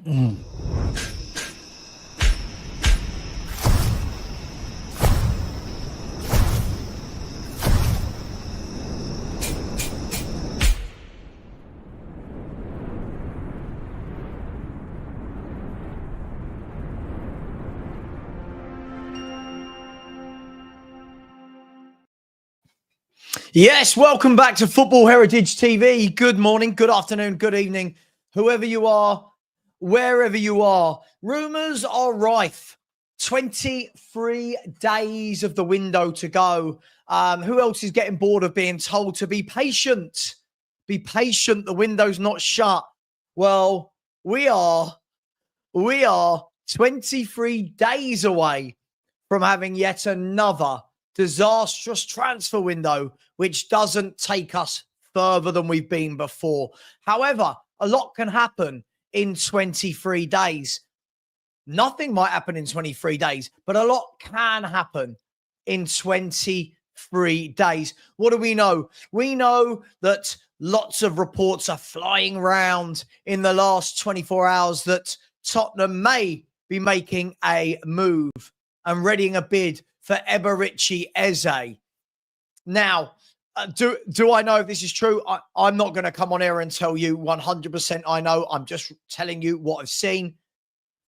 Mm. Yes, welcome back to Football Heritage TV. Good morning, good afternoon, good evening, whoever you are, wherever you are. Rumours are rife. 23 days of the window to go. Who else is getting bored of being told to be patient? Be patient, the window's not shut. Well, we are 23 days away from having yet another disastrous transfer window, which doesn't take us further than we've been before. However, a lot can happen in 23 days. Nothing might happen in 23 days, but a lot can happen in 23 days. What do we know? We know that lots of reports are flying around in the last 24 hours that Tottenham may be making a move and readying a bid for Eberici Eze. Now, do I know if this is true? I'm not going to come on air and tell you 100% I know. I'm just telling you what I've seen.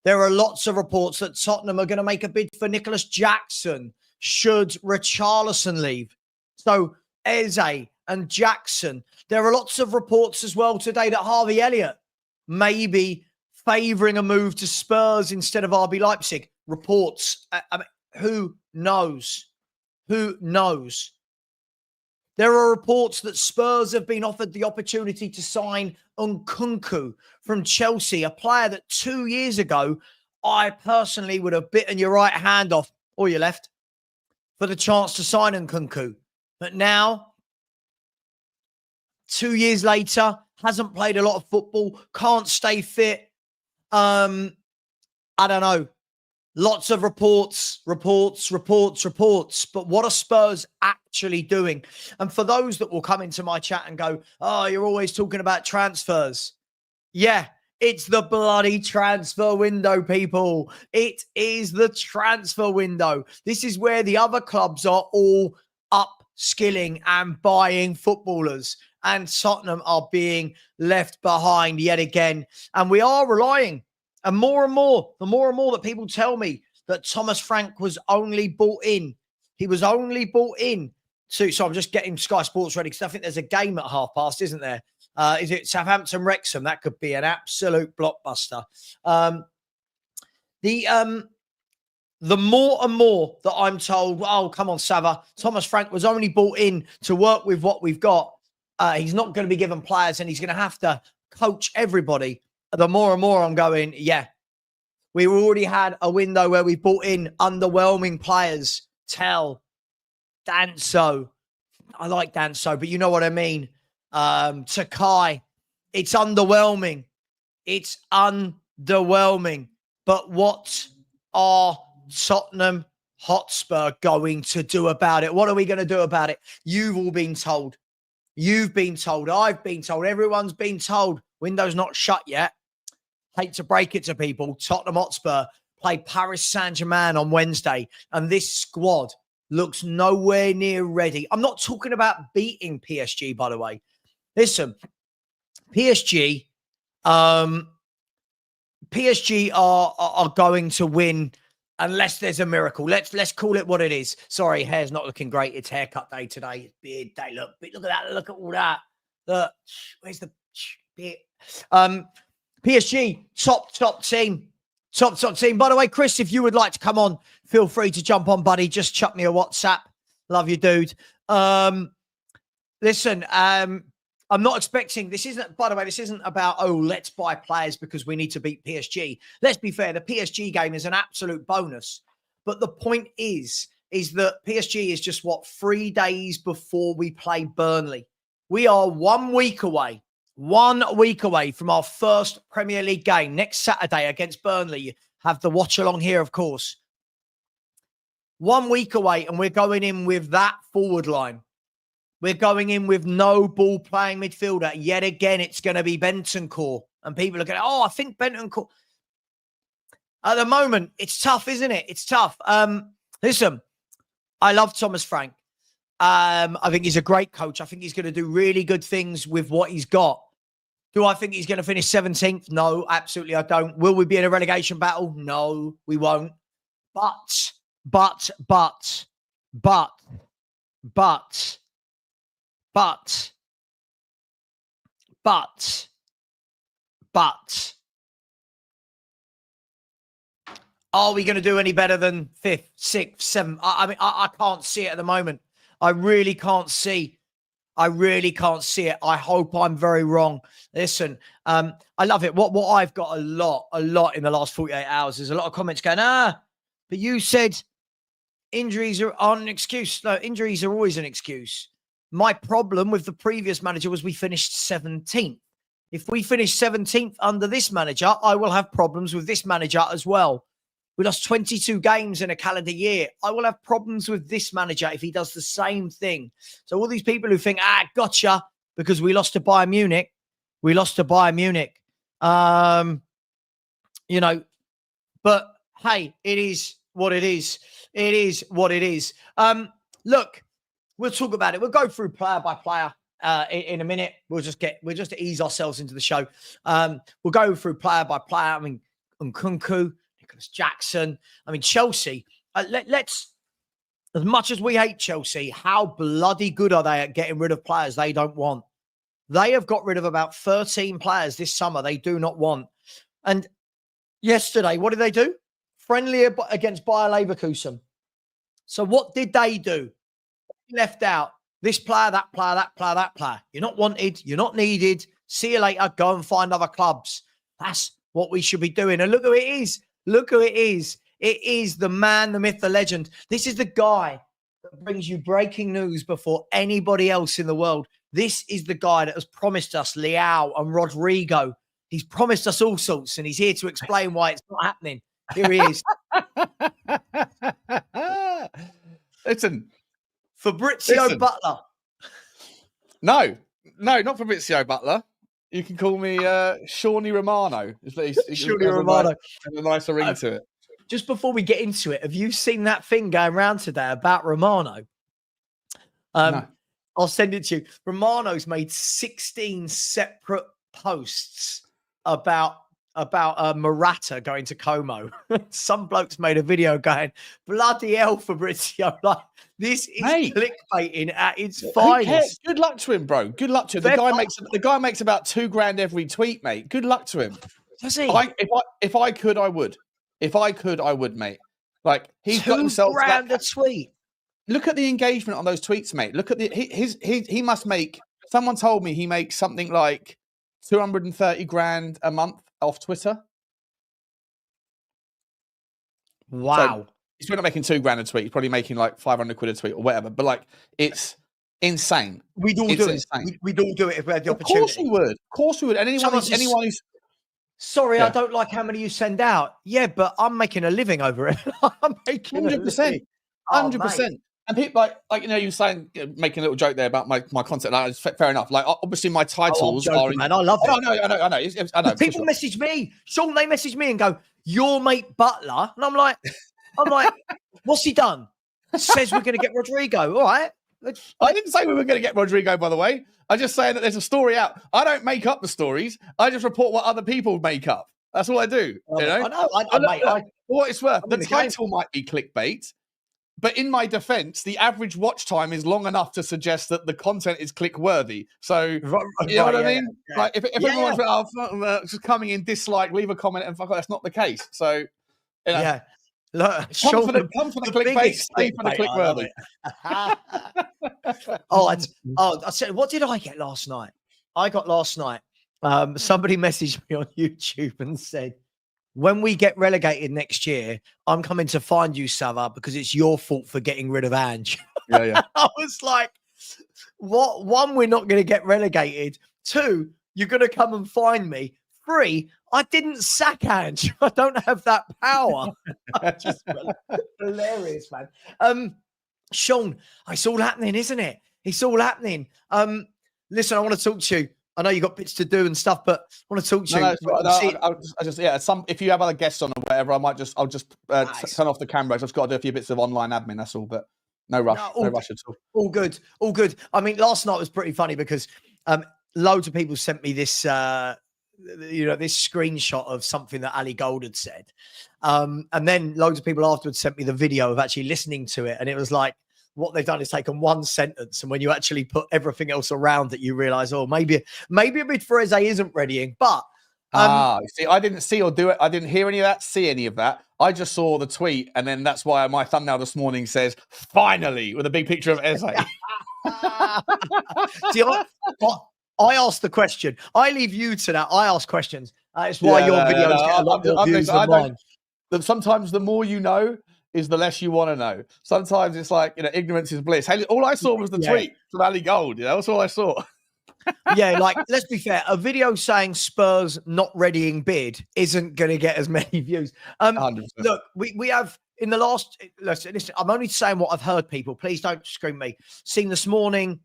There are lots of reports that Tottenham are going to make a bid for Nicolas Jackson should Richarlison leave. So Eze and Jackson. There are lots of reports as well today that Harvey Elliott may be favouring a move to Spurs instead of RB Leipzig. Reports. I mean, who knows? Who knows? There are reports that Spurs have been offered the opportunity to sign Nkunku from Chelsea, a player that 2 years ago, I personally would have bitten your right hand off or your left for the chance to sign Nkunku. But now, 2 years later, hasn't played a lot of football, can't stay fit. I don't know. Lots of reports. But what are Spurs actually doing? And for those that will come into my chat and go, oh, you're always talking about transfers. Yeah, it's the bloody transfer window, people. It is the transfer window. This is where the other clubs are all upskilling and buying footballers. And Tottenham are being left behind yet again. And we are relying. And more, the more and more that people tell me that Thomas Frank was only bought in. He was only bought in to, so I'm just getting Sky Sports ready because I think there's a game at past, isn't there? Is it Southampton Wrexham? That could be an absolute blockbuster. The more and more that I'm told, oh, come on, Savva, Thomas Frank was only bought in to work with what we've got. He's not going to be given players and he's going to have to coach everybody. The more and more I'm going, yeah, we already had a window where we brought in underwhelming players. Tell, Danso. I like Danso, but you know what I mean. Takai. It's underwhelming. It's underwhelming. But what are Tottenham Hotspur going to do about it? What are we going to do about it? You've all been told. You've been told. I've been told. Everyone's been told. Window's not shut yet. Hate to break it to people. Tottenham Hotspur play Paris Saint-Germain on Wednesday, and this squad looks nowhere near ready. I'm not talking about beating PSG, by the way. Listen, PSG are going to win unless there's a miracle. Let's call it what it is. Sorry, hair's not looking great. It's haircut day today. Beard day. Look at that. Look at all that. Look, where's the beard? PSG, top team. Top team. By the way, Chris, if you would like to come on, feel free to jump on, buddy. Just chuck me a WhatsApp. Love you, dude. Listen, I'm not expecting, this isn't about, oh, let's buy players because we need to beat PSG. Let's be fair, the PSG game is an absolute bonus. But the point is that PSG is just, 3 days before we play Burnley. We are 1 week away. 1 week away from our first Premier League game next Saturday against Burnley. You have the watch along here, of course. 1 week away, and we're going in with that forward line. We're going in with no ball playing midfielder. Yet again, it's going to be Bentancur. And people are going, oh, I think Bentancur. At the moment, it's tough, isn't it? It's tough. Listen, I love Thomas Frank. I think he's a great coach. I think he's going to do really good things with what he's got. Do I think he's going to finish 17th? No, absolutely I don't. Will we be in a relegation battle? No, we won't. But, are we going to do any better than 5th, 6th, 7th? I mean, I can't see it at the moment. I really can't see. I really can't see it. I hope I'm very wrong. Listen, I love it. What I've got a lot in the last 48 hours. There's a lot of comments going, but you said injuries aren't an excuse. No, injuries are always an excuse. My problem with the previous manager was we finished 17th. If we finish 17th under this manager, I will have problems with this manager as well. We lost 22 games in a calendar year. I will have problems with this manager if he does the same thing. So all these people who think, gotcha, because we lost to Bayern Munich. We lost to Bayern Munich. But hey, it is what it is. It is what it is. Look, we'll talk about it. We'll go through player by player in a minute. We'll just ease ourselves into the show. We'll go through player by player. I mean, Nkunku, Nicolas Jackson. I mean, Chelsea. Let's, as much as we hate Chelsea, how bloody good are they at getting rid of players they don't want? They have got rid of about 13 players this summer they do not want. And yesterday, what did they do? Friendly against Bayer Leverkusen. So what did they do? They left out this player, that player, that player, that player. You're not wanted. You're not needed. See you later. Go and find other clubs. That's what we should be doing. And look who it is. Look who it is. It is the man, the myth, the legend. This is the guy that brings you breaking news before anybody else in the world. This is the guy that has promised us Leao and Rodrigo. He's promised us all sorts, and he's here to explain why it's not happening. Here he is. Listen. Fabrizio Butler. No, not Fabrizio Butler. You can call me Shawnee Romano. Shawnee Romano. Has a nicer ring to it. Just before we get into it, have you seen that thing going around today about Romano? No. I'll send it to you. Romano's made 16 separate posts about Morata going to Como. Some blokes made a video going, bloody hell, Fabrizio. Like, this is clickbaiting at its finest. Good luck to him, bro. Good luck to him. The guy makes about $2,000 every tweet, mate. Good luck to him. Does he? If I could, I would. If I could, I would, mate. Like, he's got himself $2,000 a tweet. Look at the engagement on those tweets, mate. Look at he must make. Someone told me he makes something like $230,000 a month off Twitter. Wow. So he's probably not making $2,000 a tweet. He's probably making like 500 quid a tweet or whatever. But like, it's insane. We'd all do it. We'd all do it if we had the opportunity. Of course we would. And anyone who's sorry, yeah. I don't like how many you send out. Yeah, but I'm making a living over it. I'm making 100%. 100%. And people like you were saying, making a little joke there about my content. Like, it's fair enough. Like, obviously, my titles are. Man, I love it. I know. People message me, Sean. They message me and go, "Your mate Butler," and I'm like, what's he done? Says we're going to get Rodrigo. All right. I didn't say we were going to get Rodrigo, by the way. I'm just saying that there's a story out. I don't make up the stories. I just report what other people make up. That's all I do. You know? I know. For what it's worth, the title might be clickbait. But in my defense, the average watch time is long enough to suggest that the content is click-worthy. So, you know what I mean? Yeah. Like, if everyone's just coming in dislike, leave a comment, and fuck off, that's not the case. So, you know, yeah. Look, come for the clickbait, stay for the click-worthy. I said, what did I get last night? I got last night. Somebody messaged me on YouTube and said, when we get relegated next year, I'm coming to find you, Savva, because it's your fault for getting rid of Ange. Yeah. I was like, what? One, we're not going to get relegated. Two, you're going to come and find me. Three, I didn't sack Ange. I don't have that power. Just hilarious, man. Sean, it's all happening, isn't it? It's all happening. Listen, I want to talk to you. I know you got bits to do and stuff, but I want to talk to you. I just if you have other guests on or whatever, I'll just nice. Turn off the camera. I've just got to do a few bits of online admin. That's all, but no rush, no rush at all. All good, all good. I mean, last night was pretty funny because loads of people sent me this, this screenshot of something that Ali Gold had said, and then loads of people afterwards sent me the video of actually listening to it, and it was like, what they've done is taken one sentence, and when you actually put everything else around it, you realize, oh, maybe a bid for Eze isn't readying. But see, I didn't see or do it. I didn't hear any of that, see any of that. I just saw the tweet, and then that's why my thumbnail this morning says "finally" with a big picture of Eze. See, I asked the question. I leave you to that. I ask questions. It's why your videos get a lot more views than mine. Sometimes the more you know is the less you want to know. Sometimes it's like, ignorance is bliss. Hey, all I saw was the tweet from Ali Gold. That's all I saw. Yeah, like, let's be fair. A video saying Spurs not readying bid isn't going to get as many views. 100%. Look, we have in the last, listen, I'm only saying what I've heard, people. Please don't scream me. Seen this morning,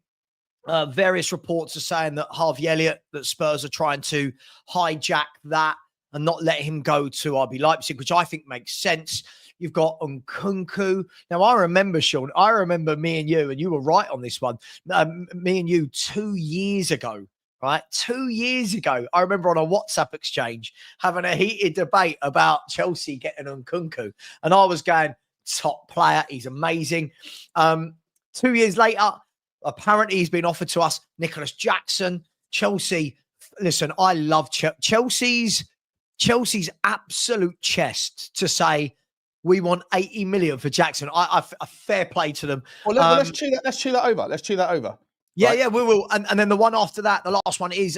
various reports are saying that Harvey Elliott, that Spurs are trying to hijack that and not let him go to RB Leipzig, which I think makes sense. You've got Nkunku. Now, I remember, Sean, me and you were right on this one. Me and you 2 years ago, right? 2 years ago, I remember on a WhatsApp exchange having a heated debate about Chelsea getting Nkunku. And I was going, top player. He's amazing. 2 years later, apparently he's been offered to us, Nicolas Jackson. Chelsea, listen, I love Chelsea's absolute chest to say, we want 80 million for Jackson. I fair play to them. Well, let's chew that over. Let's chew that over. Yeah, right? Yeah, we will. And then the one after that, the last one is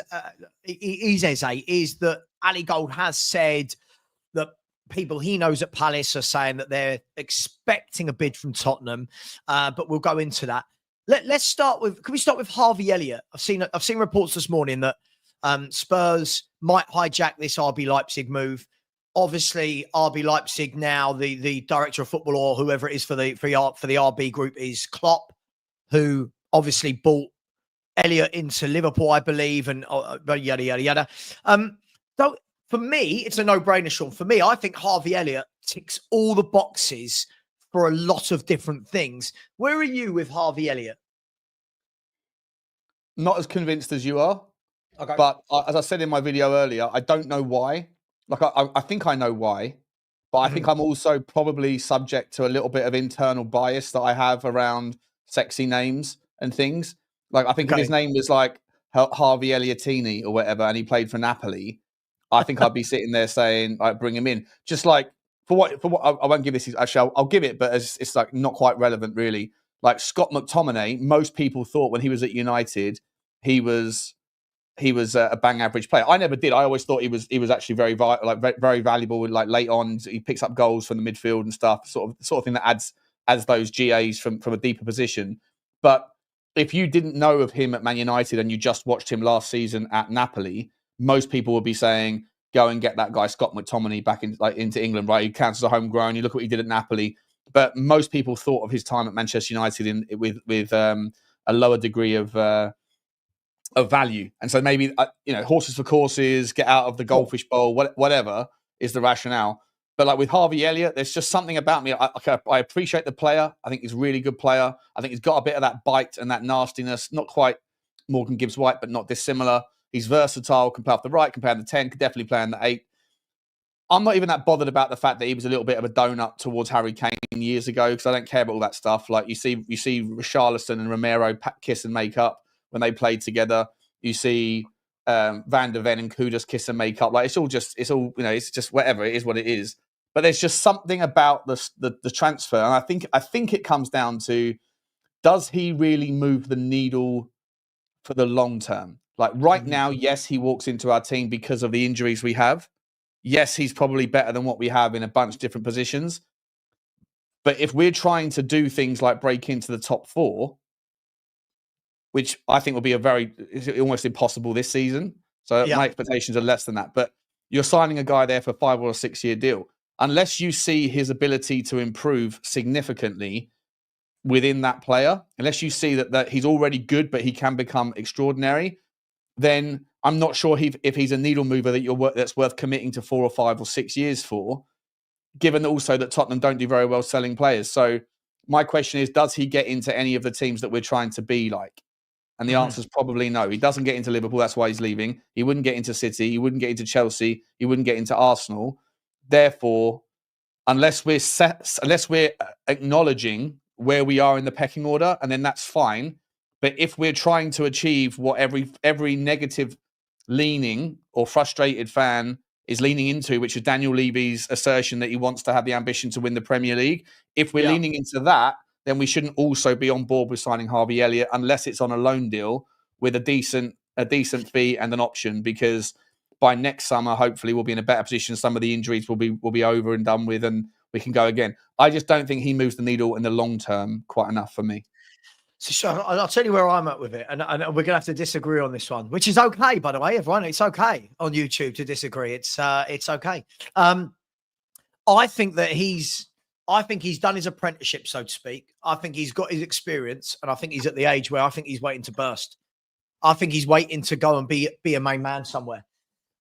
Eze, is that Ali Gold has said that people he knows at Palace are saying that they're expecting a bid from Tottenham, but we'll go into that. Let's start with. Can we start with Harvey Elliott? I've seen reports this morning that Spurs might hijack this RB Leipzig move. Obviously, RB Leipzig now, the director of football or whoever it is for the RB group is Klopp, who obviously bought Elliott into Liverpool, I believe, and yada yada yada. So for me, it's a no-brainer, Sean. For me, I think Harvey Elliott ticks all the boxes for a lot of different things. Where are you with Harvey Elliott? Not as convinced as you are, okay. But as I said in my video earlier, I don't know why. Like, I think I know why, but I think I'm also probably subject to a little bit of internal bias that I have around sexy names and things. Like, I think if his name was like Harvey Elliottini or whatever, and he played for Napoli, I think I'd be sitting there saying, like, bring him in. Just like, for what I won't give this, actually, I'll give it, but it's like not quite relevant, really. Like, Scott McTominay, most people thought when he was at United, he was a bang average player. I never did. I always thought he was actually very valuable. Like, late on, he picks up goals from the midfield and stuff. Sort of thing that adds those GAs from a deeper position. But if you didn't know of him at Man United and you just watched him last season at Napoli, most people would be saying, "Go and get that guy Scott McTominay back into England." Right? He counts as a homegrown. You look at what he did at Napoli. But most people thought of his time at Manchester United with a lower degree of value. And so maybe, horses for courses, get out of the goldfish bowl, whatever is the rationale. But like with Harvey Elliott, there's just something about me. I appreciate the player. I think he's a really good player. I think he's got a bit of that bite and that nastiness. Not quite Morgan Gibbs-White, but not dissimilar. He's versatile, can play off the right, can play on the 10, can definitely play on the 8. I'm not even that bothered about the fact that he was a little bit of a donut towards Harry Kane years ago, because I don't care about all that stuff. Like, you see Richarlison and Romero kiss and make up when they played together. You see Van der Ven and Kudus kiss and make up. Like, it's just whatever. It is what it is. But there's just something about the transfer, and I think it comes down to, does he really move the needle for the long term? Like, right now, yes, he walks into our team because of the injuries we have. Yes, he's probably better than what we have in a bunch of different positions. But if we're trying to do things like break into the top 4, which I think will be almost impossible this season. So my expectations are less than that. But you're signing a guy there for a 5 or a 6 year deal. Unless you see his ability to improve significantly within that player, unless you see that he's already good, but he can become extraordinary, then I'm not sure if he's a needle mover that's worth committing to 4 or 5 or 6 years for, given also that Tottenham don't do very well selling players. So my question is, does he get into any of the teams that we're trying to be like? And the answer is probably no. He doesn't get into Liverpool. That's why he's leaving. He wouldn't get into City. He wouldn't get into Chelsea. He wouldn't get into Arsenal. Therefore, unless we're acknowledging where we are in the pecking order, and then that's fine. But if we're trying to achieve what every negative leaning or frustrated fan is leaning into, which is Daniel Levy's assertion that he wants to have the ambition to win the Premier League, if we're leaning into that, then we shouldn't also be on board with signing Harvey Elliott unless it's on a loan deal with a decent fee and an option, because by next summer, hopefully we'll be in a better position. Some of the injuries will be over and done with, and we can go again. I just don't think he moves the needle in the long term quite enough for me. So I'll tell you where I'm at with it, and we're going to have to disagree on this one, which is okay, by the way, everyone. It's okay on YouTube to disagree. It's okay. I think he's done his apprenticeship, so to speak. I think he's got his experience, and I think he's at the age where I think he's waiting to burst. I think he's waiting to go and be a main man somewhere.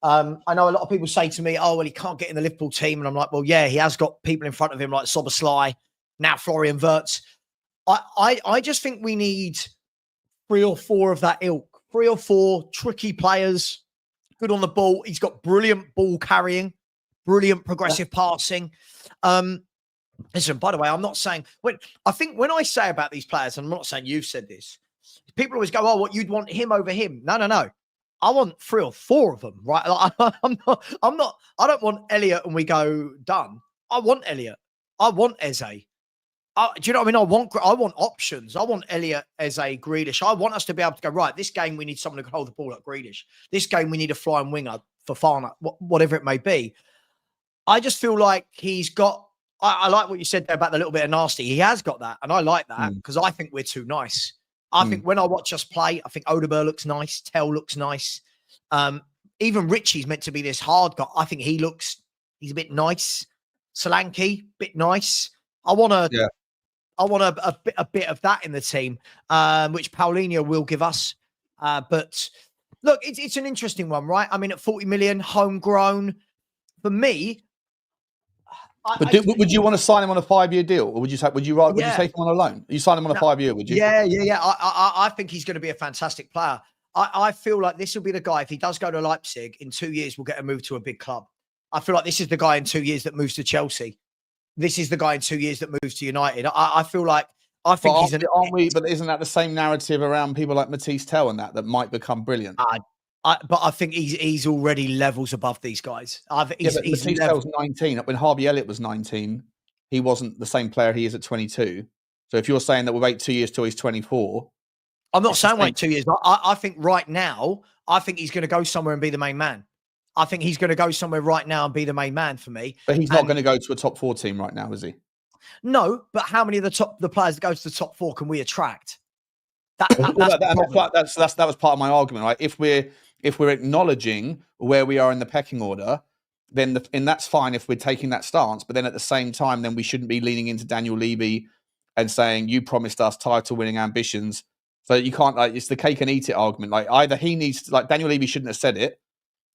I know a lot of people say to me, "Oh, well, he can't get in the Liverpool team," and I'm like, "Well, yeah, he has got people in front of him like Szoboszlai, now Florian Wirtz." I just think we need 3 or 4 of that ilk, 3 or 4 tricky players, good on the ball. He's got brilliant ball carrying, brilliant progressive passing. Listen, by the way, I'm not saying when I say about these players, and I'm not saying you've said this, people always go, "Oh, what you'd want him over him?" No. I want 3 or 4 of them, right? Like, I don't want Elliott and we go done. I want Elliott. I want Eze. Do you know what I mean? I want options. I want Elliott, Eze, Grealish. I want us to be able to go, right, this game we need someone who can hold the ball like Grealish. This game we need a flying winger for Fana, whatever it may be. I just feel like he's got, I like what you said there about the little bit of nasty. He has got that, and I like that because I think we're too nice. I think when I watch us play, I think Odegaard looks nice. Tell looks nice. Even Richie's meant to be this hard guy. I think he's a bit nice. Solanke, bit nice. I want a bit of that in the team, which Paulinho will give us. But look, it's an interesting one, right? I mean, at 40 million, homegrown. For me, would you want to sign him on a 5-year deal, or would you take him on a loan? You sign him on a 5-year, would you? Yeah. I think he's going to be a fantastic player. I feel like this will be the guy, if he does go to Leipzig, in 2 years, we'll get a move to a big club. I feel like this is the guy in 2 years that moves to Chelsea. This is the guy in 2 years that moves to United. I feel like, But isn't that the same narrative around people like Matisse Tell and that might become brilliant? But I think he's already levels above these guys. Matisse Tell's 19. When Harvey Elliott was 19, he wasn't the same player he is at 22. So if you're saying that we'll wait 2 years till he's 24, I'm not saying wait 2 years. I think right now, I think he's going to go somewhere and be the main man. I think he's going to go somewhere right now and be the main man for me. But he's not going to go to a top 4 team right now, is he? No, but how many of the players that go to the top 4 can we attract? That was part of my argument, right? If we're acknowledging where we are in the pecking order, then that's fine if we're taking that stance. But then at the same time, then we shouldn't be leaning into Daniel Levy and saying, "You promised us title-winning ambitions." So you can't, it's the cake and eat it argument. Like, either he needs to, like, Daniel Levy shouldn't have said it,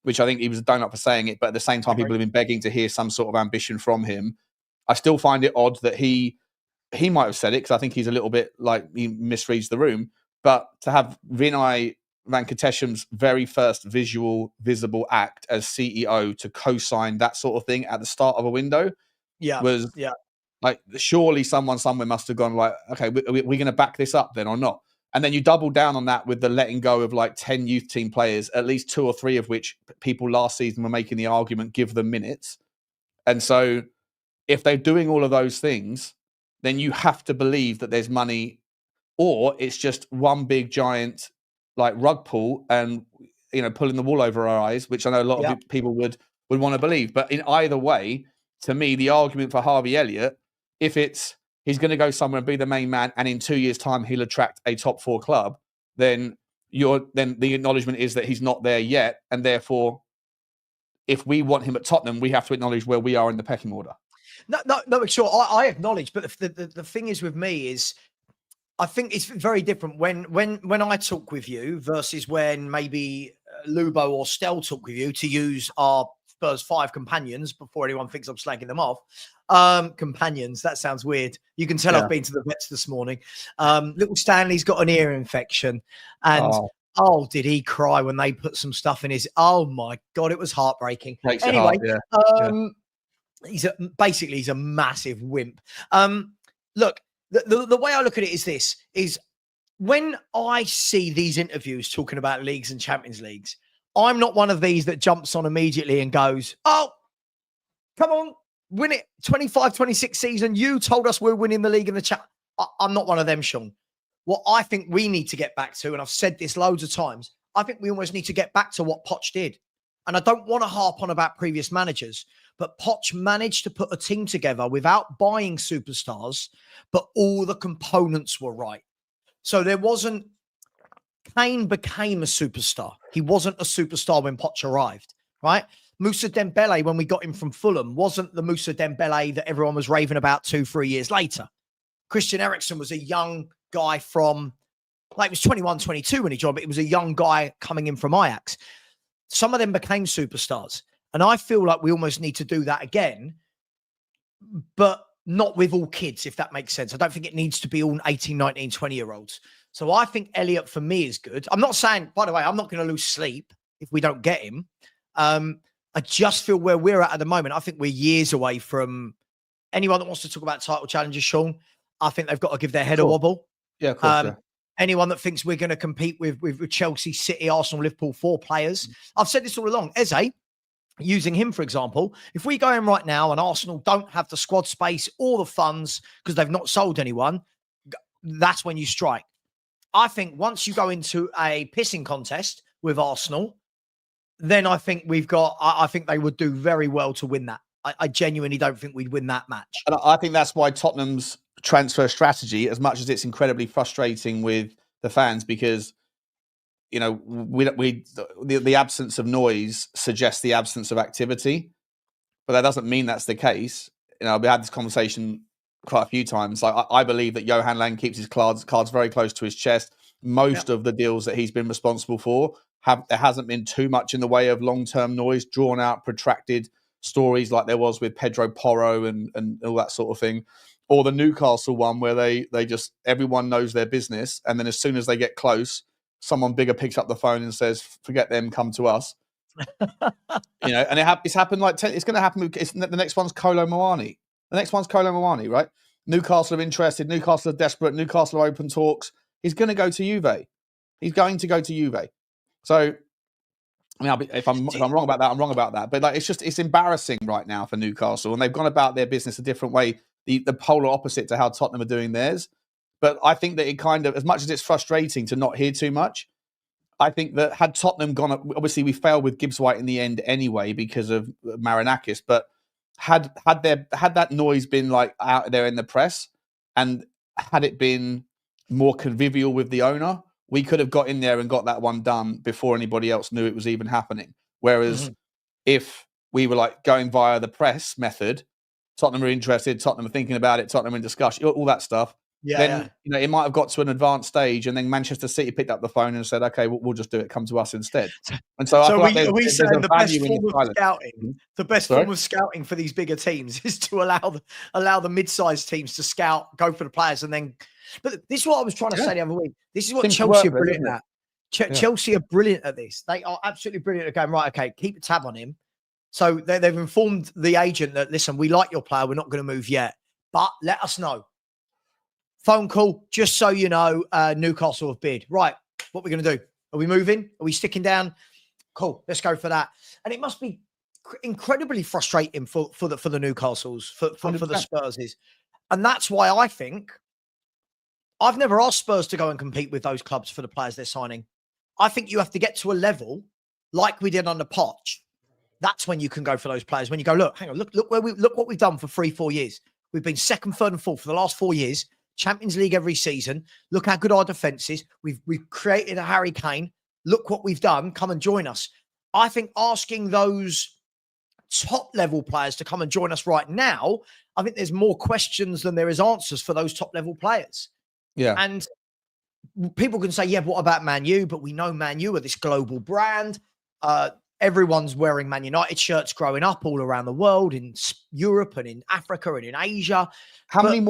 which I think he was a donut for saying it, but at the same time, people have been begging to hear some sort of ambition from him. I still find it odd that he might have said it, because I think he's a little bit like he misreads the room. But to have Vinay Venkatesham's very first visible act as CEO to co-sign that sort of thing at the start of a window was like, surely someone somewhere must have gone like, okay, we're going to back this up then or not? And then you double down on that with the letting go of like 10 youth team players, at least 2 or 3 of which people last season were making the argument, give them minutes. And so if they're doing all of those things, then you have to believe that there's money, or it's just one big giant like rug pull and, pulling the wool over our eyes, which I know a lot of people would want to believe. But in either way, to me, the argument for Harvey Elliott, if it's he's going to go somewhere and be the main man, and in 2 years' time he'll attract a top 4 club, then the acknowledgement is that he's not there yet, and therefore, if we want him at Tottenham, we have to acknowledge where we are in the pecking order. No, sure, I acknowledge, but the thing is with me is, I think it's very different when I talk with you versus when maybe Lubo or Stel talk with you, to use our Spurs 5 companions before anyone thinks I'm slagging them off. Companions, that sounds weird. You can tell I've been to the vets this morning. Little Stanley's got an ear infection, and did he cry when they put some stuff in his? Oh my God, it was heartbreaking. Anyway, he's a massive wimp. Look, the way I look at it is this: is when I see these interviews talking about leagues and Champions Leagues, I'm not one of these that jumps on immediately and goes, oh, come on, win it. 25-26 season, you told us we're winning the league and the chat. I'm not one of them, Sean. What I think we need to get back to, and I've said this loads of times, I think we almost need to get back to what Poch did. And I don't want to harp on about previous managers, but Poch managed to put a team together without buying superstars, but all the components were right. So there wasn't, Kane became a superstar. He wasn't a superstar when Poch arrived, right? Moussa Dembele, when we got him from Fulham, wasn't the Moussa Dembele that everyone was raving about 2-3 years later. Christian Eriksen was a young guy from, like, he was 21, 22 when he joined, but he was a young guy coming in from Ajax. Some of them became superstars. And I feel like we almost need to do that again, but not with all kids, if that makes sense. I don't think it needs to be all 18, 19, 20-year-olds. So I think Elliott, for me, is good. I'm not saying, by the way, I'm not going to lose sleep if we don't get him. I just feel where we're at the moment, I think we're years away from anyone that wants to talk about title challenges, Sean. I think they've got to give their head a wobble. Yeah, of course, Anyone that thinks we're going to compete with Chelsea, City, Arsenal, Liverpool, 4 players. I've said this all along. Eze, using him, for example, if we go in right now and Arsenal don't have the squad space or the funds because they've not sold anyone, that's when you strike. I think once you go into a pissing contest with Arsenal, then I think I think they would do very well to win that. I genuinely don't think we'd win that match. And I think that's why Tottenham's transfer strategy, as much as it's incredibly frustrating with the fans, because, you know, the absence of noise suggests the absence of activity, but that doesn't mean that's the case. You know, we had this conversation quite a few times. Like, I believe that Johan Lang keeps his cards very close to his chest. Most of the deals that he's been responsible for, there hasn't been too much in the way of long-term noise, drawn out, protracted stories like there was with Pedro Porro and all that sort of thing. Or the Newcastle one where they just, everyone knows their business. And then as soon as they get close, someone bigger picks up the phone and says, forget them, come to us. You know, and it's happened like, it's going to happen. The next one's Kolo Muani. The next one's Kolo Muani, right? Newcastle are interested. Newcastle are desperate. Newcastle are open talks. He's going to go to Juve. He's going to go to Juve. So, I mean, if I'm wrong about that, I'm wrong about that. But like, it's embarrassing right now for Newcastle, and they've gone about their business a different way, the polar opposite to how Tottenham are doing theirs. But I think that it kind of, as much as it's frustrating to not hear too much, I think that had Tottenham gone, obviously we failed with Gibbs White in the end anyway because of Marinakis, but had that noise been like out there in the press, and had it been more convivial with the owner, we could have got in there and got that one done before anybody else knew it was even happening. Whereas if we were like going via the press method, Tottenham are interested, Tottenham are thinking about it, Tottenham are in discussion, all that stuff. You know, it might have got to an advanced stage, and then Manchester City picked up the phone and said, "Okay, we'll just do it. Come to us instead." And so, are we saying the best form of scouting? The best form of scouting for these bigger teams is to allow the mid-sized teams to scout, go for the players, and then. But this is what I was trying to say the other week. This is what Chelsea are brilliant at. Chelsea are brilliant at this. They are absolutely brilliant at going, right, okay, keep a tab on him. So they've informed the agent that, listen, we like your player. We're not going to move yet, but let us know. Phone call, just so you know, Newcastle have bid. Right, what are we going to do? Are we moving? Are we sticking down? Cool, let's go for that. And it must be incredibly frustrating for the Newcastles, for the Spurs. And that's why I think I've never asked Spurs to go and compete with those clubs for the players they're signing. I think you have to get to a level like we did under Poch. That's when you can go for those players. When you go, look, hang on, look what we've done for 3-4 years. We've been second, third, and fourth for the last 4 years. Champions League every season. Look how good our defense is. We've created a Harry Kane. Look what we've done. Come and join us. I think asking those top level players to come and join us right now, I think there's more questions than there is answers for those top level players. Yeah. And people can say, yeah, but what about Man U? But we know Man U are this global brand. everyone's wearing Man United shirts growing up all around the world, in Europe and in Africa and in Asia. How many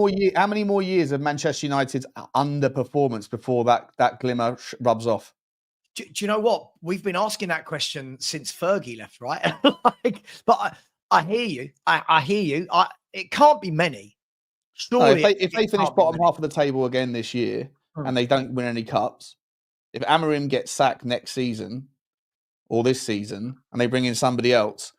more years of Manchester United's underperformance before that glimmer rubs off? Do you know what? We've been asking that question since Fergie left, right? But I hear you. I hear you. It can't be many. Surely, if they finish bottom half of the table again this year and they don't win any cups, if Amorim gets sacked next season or this season and they bring in somebody else,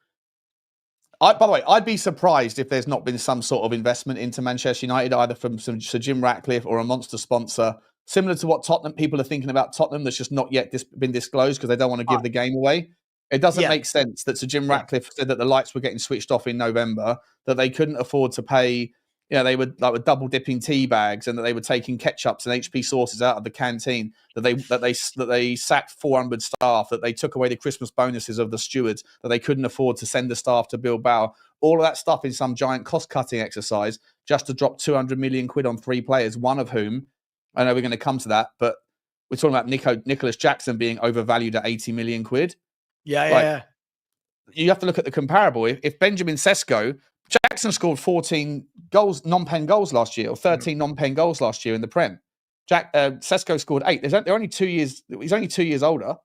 by the way, I'd be surprised if there's not been some sort of investment into Manchester United, either from Sir Jim Ratcliffe or a monster sponsor, similar to what people are thinking about Tottenham, that's just not yet been disclosed because they don't want to give the game away. It doesn't make sense that Sir Jim Ratcliffe said that the lights were getting switched off in November, that they couldn't afford to pay. They were double dipping tea bags, and that they were taking ketchups and HP sauces out of the canteen. That they sacked 400 staff. That they took away the Christmas bonuses of the stewards. That they couldn't afford to send the staff to Bilbao. All of that stuff in some giant cost cutting exercise just to drop 200 million quid on 3 players. One of whom, I know we're going to come to that, but we're talking about Nicolas Jackson being overvalued at 80 million quid. Yeah. You have to look at the comparable. If Benjamin Sesko, Jackson scored 14 goals, non-pen goals last year, or 13 non-pen goals last year in the Prem. Sesko scored 8. They're only 2 years. He's only 2 years older.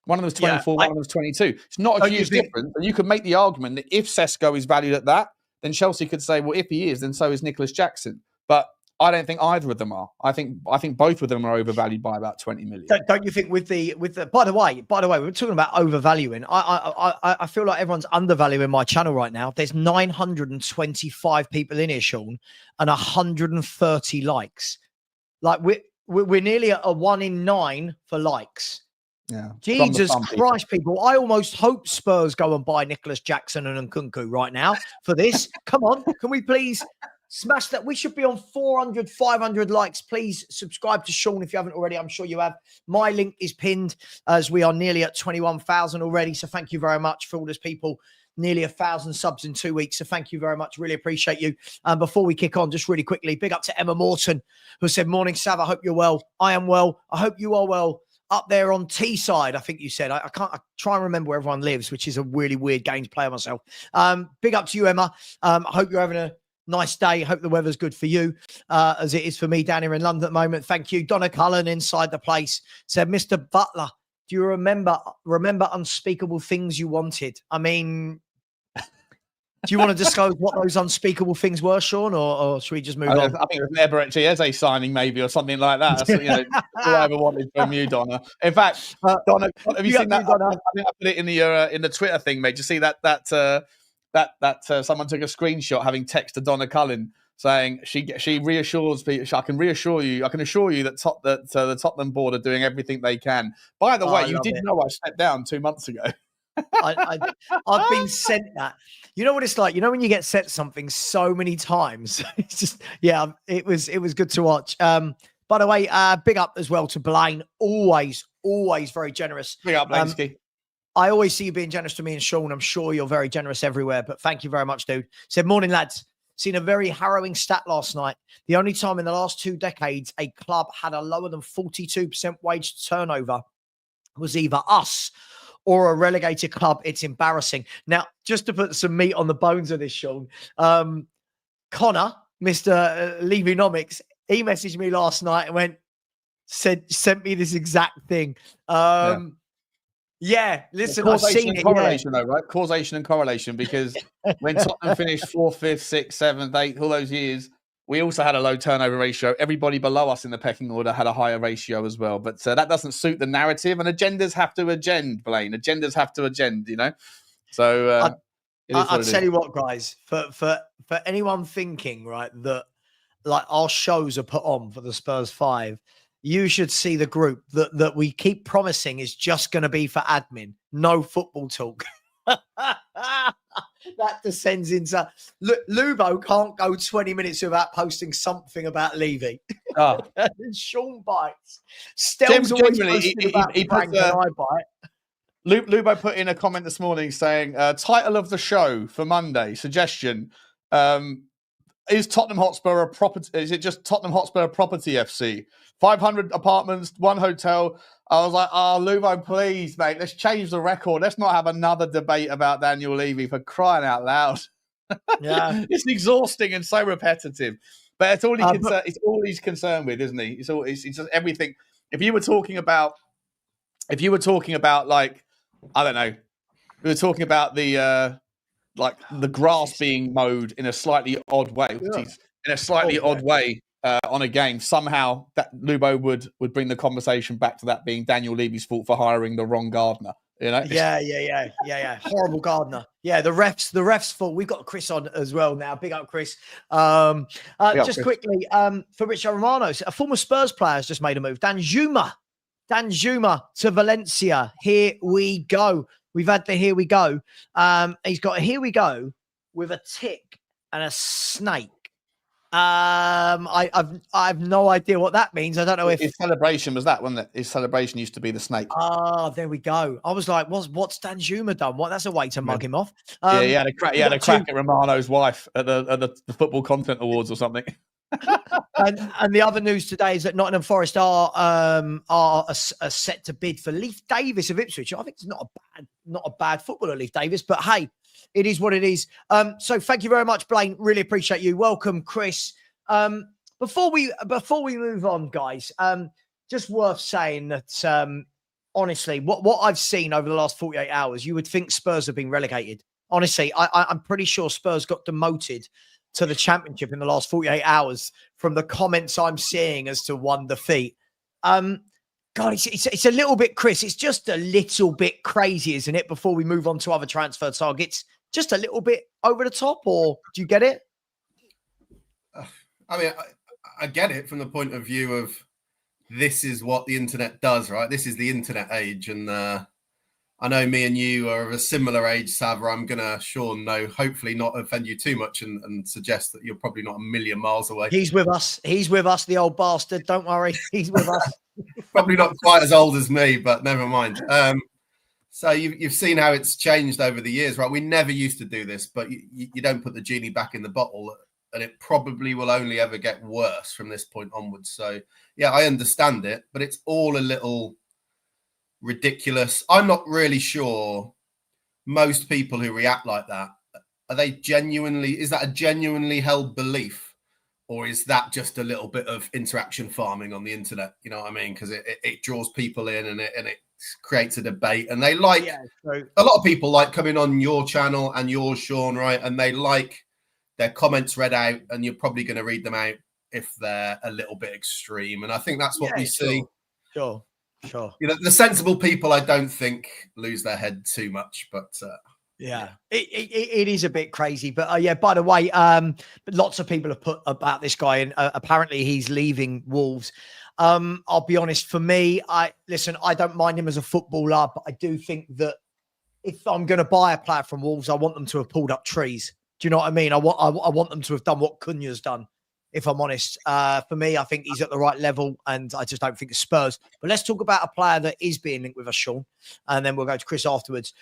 One of them was 24, one of them was 22. It's not a huge difference. And you could make the argument that if Sesko is valued at that, then Chelsea could say, well, if he is, then so is Nicolas Jackson. But I don't think either of them are. I think both of them are overvalued by about 20 million. Don't you think with the by the way, we're talking about overvaluing. I feel like everyone's undervaluing my channel right now. There's 925 people in here, Sean, and 130 likes. Like we're nearly at a 1 in 9 for likes. Yeah. Jesus Christ, people. I almost hope Spurs go and buy Nicolas Jackson and Nkunku right now for this. Come on, can we please smash that? We should be on 400, 500 likes. Please subscribe to Sean if you haven't already. I'm sure you have. My link is pinned as we are nearly at 21,000 already. So thank you very much for all those people. Nearly 1,000 subs in 2 weeks. So thank you very much. Really appreciate you. Before we kick on, just really quickly, big up to Emma Morton, who said, morning, Sav. I hope you're well. I am well. I hope you are well. Up there on Teesside, I think you said. I try and remember where everyone lives, which is a really weird game to play myself. Big up to you, Emma. I hope you're having a nice day. Hope the weather's good for you, as it is for me down here in London at the moment. Thank you. Donna Cullen inside the place said, Mr. Butler, do you remember unspeakable things you wanted? I mean, do you want to disclose what those unspeakable things were, Sean, or should we just move on? I think it was an Eberechi Eze signing, maybe, or something like that. That's all I ever wanted from you, Donna. In fact, Donna, have you seen that? I think I put it in the Twitter thing, mate. Did you see that someone took a screenshot having texted Donna Cullen saying she reassures people. I can assure you that the Tottenham board are doing everything they can. By the way, you did know I stepped down 2 months ago. I've been sent that. You know what it's like? You know when you get sent something so many times? It's just, it was good to watch. By the way, big up as well to Blaine. Always very generous. Big up, Blainsky. I always see you being generous to me and Sean. I'm sure you're very generous everywhere, but thank you very much, dude. Said, morning, lads. Seen a very harrowing stat last night. The only time in the last 2 decades a club had a lower than 42% wage turnover was either us or a relegated club. It's embarrassing. Now, just to put some meat on the bones of this, Sean, Connor, Mr. Levynomics, he messaged me last night and sent me this exact thing. Yeah, listen, I've seen it. Correlation, though, right? Causation and correlation, because when Tottenham finished 4th, 5th, 6th, 7th, 8th, all those years, we also had a low turnover ratio. Everybody below us in the pecking order had a higher ratio as well. But that doesn't suit the narrative, and agendas have to agenda, Blaine. Agendas have to agenda, So I'll tell you what, guys, for anyone thinking, right, that like our shows are put on for the Spurs 5, you should see the group that we keep promising is just going to be for admin, no football talk. That descends into Lubo can't go 20 minutes without posting something about Levy. Sean bites. Stel's always posting about Frank and I bite. Lubo put in a comment this morning saying, title of the show for Monday, suggestion. is Tottenham Hotspur a property? Is it just Tottenham Hotspur Property FC? 500 apartments, 1 hotel. I was like, oh, Luvo, please, mate, let's change the record. Let's not have another debate about Daniel Levy, for crying out loud. Yeah, it's exhausting and so repetitive. But it's all it's all he's concerned with, isn't he? It's just everything. If you were talking about like, I don't know, we were talking about the like the grass being mowed in a slightly odd way, on a game. Somehow that Lubo would bring the conversation back to that being Daniel Levy's fault for hiring the wrong gardener. You know? Yeah. Horrible gardener. Yeah, the refs fault. We've got Chris on as well now. Big up, Chris. Just quickly, for Richard Romanos, a former Spurs player has just made a move. Dan Zuma to Valencia. Here we go. We've had the here we go. He's got a here we go with a tick and a snake. I've no idea what that means. I don't know if his celebration was that, wasn't it? His celebration used to be the snake. Ah, there we go. I was like, what's Dan Zuma done? What? That's a way to mug him off. He had a crack at Romano's wife at the Football Content Awards or something. and the other news today is that Nottingham Forest are set to bid for Leif Davis of Ipswich. I think it's not a bad footballer, Leif Davis, but hey, it is what it is. So thank you very much, Blaine. Really appreciate you. Welcome, Chris. Before we move on, guys, just worth saying that honestly, what I've seen over the last 48 hours, you would think Spurs have been relegated. Honestly, I'm pretty sure Spurs got demoted to the Championship in the last 48 hours from the comments I'm seeing as to one defeat. God, it's a little bit, Chris. It's just a little bit crazy, isn't it? Before we move on to other transfer targets, just a little bit over the top, or do you get it? I mean, I get it from the point of view of this is what the internet does, right? This is the internet age, and I know me and you are of a similar age, Savva. I'm gonna, Sean, hopefully not offend you too much and suggest that you're probably not a million miles away. He's with us, the old bastard. Don't worry, he's with us. Probably not quite as old as me, but never mind. So you've seen how it's changed over the years, right? We never used to do this, but you don't put the genie back in the bottle, and it probably will only ever get worse from this point onwards. So yeah, I understand it, but it's all a little ridiculous. I'm not really sure most people who react like that, is that a genuinely held belief? Or is that just a little bit of interaction farming on the internet? You know what I mean? Because it draws people in and it creates a debate. And they like, a lot of people like coming on your channel and yours, Sean, right? And they like their comments read out, and you're probably going to read them out if they're a little bit extreme. And I think that's what we see. Sure. You know, the sensible people, I don't think, lose their head too much, but it is a bit crazy. But yeah, by the way, lots of people have put about this guy, and apparently he's leaving Wolves. I'll be honest, for me, I don't mind him as a footballer, but I do think that if I'm going to buy a player from Wolves, I want them to have pulled up trees. Do you know what I mean? I want them to have done what Cunha's done, if I'm honest. For me, I think he's at the right level, and I just don't think the Spurs. But let's talk about a player that is being linked with us, Sean, and then we'll go to Chris afterwards.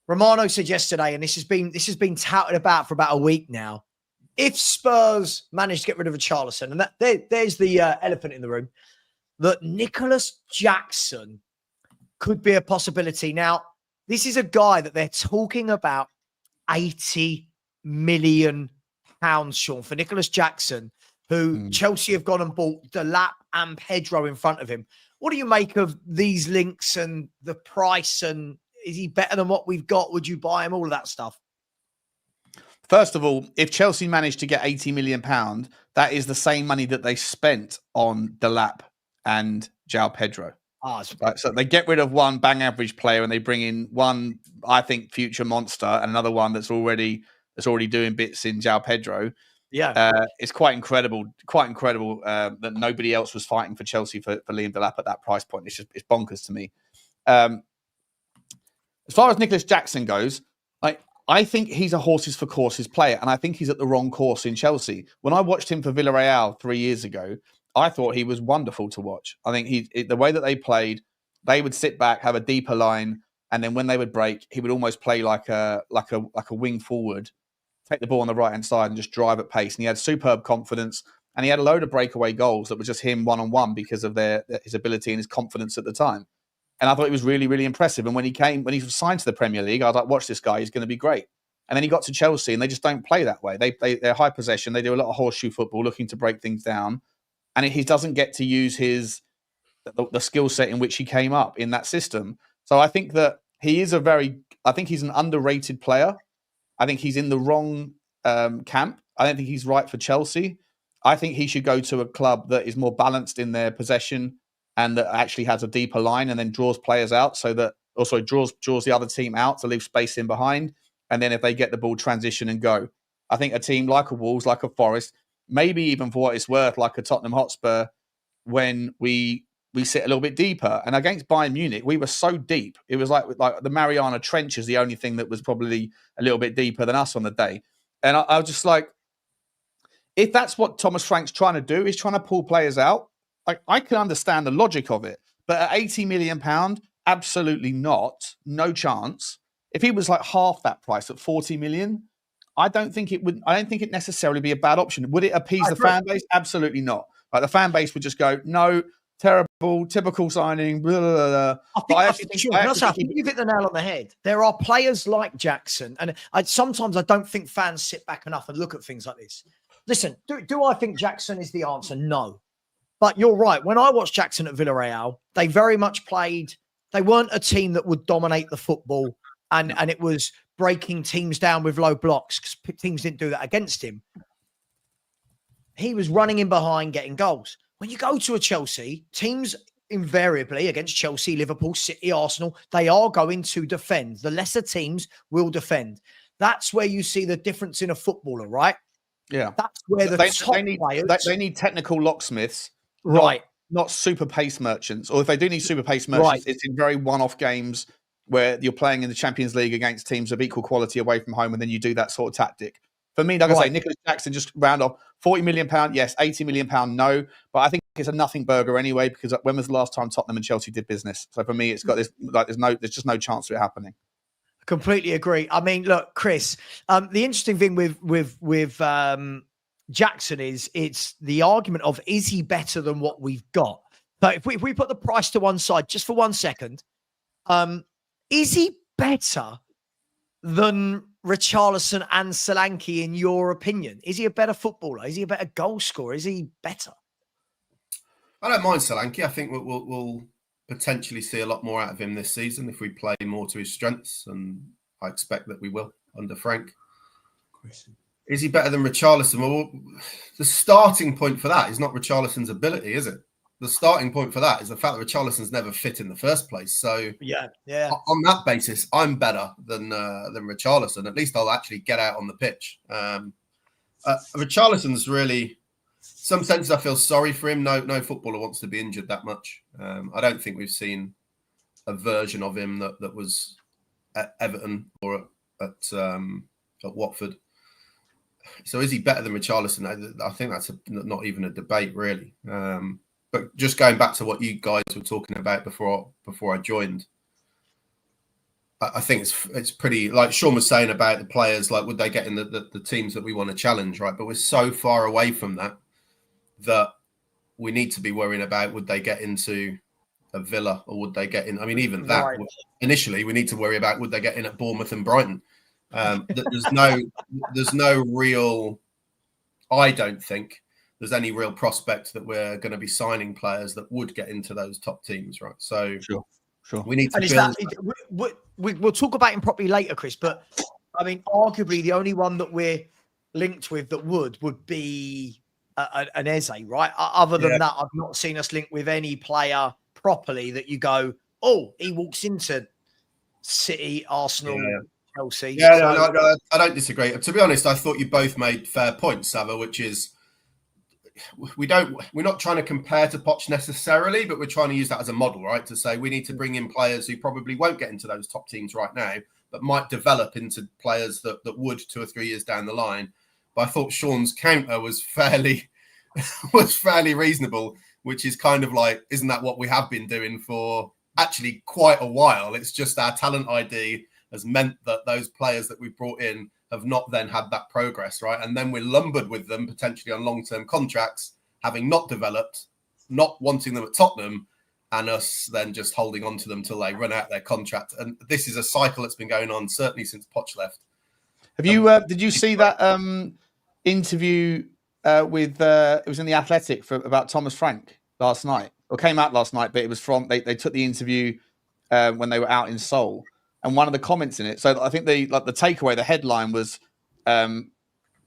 Romano said yesterday, and this has been touted about for about a week now, if Spurs manage to get rid of Richarlison, and there's the elephant in the room, that Nicolas Jackson could be a possibility. Now, this is a guy that they're talking about £80 million, Sean, for Nicolas Jackson, who Chelsea have gone and bought Delap and Pedro in front of him. What do you make of these links and the price, and is he better than what we've got? Would you buy him? All of that stuff. First of all, if Chelsea managed to get £80 million, that is the same money that they spent on Delap and João Pedro. Right, so they get rid of one bang average player and they bring in one, I think, future monster, and another one that's already doing bits in João Pedro. Yeah, it's quite incredible that nobody else was fighting for Chelsea for Liam Delap at that price point. It's bonkers to me. As far as Nicolas Jackson goes, I think he's a horses for courses player, and I think he's at the wrong course in Chelsea. When I watched him for Villarreal 3 years ago, I thought he was wonderful to watch. I think the way that they played, they would sit back, have a deeper line, and then when they would break, he would almost play like a wing forward take the ball on the right-hand side and just drive at pace. And he had superb confidence. And he had a load of breakaway goals that were just him one-on-one because of his ability and his confidence at the time. And I thought he was really, really impressive. And when he was signed to the Premier League, I was like, watch this guy, he's going to be great. And then he got to Chelsea, and they just don't play that way. They're high possession. They do a lot of horseshoe football, looking to break things down. And he doesn't get to use the skill set in which he came up in that system. So I think that he's an underrated player. I think he's in the wrong camp. I don't think he's right for Chelsea. I think he should go to a club that is more balanced in their possession and that actually has a deeper line and then draws players out draws the other team out to leave space in behind. And then if they get the ball, transition and go. I think a team like a Wolves, like a Forest, maybe even for what it's worth, like a Tottenham Hotspur, when we sit a little bit deeper. And against Bayern Munich, we were so deep. It was like the Mariana Trench is the only thing that was probably a little bit deeper than us on the day. And I was just like, if that's what Thomas Frank's trying to do, is trying to pull players out, I can understand the logic of it. But at £80 million, absolutely not. No chance. If he was like half that price at 40 million, I don't think it necessarily be a bad option. Would it appease the fan base? Absolutely not. Like the fan base would just go, no, terrible, typical signing, blah, blah, blah. I think you've hit the nail on the head. There are players like Jackson, and sometimes I don't think fans sit back enough and look at things like this. Listen, do I think Jackson is the answer? No. But you're right. When I watched Jackson at Villarreal, they very much they weren't a team that would dominate the football and it was breaking teams down with low blocks because teams didn't do that against him. He was running in behind, getting goals. When you go to a Chelsea, teams invariably against Chelsea, Liverpool, City, Arsenal, they are going to defend. The lesser teams will defend. That's where you see the difference in a footballer, right? Yeah. That's where they need technical locksmiths, right? Not super pace merchants. Or if they do need super pace merchants, it's in very one-off games where you're playing in the Champions League against teams of equal quality away from home, and then you do that sort of tactic. For me, like I say, Nicolas Jackson, just round off, £40 million, yes. £80 million, no. But I think it's a nothing burger anyway, because when was the last time Tottenham and Chelsea did business? So for me, it's got this, there's just no chance of it happening. Completely agree. I mean, look, Chris, the interesting thing with Jackson is it's the argument of, is he better than what we've got? So if we put the price to one side just for 1 second, is he better than Richarlison and Solanke in your opinion? Is he a better footballer? Is he a better goal scorer? Is he better? I don't mind Solanke. I think we'll potentially see a lot more out of him this season if we play more to his strengths, and I expect that we will under Frank. Is he better than Richarlison? Well, the starting point for that is not Richarlison's ability, is it? The starting point for that is the fact that Richarlison's never fit in the first place. So yeah. On that basis, I'm better than Richarlison. At least I'll actually get out on the pitch. Richarlison's really, some sense I feel sorry for him. No footballer wants to be injured that much. I don't think we've seen a version of him that was at Everton or at Watford. So is he better than Richarlison? I think that's not even a debate, really. But just going back to what you guys were talking about before I joined, I think it's pretty, like Sean was saying about the players, like would they get in the teams that we want to challenge, right? But we're so far away from that we need to be worrying about, would they get into a Villa or would they get in? I mean, even that, right. Initially, we need to worry about, would they get in at Bournemouth and Brighton? There's no real, I don't think there's any real prospect that we're going to be signing players that would get into those top teams, right? So sure. We need to build. We'll talk about him properly later, Chris, but I mean, arguably the only one that we're linked with that would be an Eze, right? Other than that, I've not seen us linked with any player properly that you go, oh, he walks into City, Arsenal, Chelsea. Yeah, no, I don't disagree. To be honest, I thought you both made fair points, Savva, which is we're not trying to compare to Poch necessarily, but we're trying to use that as a model, right? To say we need to bring in players who probably won't get into those top teams right now, but might develop into players that would 2 or 3 years down the line. But I thought Sean's counter was fairly reasonable, which is kind of like, isn't that what we have been doing for actually quite a while? It's just our talent ID has meant that those players that we've brought in have not then had that progress, right? And then we're lumbered with them potentially on long-term contracts, having not developed, not wanting them at Tottenham, and us then just holding on to them till they run out their contract. And this is a cycle that's been going on certainly since Poch left. Have you did you see that interview with it was in the Athletic about Thomas Frank last night, or came out last night, but it was from they took the interview when they were out in Seoul, and one of the comments in it. So I think the takeaway, the headline was,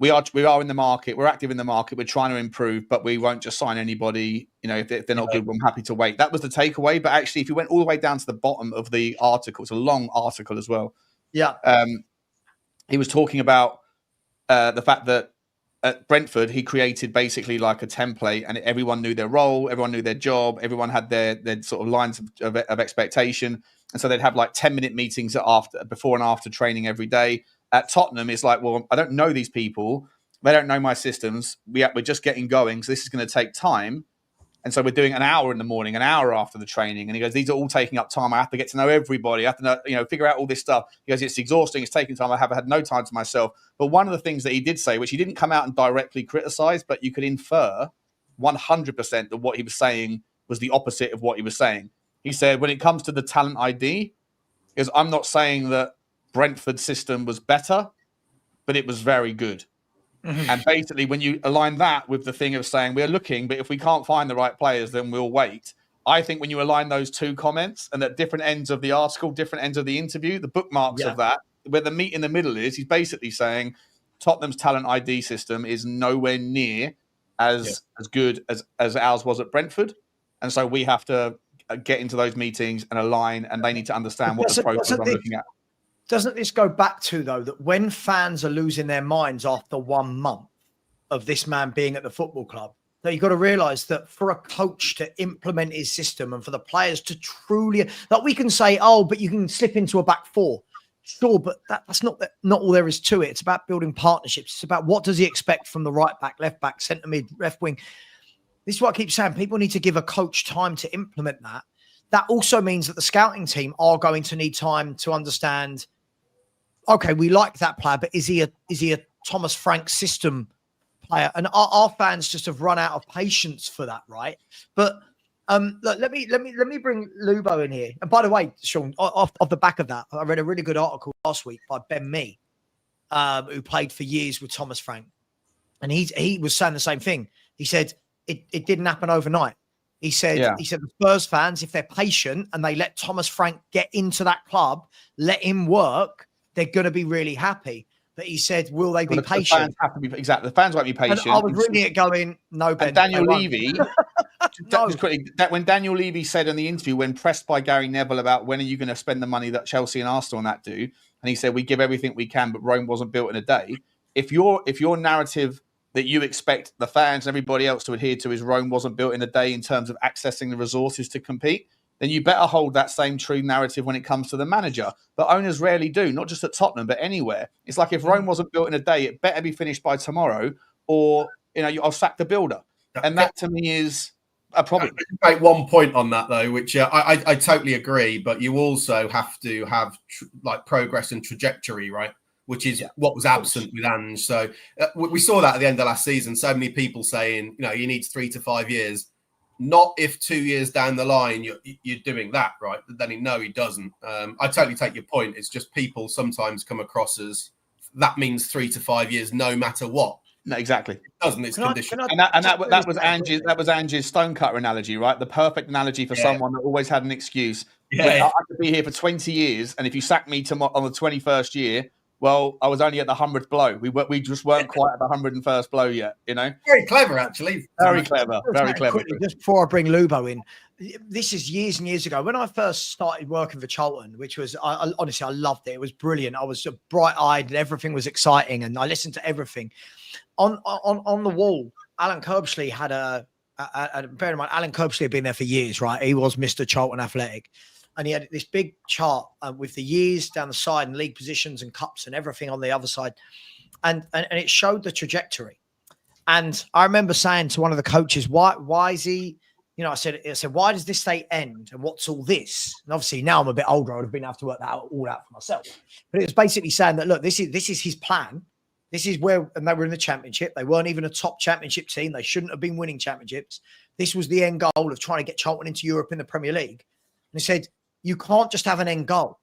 we are in the market, we're active in the market, we're trying to improve, but we won't just sign anybody. You know, if they're not good, I'm happy to wait. That was the takeaway. But actually, if you went all the way down to the bottom of the article, it's a long article as well. Yeah. He was talking about the fact that at Brentford, he created basically like a template, and everyone knew their role, everyone knew their job, everyone had their sort of lines of expectation. And so they'd have like 10-minute meetings before and after training every day. At Tottenham, it's like, well, I don't know these people. They don't know my systems. We're just getting going. So this is going to take time. And so we're doing an hour in the morning, an hour after the training. And he goes, these are all taking up time. I have to get to know everybody. I have to know, figure out all this stuff. He goes, it's exhausting. It's taking time. I have had no time to myself. But one of the things that he did say, which he didn't come out and directly criticize, but you could infer 100% that what he was saying was the opposite of what he was saying. He said, when it comes to the talent ID, because I'm not saying that Brentford's system was better, but it was very good. Mm-hmm. And basically, when you align that with the thing of saying we're looking, but if we can't find the right players, then we'll wait. I think when you align those two comments and at different ends of the article, different ends of the interview, the bookmarks of that, where the meat in the middle is, he's basically saying Tottenham's talent ID system is nowhere near as good as ours was at Brentford. And so we have to get into those meetings and align, and they need to understand what the process I'm looking at. Doesn't this go back to, though, that when fans are losing their minds after 1 month of this man being at the football club, that you've got to realise that for a coach to implement his system and for the players to truly, like, we can say, oh, but you can slip into a back four. Sure, but that's not all there is to it. It's about building partnerships. It's about what does he expect from the right back, left back, centre mid, left wing. This is what I keep saying. People need to give a coach time to implement that. That also means that the scouting team are going to need time to understand, okay, we like that player, but is he a Thomas Frank system player? And our fans just have run out of patience for that, right? But look, let me bring Lubo in here. And by the way, Sean, off the back of that, I read a really good article last week by Ben Mee, who played for years with Thomas Frank, and he was saying the same thing. He said it didn't happen overnight. He said the Spurs fans, if they're patient and they let Thomas Frank get into that club, let him work, they're going to be really happy. But he said, will they be patient? The fans have to be, exactly. The fans won't be patient. And I was reading it going, no, Ben. And Daniel Levy, just quickly, when Daniel Levy said in the interview, when pressed by Gary Neville about when are you going to spend the money that Chelsea and Arsenal and that do, and he said, we give everything we can, but Rome wasn't built in a day. If your narrative that you expect the fans and everybody else to adhere to is Rome wasn't built in a day in terms of accessing the resources to compete, then you better hold that same true narrative when it comes to the manager. But owners rarely do, not just at Tottenham, but anywhere. It's like if Rome wasn't built in a day, it better be finished by tomorrow, or I'll sack the builder. And that to me is a problem. I make one point on that though, which I totally agree, but you also have to have progress and trajectory, right? Which is what was absent with Ange. So we saw that at the end of last season. So many people saying, he needs 3 to 5 years. Not if 2 years down the line you're doing that, right? Then he doesn't. I totally take your point. It's just people sometimes come across as that means 3 to 5 years, no matter what. No, exactly. It doesn't. It's conditional. That was Ange's stonecutter analogy, right? The perfect analogy for someone that always had an excuse. I could be here for 20 years, and if you sack me on the 21st year, well, I was only at the 100th blow. We just weren't quite at the 101st blow yet, Very clever, actually. Very clever. Quickly, just before I bring Lubo in, this is years and years ago. When I first started working for Charlton, which was, honestly, I loved it. It was brilliant. I was bright-eyed and everything was exciting, and I listened to everything. On the wall, Alan Curbishley had bear in mind, Alan Curbishley had been there for years, right? He was Mr. Charlton Athletic. And he had this big chart with the years down the side and league positions and cups and everything on the other side. And it showed the trajectory. And I remember saying to one of the coaches, why is he I said, why does this say end? And what's all this? And obviously now I'm a bit older. I would have been able to work that all out for myself. But it was basically saying that, look, this is his plan. This is where, and they were in the championship. They weren't even a top championship team. They shouldn't have been winning championships. This was the end goal of trying to get Charlton into Europe in the Premier League. And he said, you can't just have an end goal.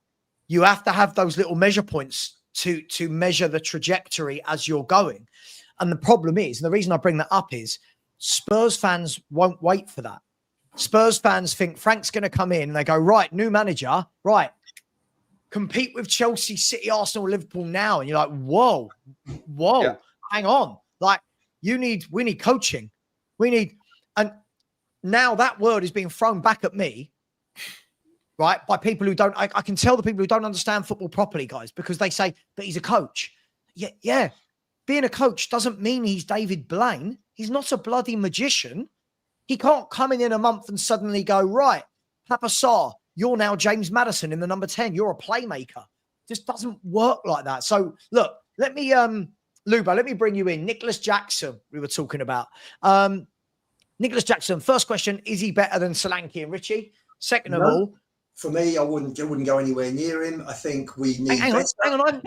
You have to have those little measure points to measure the trajectory as you're going. And the problem is, and the reason I bring that up is, Spurs fans won't wait for that. Spurs fans think Frank's going to come in and they go, right, new manager, right, compete with Chelsea, City, Arsenal, Liverpool now. And you're like, whoa, yeah. Hang on. Like, we need coaching. And now that word is being thrown back at me, right, by people who don't, I can tell the people who don't understand football properly, guys, because they say, but he's a coach. Yeah. Being a coach doesn't mean he's David Blaine. He's not a bloody magician. He can't come in a month and suddenly go, right, Papa Sarr, you're now James Maddison in the number 10. You're a playmaker. It just doesn't work like that. So look, let me, Lubo, let me bring you in. Nicolas Jackson, we were talking about. Nicolas Jackson, first question, is he better than Solanke and Richie? Second of all, for me, I wouldn't go anywhere near him. I think we need. Hang on. Sorry, I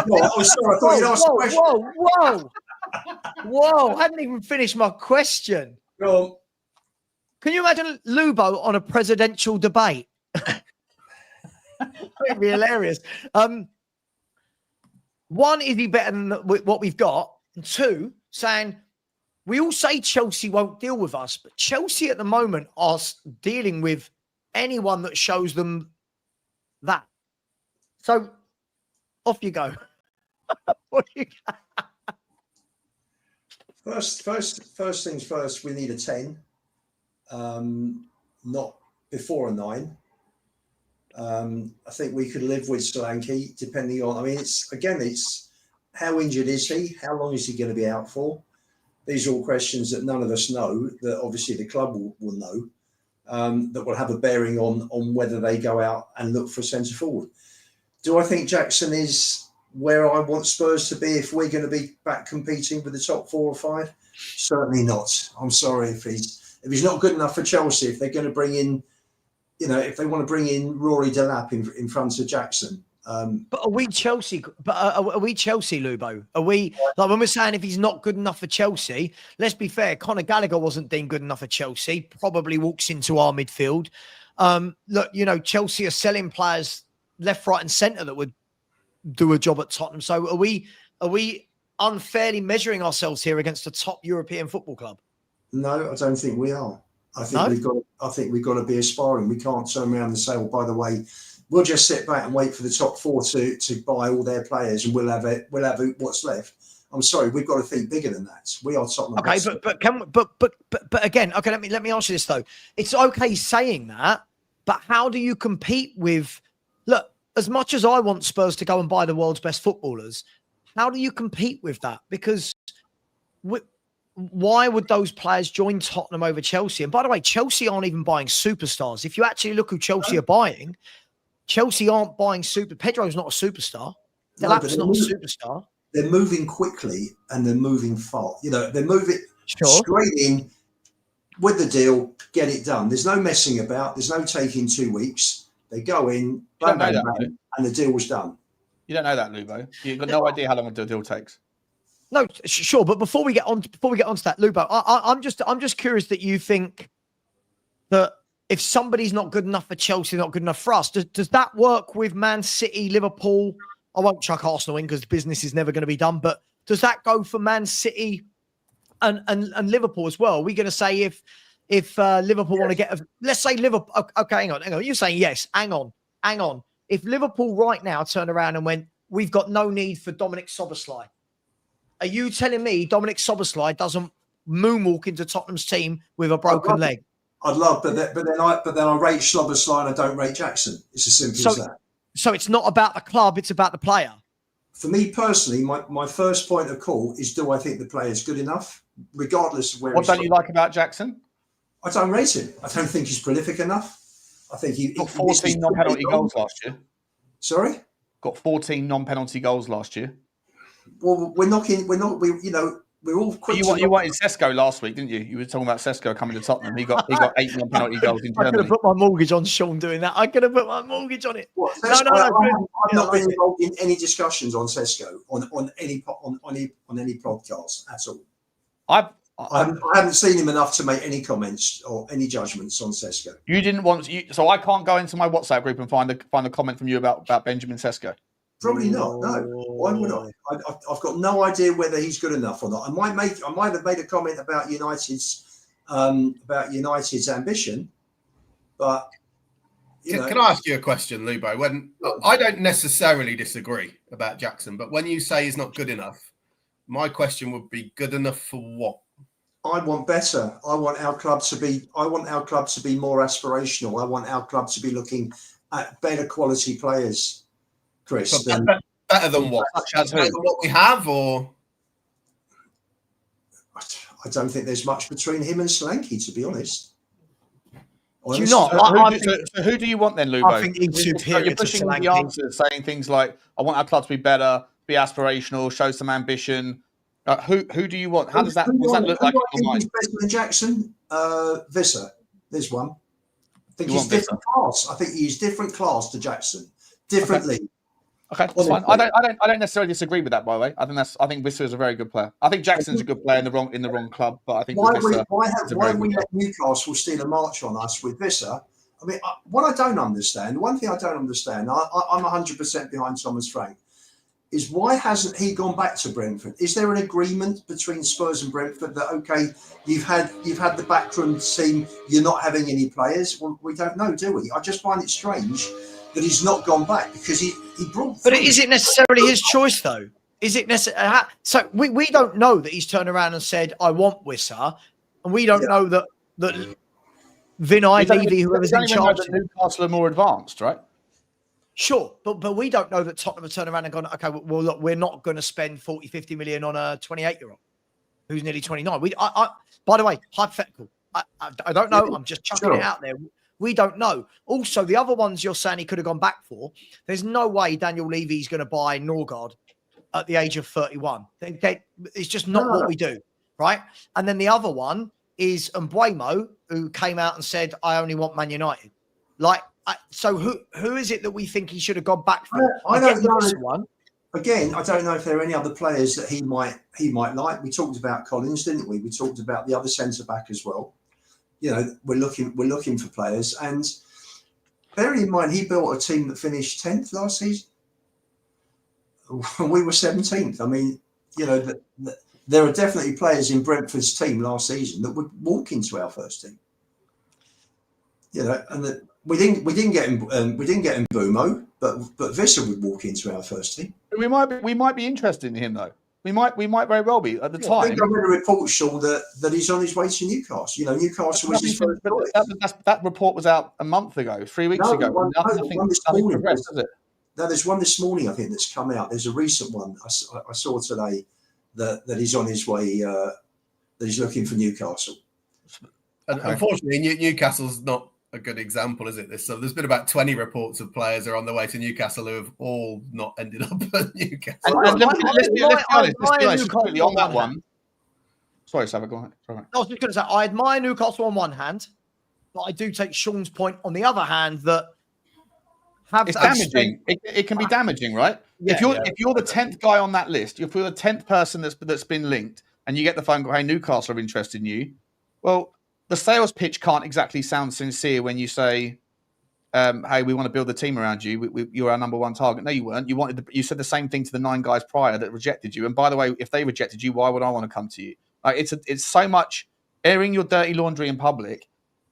thought you'd asked the question. Whoa! I hadn't even finished my question. Go on. Can you imagine Lubo on a presidential debate? It'd be hilarious. One, is he better than what we've got? And two, saying, we all say Chelsea won't deal with us, but Chelsea at the moment are dealing with anyone that shows them that. So off you go. First things first, we need a 10. Not before a 9. I think we could live with Solanke, depending on, it's how injured is he? How long is he going to be out for? These are all questions that none of us know, that obviously the club will know, that will have a bearing on whether they go out and look for a centre forward. Do I think Jackson is where I want Spurs to be if we're going to be back competing with the top 4 or 5? Certainly not. I'm sorry if he's not good enough for Chelsea. If they're going to bring in, if they want to bring in Rory Delap in front of Jackson. But are we Chelsea? Are we Chelsea, Lubo? Are we, like, when we're saying if he's not good enough for Chelsea? Let's be fair. Conor Gallagher wasn't deemed good enough for Chelsea. Probably walks into our midfield. Look, Chelsea are selling players left, right, and centre that would do a job at Tottenham. So are we unfairly measuring ourselves here against a top European football club? No, I don't think we are. I think we've got to be aspiring. We can't turn around and say, well, by the way, we'll just sit back and wait for the top 4 to buy all their players, and we'll have what's left. I'm sorry, we've got to think bigger than that. We are Tottenham. Okay, but again, okay, let me ask you this though. It's okay saying that, but how do you compete with? Look, as much as I want Spurs to go and buy the world's best footballers, how do you compete with that? Because why would those players join Tottenham over Chelsea? And by the way, Chelsea aren't even buying superstars. If you actually look who Chelsea are buying, Chelsea aren't buying Pedro's not a superstar. Delap's not a superstar. They're moving quickly and they're moving far. They're moving straight in with the deal, get it done. There's no messing about. There's no taking 2 weeks. They go in, bang, bang, bang, and the deal was done. You don't know that, Lubo. You've got no idea how long a deal takes. No, sure, but before we get on to that, Lubo, I'm just curious that you think that if somebody's not good enough for Chelsea, not good enough for us, does that work with Man City, Liverpool? I won't chuck Arsenal in because business is never going to be done, but does that go for Man City and Liverpool as well? Are we going to say if Liverpool want to get let's say Liverpool, okay, hang on. You're saying yes. Hang on. If Liverpool right now turn around and went, we've got no need for Dominic Szoboszlai, are you telling me Dominic Szoboszlai doesn't moonwalk into Tottenham's team with a broken leg? I'd love, but then I rate Szoboszlai and I don't rate Jackson. It's as simple as that. So it's not about the club; it's about the player. For me personally, my first point of call is: do I think the player is good enough, regardless of where? What don't you like about Jackson? I don't rate him. I don't think he's prolific enough. I think he got 14 non-penalty goals last year. Sorry, got 14 non-penalty goals last year. Well, we're all quick. You wanted Sesko last week, didn't you? You were talking about Sesko coming to Tottenham. He got 8 non-penalty goals in Germany. I could have put my mortgage on Sean doing that. I could have put my mortgage on it. What, no. I've not been involved in any discussions on Sesko on any podcast at all. I haven't seen him enough to make any comments or any judgments on Sesko. You didn't want so I can't go into my WhatsApp group and find a comment from you about Benjamin Sesko. Probably not. No. Why would I? I've got no idea whether he's good enough or not. I might have made a comment about United's ambition, but can I ask you a question, Lubo? When I don't necessarily disagree about Jackson, but when you say he's not good enough, my question would be good enough for what? I want better. I want our club to be more aspirational. I want our club to be looking at better quality players, Chris. So better than what? Better than what we have, or I don't think there's much between him and Solanke, to be honest. Do you not? So who do you want then, Lubo? I think he's superior You're pushing to Solanke. the answers, saying things like, "I want our club to be better, be aspirational, show some ambition." Who do you want? How does that look like in your mind? He's better than Jackson. Visser, there's one. I think he's different class. I think he's different class to Jackson. Differently. Okay, that's fine. I don't necessarily disagree with that, by the way. I think Visser is a very good player. I think Jackson's a good player in the wrong club, but I think why we let Newcastle steal a march on us with Visser? I mean, what I don't understand, one thing I don't understand, I'm 100% behind Thomas Frank, is why hasn't he gone back to Brentford? Is there an agreement between Spurs and Brentford that, okay, you've had the backroom team, you're not having any players? Well, we don't know, do we? I just find it strange that he's not gone back, because he brought. But is it necessarily his choice though? Is it necessary? So we don't know that he's turned around and said, "I want Wissa," and we don't know that Vinay Levy, whoever's in charge, Newcastle are more advanced, right? Sure, but we don't know that Tottenham have turned around and gone, okay, well, look, we're not going to spend 40, 50 million on a 28-year-old who's nearly 29. By the way, hypothetical. I don't know. I'm just chucking it out there. We don't know. Also, the other ones you're saying he could have gone back for, there's no way Daniel Levy's going to buy Norgard at the age of 31. It's just not what we do, right? And then the other one is Mbuemo, who came out and said, I only want Man United. So who is it that we think he should have gone back for? I don't know. One. Again, I don't know if there are any other players that he might like. We talked about Collins, didn't we? We talked about the other centre back as well. We're looking for players, and bearing in mind he built a team that finished 10th last season. We were 17th. I mean, there are definitely players in Brentford's team last season that would walk into our first team. And we didn't get Mbuemo, but Visser would walk into our first team. We might be interested in him though. We might very well be at the time. I think I read a report, Sean, that he's on his way to Newcastle. Newcastle was his first choice. That report was out a month ago, 3 weeks ago. Nothing progressed, is it? No, there's one this morning, I think, that's come out. There's a recent one I saw today that he's on his way, that he's looking for Newcastle. And unfortunately, Newcastle's not a good example, is it? So there's been about 20 reports of players are on their way to Newcastle who have all not ended up at Newcastle. Let's be honest, completely on that one. Sorry, Savva, go ahead. Sorry. I was just going to say, I admire Newcastle on one hand, but I do take Sean's point on the other hand that it's damaging. It can be damaging, right? Yeah, if you're the 10th guy on that list, if you're the 10th person that's been linked, and you get the phone call, hey, Newcastle are interested in you, well, the sales pitch can't exactly sound sincere when you say, hey, we want to build the team around you. You're our number one target. No, you weren't. You said the same thing to the 9 guys prior that rejected you. And by the way, if they rejected you, why would I want to come to you? It's so much airing your dirty laundry in public.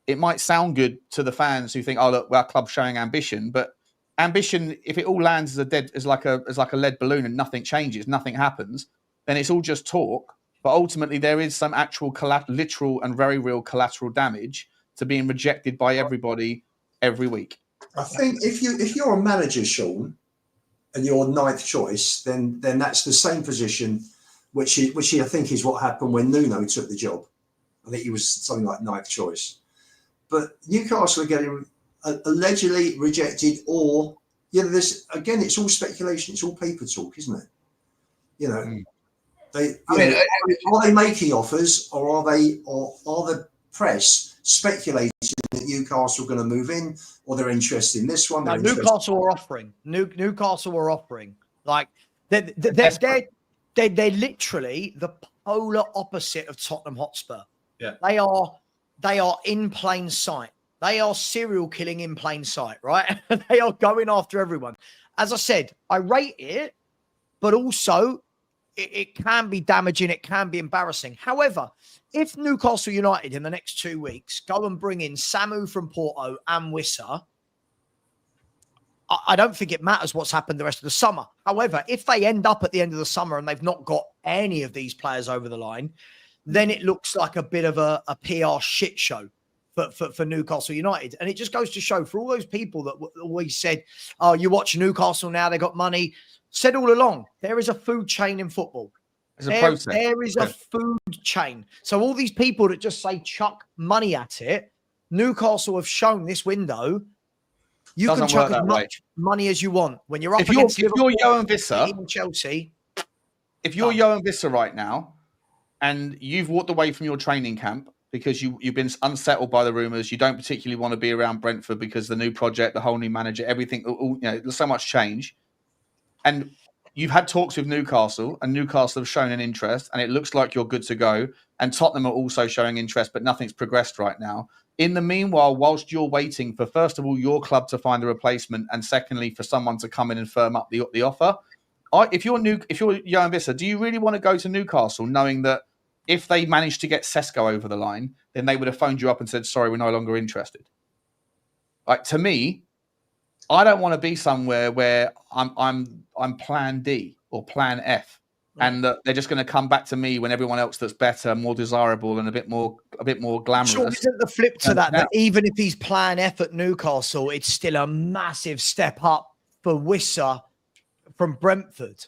It might sound good to the fans who think, oh, look, our club's showing ambition. But ambition, if it all lands as like a lead balloon and nothing changes, nothing happens, then it's all just talk. But ultimately, there is some actual literal and very real collateral damage to being rejected by everybody every week. I think if you're a manager, Sean, and you're 9th choice, then that's the same position, which I think is what happened when Nuno took the job. I think he was something like 9th choice. But Newcastle are getting allegedly rejected, or this again, it's all speculation, it's all paper talk, isn't it? Are they making offers, or are the press speculating that Newcastle are going to move in, or they're interested in this one? No, Newcastle are offering. Newcastle are offering. Like they're literally the polar opposite of Tottenham Hotspur. Yeah, they are in plain sight. They are serial killing in plain sight, right? They are going after everyone. As I said, I rate it, but also it can be damaging. It can be embarrassing. However, if Newcastle United in the next 2 weeks go and bring in Samu from Porto and Wissa, I don't think it matters what's happened the rest of the summer. However, if they end up at the end of the summer and they've not got any of these players over the line, then it looks like a bit of a PR shit show for Newcastle United. And it just goes to show, for all those people that always said, oh, you watch Newcastle now, they got money. Said all along, there is a food chain in football. There is a food chain. So all these people that just say chuck money at it, Newcastle have shown this window, you can chuck as much money as you want. When you're up against Liverpool, if you're Johan Visser, Chelsea. If you're Johan Visser right now, and you've walked away from your training camp because you've been unsettled by the rumours, you don't particularly want to be around Brentford because the new project, the whole new manager, everything, there's so much change. And you've had talks with Newcastle, and Newcastle have shown an interest, and it looks like you're good to go. And Tottenham are also showing interest, but nothing's progressed right now. In the meanwhile, whilst you're waiting for, first of all, your club to find a replacement, and secondly, for someone to come in and firm up the offer, if you're Johan Visser, do you really want to go to Newcastle knowing that if they managed to get Sesko over the line, then they would have phoned you up and said, sorry, we're no longer interested? Like, to me, I don't want to be somewhere where I'm plan D or plan F, and they're just going to come back to me when everyone else that's better, more desirable, and a bit more glamorous. Sure, isn't the flip to that even if he's plan F at Newcastle, it's still a massive step up for Wissa from Brentford?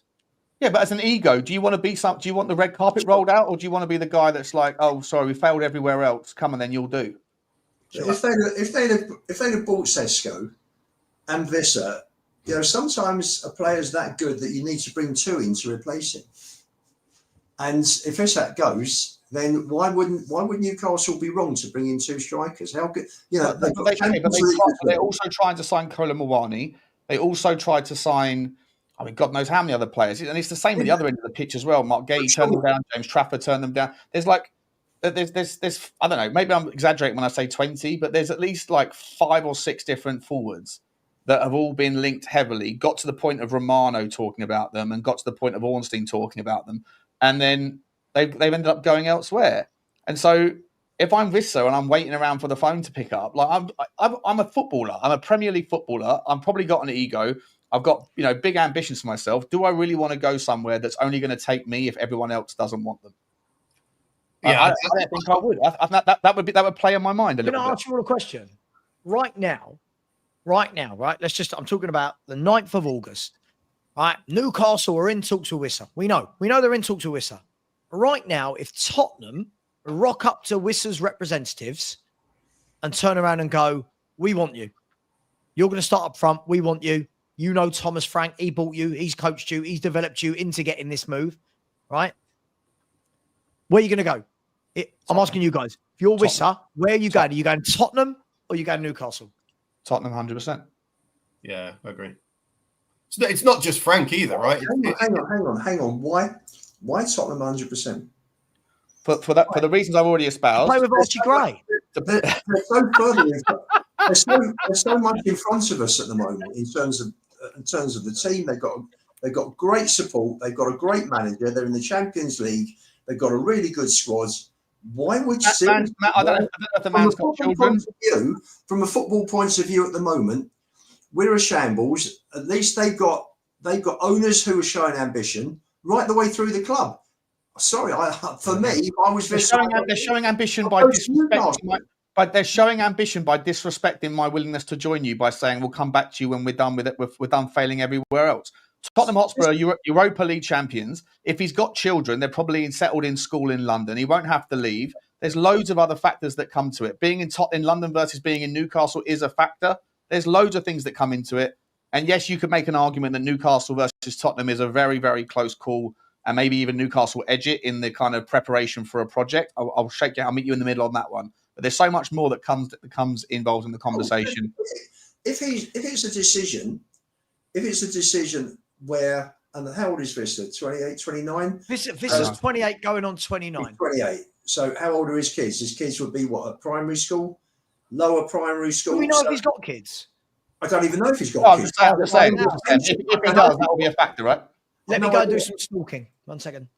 Yeah, but as an ego, do you want to be do you want the red carpet rolled out, or do you want to be the guy that's like, oh, sorry, we failed everywhere else, come and then you'll do? If they'd have bought Sesko and Visser, sometimes a player's that good that you need to bring two in to replace him. And if Visser goes, then why wouldn't Newcastle be wrong to bring in two strikers? How good, they're also trying to sign Kolo Muani. They also tried to sign, I mean, God knows how many other players, and it's the same at the other end of the pitch as well. Mark Gay turned them down, James Trafford turned them down. There's I don't know, maybe I'm exaggerating when I say 20, but there's at least like 5 or 6 different forwards that have all been linked heavily, got to the point of Romano talking about them, and got to the point of Ornstein talking about them, and then they've ended up going elsewhere. And so if I'm Visser and I'm waiting around for the phone to pick up, like I'm a footballer, I'm a Premier League footballer, I've probably got an ego, I've got big ambitions for myself. Do I really want to go somewhere that's only going to take me if everyone else doesn't want them? Yeah, I don't think I would. That would play in my mind a little bit. Can I ask you all a question? Right now, right? I'm talking about the 9th of August. Right? Newcastle are in talks with Wissa. We know they're in talks with Wissa. Right now, if Tottenham rock up to Wissa's representatives and turn around and go, we want you. You're going to start up front. We want you. You know Thomas Frank. He bought you. He's coached you. He's developed you into getting this move. Right? Where are you going to go? I'm asking you guys. If you're Wissa, where are you going? Are you going Tottenham or are you going Newcastle? Tottenham, 100%. Yeah, I agree. It's not just Frank either, right? Hang on. Why Tottenham 100%? For the reasons I've already espoused. Play with Archie Gray. There's so much in front of us at the moment in terms of the team. They've got great support. They've got a great manager. They're in the Champions League. They've got a really good squad. Why would you I don't know if the man's got children. From a football point of view at the moment, we're a shambles. At least they've got owners who are showing ambition right the way through the club. Sorry, for me, I was they're showing ambition by disrespecting they're showing ambition by disrespecting my willingness to join you by saying we'll come back to you when we're done with it. We're done failing everywhere else. Tottenham Hotspur are Europa League champions. If he's got children, they're probably settled in school in London. He won't have to leave. There's loads of other factors that come to it. Being in London versus being in Newcastle is a factor. There's loads of things that come into it. And yes, you could make an argument that Newcastle versus Tottenham is a very, very close call. and maybe even Newcastle edge it in the kind of preparation for a project, I'll shake it. I'll meet you in the middle on that one. But there's so much more that comes involved in the conversation. If it's a decision where, and how old is Vista? 28, 29? Vista's 28 going on 29. 28. So how old are his kids? His kids would be what, at primary school? Lower primary school? Do we know if he's got kids? I don't even know if he's got kids. I'm just saying, if he does, that will be a factor, right? Let me go and do some stalking. 1 second.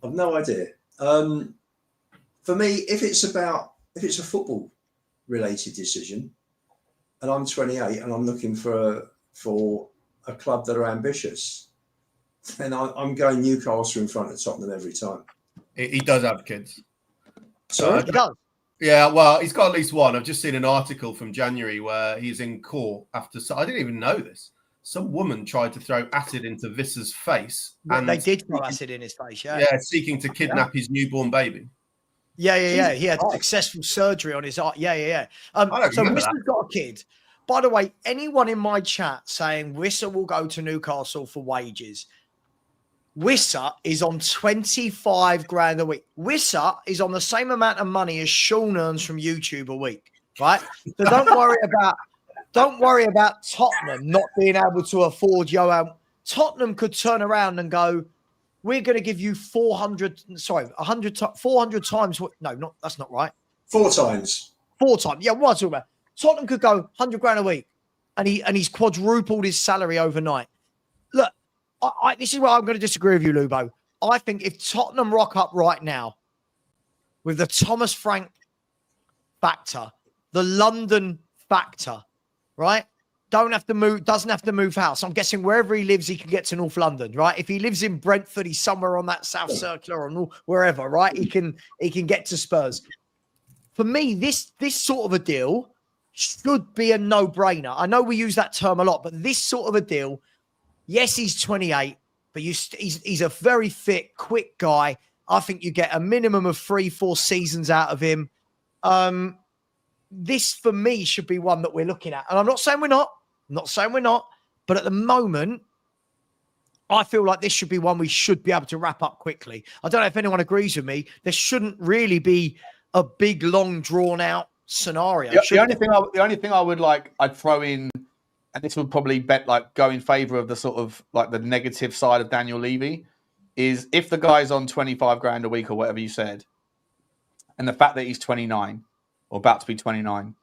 I've no idea. For me, if it's a football related decision, and I'm 28 and I'm looking for a club that are ambitious, then I'm going Newcastle in front of Tottenham every time. He does have kids. Sorry, he does. Yeah, well, he's got at least one. I've just seen an article from January where he's in court after. I didn't even know this. Some woman tried to throw acid into Vissa's face, and they did throw acid in his face. Yeah, seeking to kidnap his newborn baby. Yeah. He had successful surgery on his eye. Yeah. So Vissa's got a kid. By the way, anyone in my chat saying Wissa will go to Newcastle for wages, Wissa is on 25 grand a week. Wissa is on the same amount of money as Sean earns from YouTube a week, right? So don't worry about Tottenham not being able to afford Johan. Tottenham could turn around and go, we're going to give you 400 times. No, that's not right. 4 times. 4 times. Yeah, what am I talking about? Tottenham could go 100 grand a week and he's quadrupled his salary overnight. Look, this is where I'm going to disagree with you, Lubo. I think if Tottenham rock up right now with the Thomas Frank factor, the London factor, right? Doesn't have to move house. I'm guessing wherever he lives, he can get to North London, right? If he lives in Brentford, he's somewhere on that South Circular or wherever, right? He can get to Spurs. For me, this sort of a deal should be a no-brainer. I know we use that term a lot, but this sort of a deal, yes, he's 28, but he's a very fit, quick guy. I think you get a minimum of 3-4 seasons out of him. This, for me, should be one that we're looking at. And I'm not saying we're not. But at the moment, I feel like this should be one we should be able to wrap up quickly. I don't know if anyone agrees with me. There shouldn't really be a big, long, drawn-out scenario. The only thing I would I'd throw in, and this would probably go in favour of the sort of the negative side of Daniel Levy, is if the guy's on 25 grand a week or whatever you said, and the fact that he's 29 or about to be 29,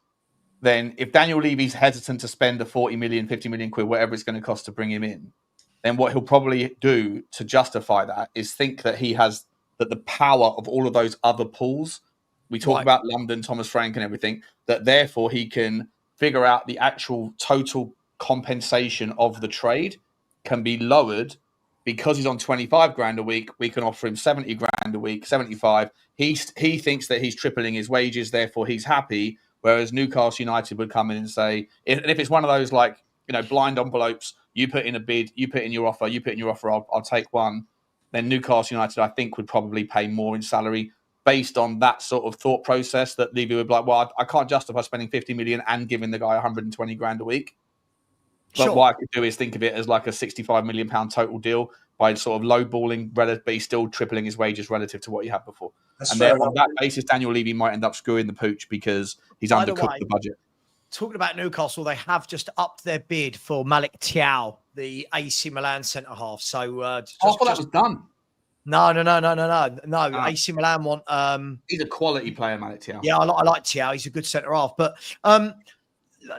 then if Daniel Levy's hesitant to spend the 40 million, 50 million quid, whatever it's going to cost to bring him in, then what he'll probably do to justify that is think that he has the power of all of those other pools. We talk about London, Thomas Frank and everything, that therefore he can figure out the actual total compensation of the trade can be lowered because he's on 25 grand a week. We can offer him 70 grand a week, 75. He thinks that he's tripling his wages, therefore he's happy. Whereas Newcastle United would come in and say, if it's one of those blind envelopes, you put in a bid, you put in your offer, I'll take one. Then Newcastle United, I think, would probably pay more in salary based on that sort of thought process that Levy would be like, well, I can't justify spending 50 million and giving the guy 120 grand a week. But what I could do is think of it as like a 65 million pound total deal by sort of lowballing, but he's still tripling his wages relative to what you had before. And then on that basis, Daniel Levy might end up screwing the pooch because he's undercooked the budget. Talking about Newcastle, they have just upped their bid for Malik Thiaw, the AC Milan centre half. So I thought that was done. No. AC Milan want. He's a quality player, Malik Thiaw. Yeah, I like Thiaw. He's a good centre half. But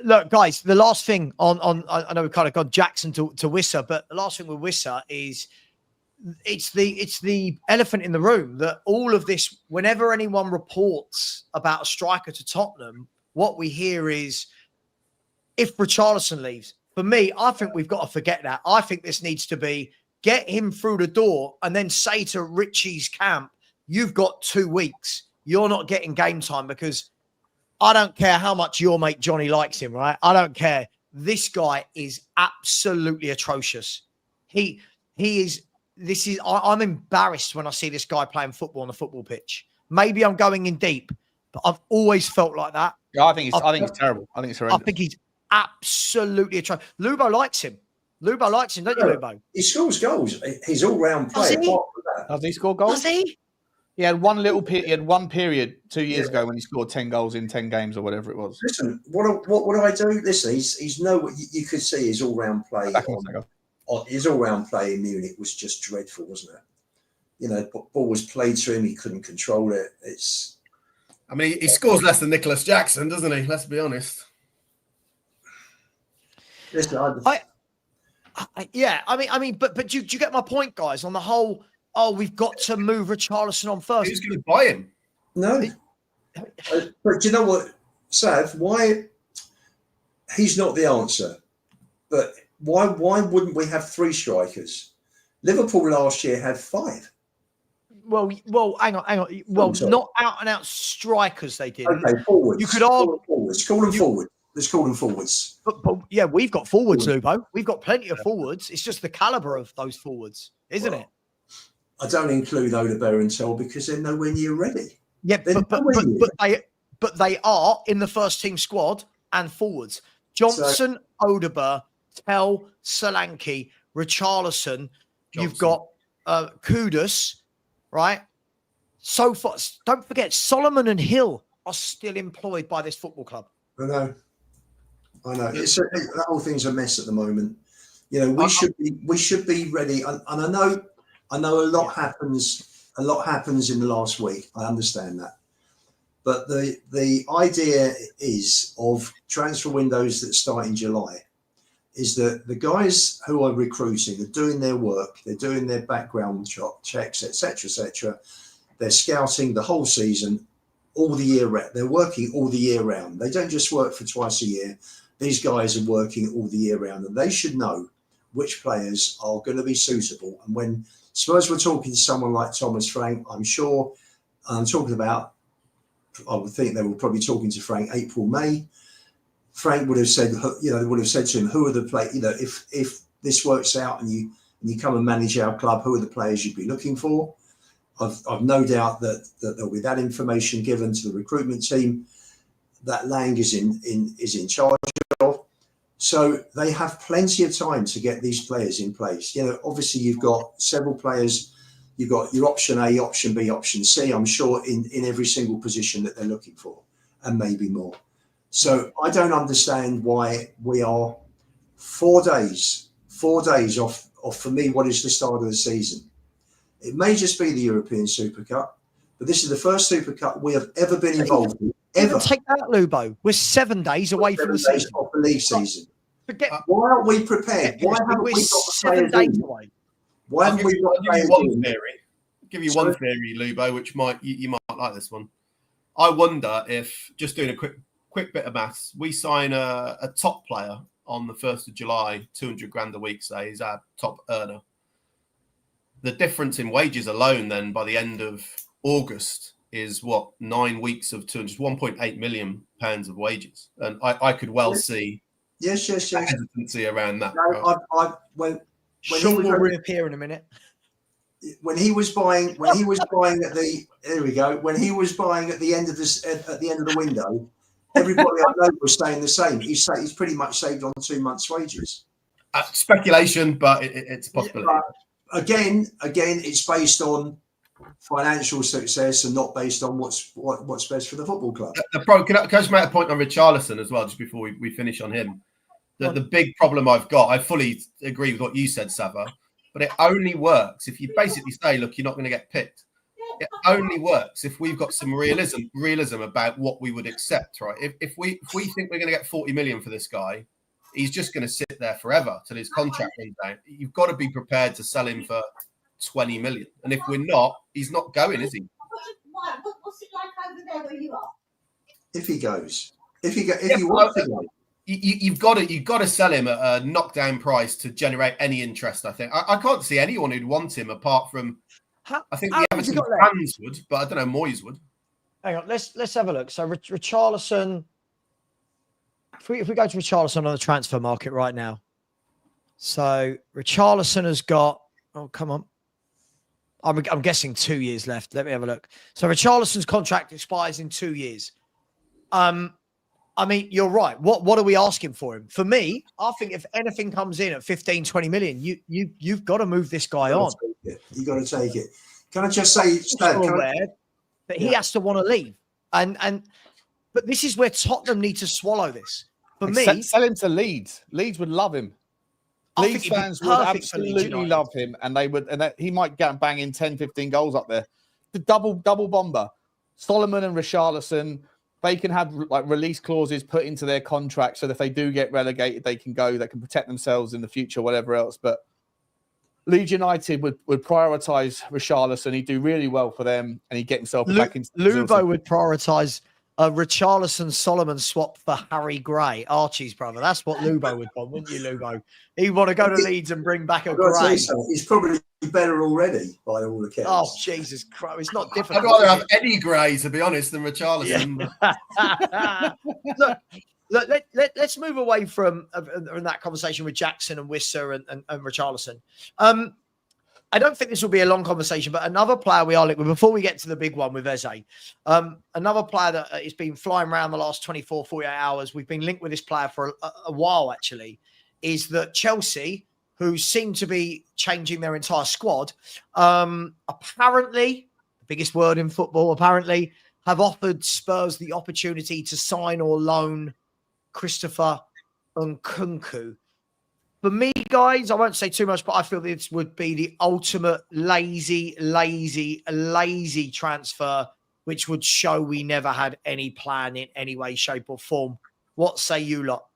look, guys, the last thing on I know we've kind of gone Jackson to Wissa, but the last thing with Wissa is it's the elephant in the room that all of this, whenever anyone reports about a striker to Tottenham, what we hear is if Richarlison leaves. For me, I think we've got to forget that. I think this needs to be get him through the door and then say to Richie's camp, you've got 2 weeks. You're not getting game time because I don't care how much your mate Johnny likes him, right? I don't care. This guy is absolutely atrocious. He is. I'm embarrassed when I see this guy playing football on the football pitch. Maybe I'm going in deep, but I've always felt like that. Yeah, I think it's terrible. I think it's horrendous. I think he's absolutely atrocious. Lubo likes him. Lubo likes him, don't you, Lubo? He scores goals. He's all-round player. Does he score goals? Does he? He had one period 2 years ago when he scored 10 goals in 10 games or whatever it was. Listen, what do I do? Listen, he's you could see his all-round play. His all-round play in Munich was just dreadful, wasn't it? You know, ball was played to him. He couldn't control it. I mean, he scores less than Nicolas Jackson, doesn't he? Let's be honest. Listen, I mean, but do you get my point, guys? On the whole, we've got to move Richarlison on first. Who's going to buy him? No. But do you know what, Sav? Why he's not the answer? But why wouldn't we have 3 strikers? Liverpool last year had 5. Well, hang on. Well, not out-and-out strikers, they didn't. Okay, forwards. You could argue forwards. Call them forwards. Let's call them forwards. But yeah, we've got forwards, Lubo. We've got plenty of forwards. It's just the calibre of those forwards, isn't it? I don't include Odegaard and Tell because they're nowhere near ready. Yeah, but they are in the first team squad and forwards. Johnson, Odegaard, Tell, Solanke, Richarlison. You've got Kudus, right? So far, don't forget, Solomon and Hill are still employed by this football club. I know. That whole thing's a mess at the moment. You know, we should be ready. And I know a lot happens. A lot happens in the last week. I understand that. But the idea is of transfer windows that start in July is that the guys who are recruiting are doing their work. They're doing their background checks, etc. They're scouting the whole season, all the year round. They're working all the year round. They don't just work for twice a year. These guys are working all the year round, and they should know which players are going to be suitable. And when Spurs were talking to someone like Thomas Frank, I'm sure, I would think they were probably talking to Frank April, May. Frank would have said, would have said to him, who are the players, if this works out and you come and manage our club, who are the players you'd be looking for? I've no doubt that there'll be that information given to the recruitment team that Lang is in charge of. So they have plenty of time to get these players in place. You know, obviously you've got several players. You've got your option A, option B, option C, I'm sure, in every single position that they're looking for, and maybe more. So I don't understand why we are 4 days off, for me, what is the start of the season. It may just be the European Super Cup, but this is the first Super Cup we have ever been involved in. Ever. Take that, Lubo. We're 7 days away from the season. Off the league season. Why aren't we prepared? Why haven't we got the 7 days away? Why haven't we got players in? Give you one theory, Lubo, which you might like this one. I wonder if, just doing a quick bit of maths, we sign a top player on the 1st of July, 200 grand a week, say, is our top earner. The difference in wages alone then by the end of August is 9 weeks of 1.8 million pounds of wages. And I could well see hesitancy around that. When Sean will reappear in a minute. When he was buying at the end of the window, everybody I know was saying the same. He's pretty much saved on 2 months' wages. Speculation, but it's a possibility. But again, it's based on financial success and not based on what's best for the football club. Can I just make a point on Richarlison as well, just before we finish on him? The big problem I've got, I fully agree with what you said, Savva, but it only works if you basically say, look, you're not going to get picked. It only works if we've got some realism about what we would accept, right? If we think we're going to get 40 million for this guy, he's just going to sit there forever till his contract runs out. You've got to be prepared to sell him for 20 million. And if we're not, he's not going, is he? What's it like over there where you are? If he goes, if he wants to go. You've got to sell him at a knockdown price to generate any interest. I think I can't see anyone who'd want him apart from I think the Everton fans would, but I don't know, Moyes would. Hang on, let's have a look. So Richarlison, if we go to Richarlison on the transfer market right now. So Richarlison has got, oh come on, I'm guessing 2 years left. Let me have a look. So Richarlison's contract expires in 2 years. I mean, you're right. What are we asking for him? For me, I think if anything comes in at 15, 20 million, you've got to move this guy on. You got to take it. Can I just say, Stad, aware that he has to want to leave, but this is where Tottenham need to swallow this. For me, sell him to Leeds. Leeds would love him. Leeds fans would absolutely love him, and he might bang in 10, 15 goals up there. The double bomber, Solomon and Richarlison. They can have like release clauses put into their contract so that if they do get relegated, they can go. They can protect themselves in the future, whatever else. But Leeds United would prioritise Richarlison. He'd do really well for them, and he'd get himself back into. Lubo would prioritise a Richarlison Solomon swap for Harry Gray, Archie's brother. That's what Lubo would want, wouldn't you, Lubo? He'd want to go to Leeds and bring back a Gray. He's probably better already by all accounts. Oh, Jesus Christ. It's not difficult. I'd rather have Eddie Gray, to be honest, than Richarlison. Yeah. Look, let's move away from that conversation with Jackson and Wisser and Richarlison. I don't think this will be a long conversation, but another player we are linked with, before we get to the big one with Eze, another player that has been flying around the last 24, 48 hours, we've been linked with this player for a while, actually, is that Chelsea, who seem to be changing their entire squad, apparently, the biggest word in football, apparently, have offered Spurs the opportunity to sign or loan Christopher Nkunku. For me, guys, I won't say too much, but I feel this would be the ultimate lazy transfer, which would show we never had any plan in any way, shape or form. What say you lot?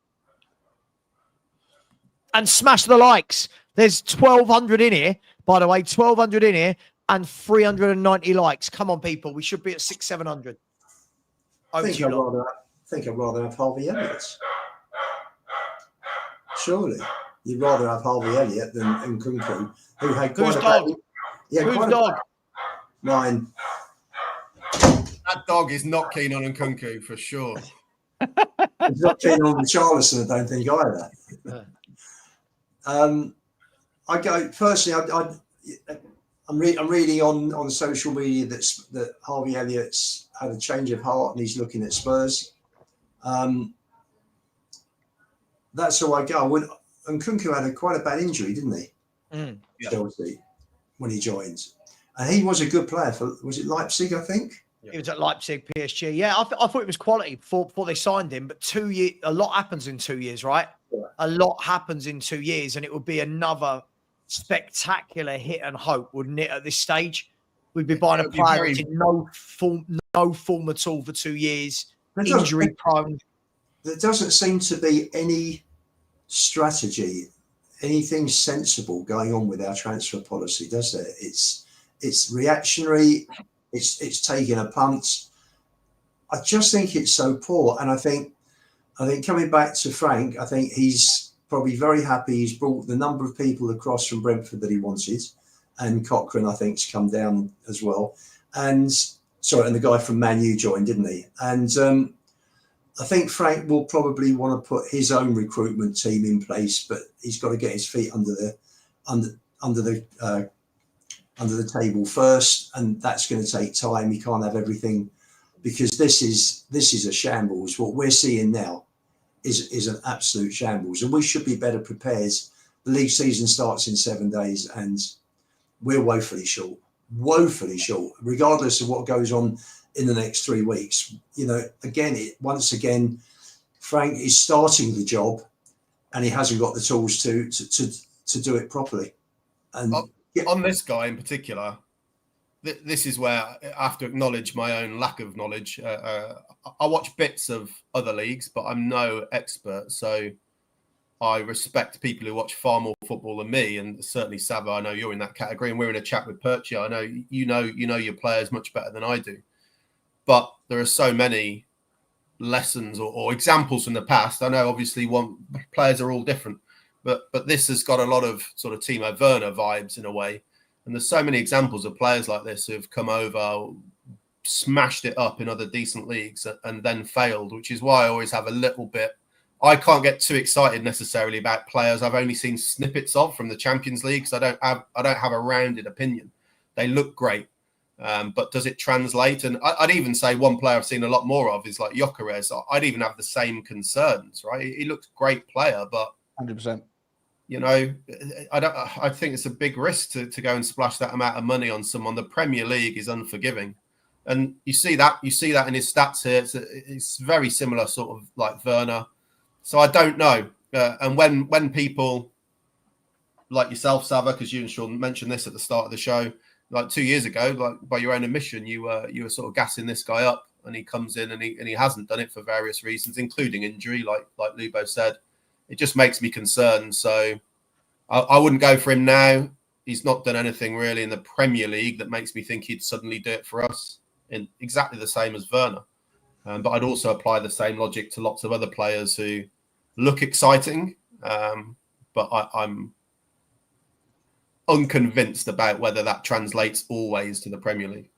And smash the likes. There's 1,200 in here, by the way, 1,200 in here and 390 likes. Come on, people. We should be at 600, 700. I think I'd rather have Harvey Elliott. Surely. You'd rather have Harvey Elliott than Nkunku, who had quite a dog? Whose dog? Mine. That dog is not keen on Nkunku for sure. He's not keen on Richarlison, I don't think either. I go personally. I'm reading on social media that Harvey Elliott's had a change of heart and he's looking at Spurs. That's how I go. Nkunku had quite a bad injury, didn't he? Chelsea when he joined, and he was a good player for. Was it Leipzig? I think he was at Leipzig, PSG. Yeah, I thought it was quality before they signed him. But 2 years, a lot happens in 2 years, right? Yeah. A lot happens in 2 years, and it would be another spectacular hit and hope, wouldn't it? At this stage, we'd be buying a player that's in no form at all for 2 years, injury prone. There doesn't seem to be any strategy, anything sensible going on with our transfer policy, does there? It's reactionary. It's taking a punt. I just think it's so poor, and I think coming back to Frank, I think he's probably very happy. He's brought the number of people across from Brentford that he wanted, and Cochrane I think's come down as well. And the guy from Man U joined, didn't he? And I think Frank will probably want to put his own recruitment team in place, but he's got to get his feet under the table first, and that's going to take time. He can't have everything because this is a shambles. What we're seeing now is an absolute shambles, and we should be better prepared. The league season starts in 7 days, and we're woefully short, regardless of what goes on in the next 3 weeks. Once again, Frank is starting the job and he hasn't got the tools to do it properly. And on this guy in particular, this is where I have to acknowledge my own lack of knowledge. I watch bits of other leagues, but I'm no expert. So I respect people who watch far more football than me, and certainly Savva, I know you're in that category, and we're in a chat with Perchie. I know you know your players much better than I do. But there are so many lessons or examples from the past. I know obviously players are all different, but this has got a lot of sort of Timo Werner vibes in a way. And there's so many examples of players like this who've come over, smashed it up in other decent leagues and then failed, which is why I always have a little bit. I can't get too excited necessarily about players I've only seen snippets of from the Champions League, because I don't have a rounded opinion. They look great. But does it translate? And I'd even say one player I've seen a lot more of is like Gyökeres. I'd even have the same concerns, right? He looks a great player, but 100%. You know, I think it's a big risk to go and splash that amount of money on someone. The Premier League is unforgiving, and you see that in his stats here. It's very similar, sort of like Werner. So I don't know. And when people like yourself, Savva, because you and Sean mentioned this at the start of the show, like 2 years ago, like by your own admission, you were sort of gassing this guy up, and he comes in and he hasn't done it for various reasons, including injury, like Lubo said. It just makes me concerned. So I wouldn't go for him now. He's not done anything really in the Premier League that makes me think he'd suddenly do it for us, in exactly the same as Werner. But I'd also apply the same logic to lots of other players who look exciting, but I'm unconvinced about whether that translates always to the Premier League.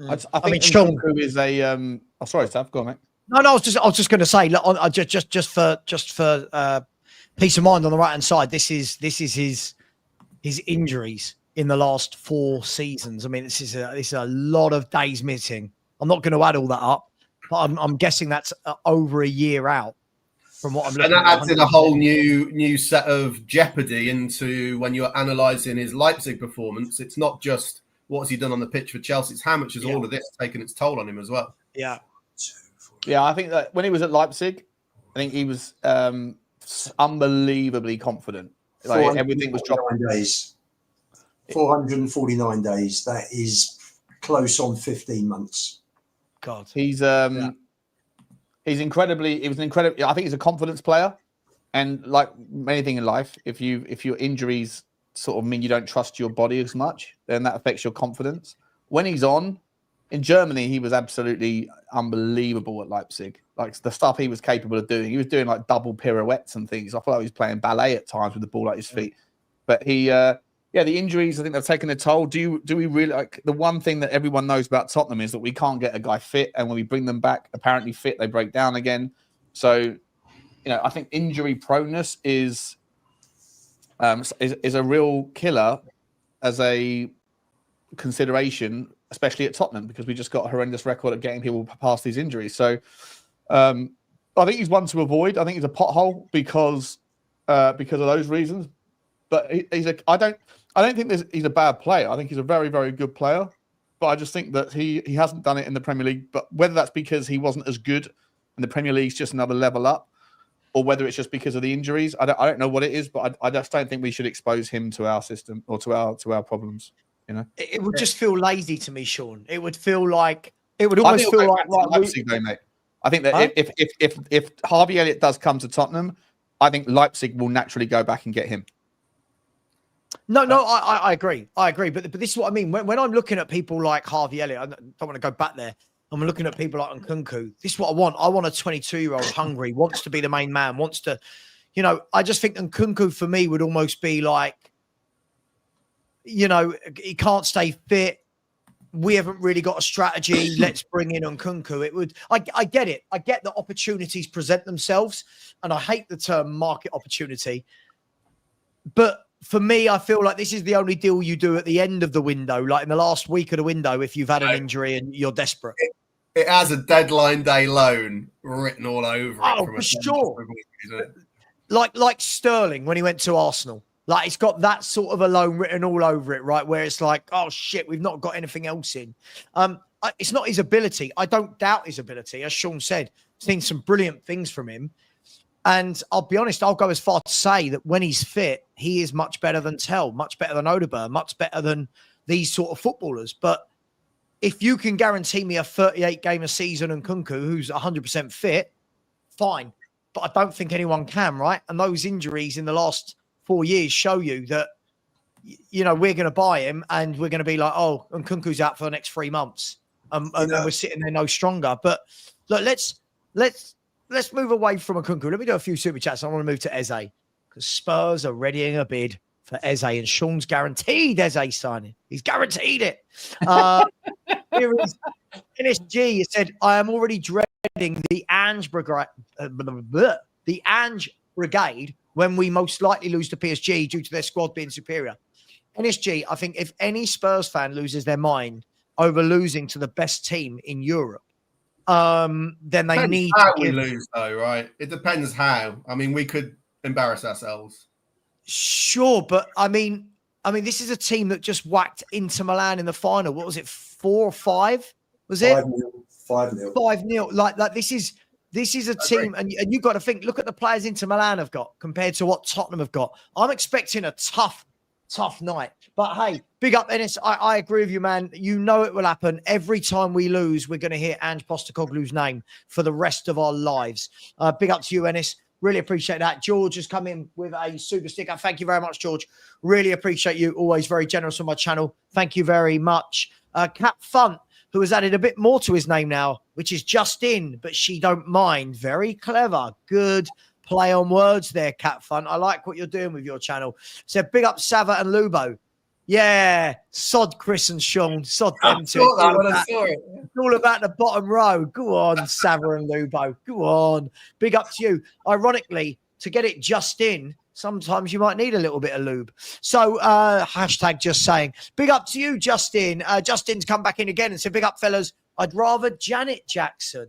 I think Sean is a. Oh, sorry, Sav. Go on, mate. No, I was just going to say, look, just for peace of mind on the right hand side, this is his injuries in the last 4 seasons. I mean, this is a lot of days missing. I'm not going to add all that up, but I'm guessing that's over a year out from what I'm looking at. And that adds in a whole new set of jeopardy into when you're analysing his Leipzig performance. It's not just what has he done on the pitch for Chelsea, it's how much has all of this taken its toll on him as well. Yeah. Yeah, I think that when he was at Leipzig, I think he was unbelievably confident. Like everything was dropping. 449 days. That is close on 15 months. God, he's incredibly. He was an incredible. I think he's a confidence player, and like anything in life, if your injuries sort of mean you don't trust your body as much, then that affects your confidence. When he's on. In Germany, he was absolutely unbelievable at Leipzig. Like the stuff he was capable of doing. He was doing like double pirouettes and things. I feel like he was playing ballet at times with the ball at his feet. But the injuries, I think they've taken a toll. Do we really like the one thing that everyone knows about Tottenham is that we can't get a guy fit, and when we bring them back, apparently fit, they break down again. So, I think injury proneness is a real killer as a consideration, especially at Tottenham, because we just got a horrendous record of getting people past these injuries. So I think he's one to avoid. I think he's a pothole because of those reasons. But I don't think he's a bad player. I think he's a very, very good player. But I just think that he hasn't done it in the Premier League. But whether that's because he wasn't as good and the Premier League's just another level up, or whether it's just because of the injuries, I don't know what it is. But I just don't think we should expose him to our system or to our problems. It would just feel lazy to me, Sean. It would feel like it would almost feel like Leipzig, though, mate. I think that if Harvey Elliott does come to Tottenham, I think Leipzig will naturally go back and get him. No, I agree. But this is what I mean. When I'm looking at people like Harvey Elliott, I don't want to go back there. I'm looking at people like Nkunku. This is what I want. I want a 22-year-old hungry, wants to be the main man, wants to, I just think Nkunku for me would almost be like, he can't stay fit. We haven't really got a strategy. Let's bring in Nkunku. I get it. I get that opportunities present themselves, and I hate the term market opportunity. But for me, I feel like this is the only deal you do at the end of the window, like in the last week of the window, if you've had an injury and you're desperate. It has a deadline day loan written all over it. Oh, for sure. Like Sterling when he went to Arsenal. Like, it's got that sort of a loan written all over it, right? Where it's like, oh, shit, we've not got anything else in. It's not his ability. I don't doubt his ability. As Sean said, seen some brilliant things from him. And I'll be honest, I'll go as far to say that when he's fit, he is much better than Tell, much better than Odegaard, much better than these sort of footballers. But if you can guarantee me a 38-game a season and Nkunku, who's 100% fit, fine. But I don't think anyone can, right? And those injuries in the last 4 years show you that, we're going to buy him and we're going to be like, oh, and Nkunku's out for the next 3 months. And then we're sitting there no stronger. But look, let's move away from Nkunku. Let me do a few super chats. I want to move to Eze because Spurs are readying a bid for Eze and Sean's guaranteed Eze signing. He's guaranteed it. Here is NSG. He said, I am already dreading the Ange Brigade when we most likely lose to PSG due to their squad being superior. NSG, I think if any Spurs fan loses their mind over losing to the best team in Europe, then they need how to we lose, though, right? It depends how. I mean, we could embarrass ourselves. Sure, but I mean, this is a team that just whacked Inter Milan in the final. What was it, 4 or 5? Was it 5-0? 5-0. Like this is a team, and you've got to think. Look at the players Inter Milan have got compared to what Tottenham have got. I'm expecting a tough night. But hey, big up, Ennis. I agree with you, man. You know it will happen. Every time we lose, we're going to hear Ange-Postecoglou's name for the rest of our lives. Big up to you, Ennis. Really appreciate that. George has come in with a super sticker. Thank you very much, George. Really appreciate you. Always very generous on my channel. Thank you very much. Cat Funt, who has added a bit more to his name now, which is Justin, but she don't mind. Very clever. Good play on words there, Cat Funt. I like what you're doing with your channel. So big up Savva and Lubo. Yeah, sod Chris and Sean. Sod them two. It's all about the bottom row. Go on, Savva and Lubo. Go on. Big up to you. Ironically, to get it just in, sometimes you might need a little bit of lube. So, hashtag just saying. Big up to you, Justin. Justin's come back in again and said, big up, fellas. I'd rather Janet Jackson.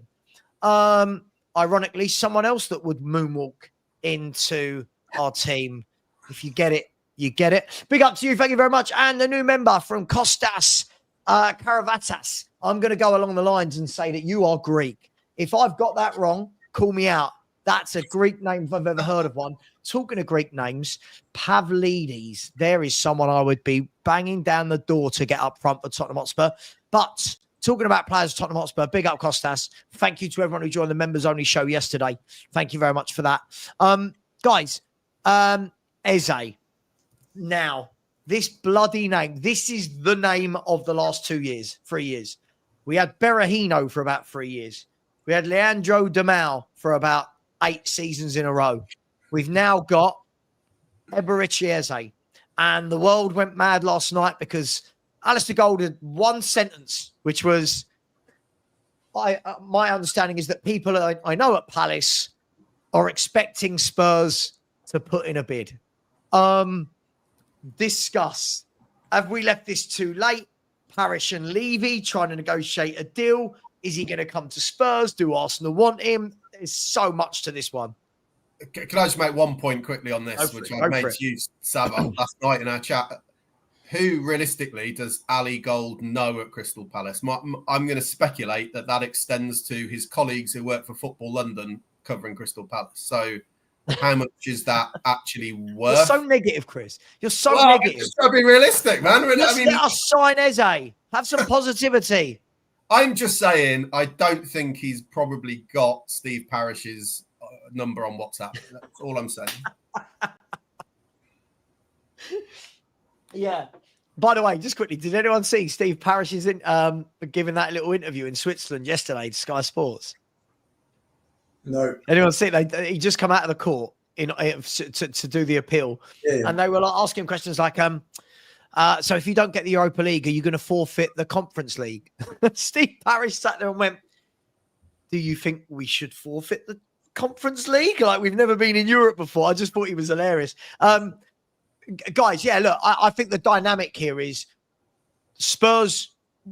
Ironically, someone else that would moonwalk into our team. If you get it, you get it. Big up to you. Thank you very much. And a new member from Kostas Karavatas. I'm going to go along the lines and say that you are Greek. If I've got that wrong, call me out. That's a Greek name if I've ever heard of one. Talking of Greek names, Pavlidis. There is someone I would be banging down the door to get up front for Tottenham Hotspur. But talking about players of Tottenham Hotspur, big up Kostas. Thank you to everyone who joined the members-only show yesterday. Thank you very much for that. Guys, Eze. Now, this bloody name, this is the name of the last 3 years. We had Berahino for about 3 years. We had Leandro Demau for about 8 seasons in a row. We've now got Eberechi Eze. And the world went mad last night because Alistair Gold had one sentence, which was, my understanding is that people I know at Palace are expecting Spurs to put in a bid. Discuss. Have we left this too late? Parish and Levy trying to negotiate a deal. Is he going to come to Spurs? Do Arsenal want him? There's so much to this one. Can I just make one point quickly on this, which I made to you, Savva, last night in our chat? Who realistically does Ali Gold know at Crystal Palace? I'm going to speculate that extends to his colleagues who work for Football London covering Crystal Palace. So how much is that actually worth? You're so negative, Chris. You're so negative. I'm just trying to be realistic, man. Let us sign Eze. Have some positivity. I'm just saying, I don't think he's probably got Steve Parish's number on WhatsApp. That's all I'm saying. Yeah. By the way, just quickly, did anyone see Steve Parish's giving that little interview in Switzerland yesterday to Sky Sports? No. Anyone see it? He just come out of the court to do the appeal, and they were like asking questions like, so if you don't get the Europa League, are you going to forfeit the Conference League? Steve Parish sat there and went, do you think we should forfeit the Conference League? Like, we've never been in Europe before. I just thought he was hilarious. Guys, yeah, look, I think the dynamic here is Spurs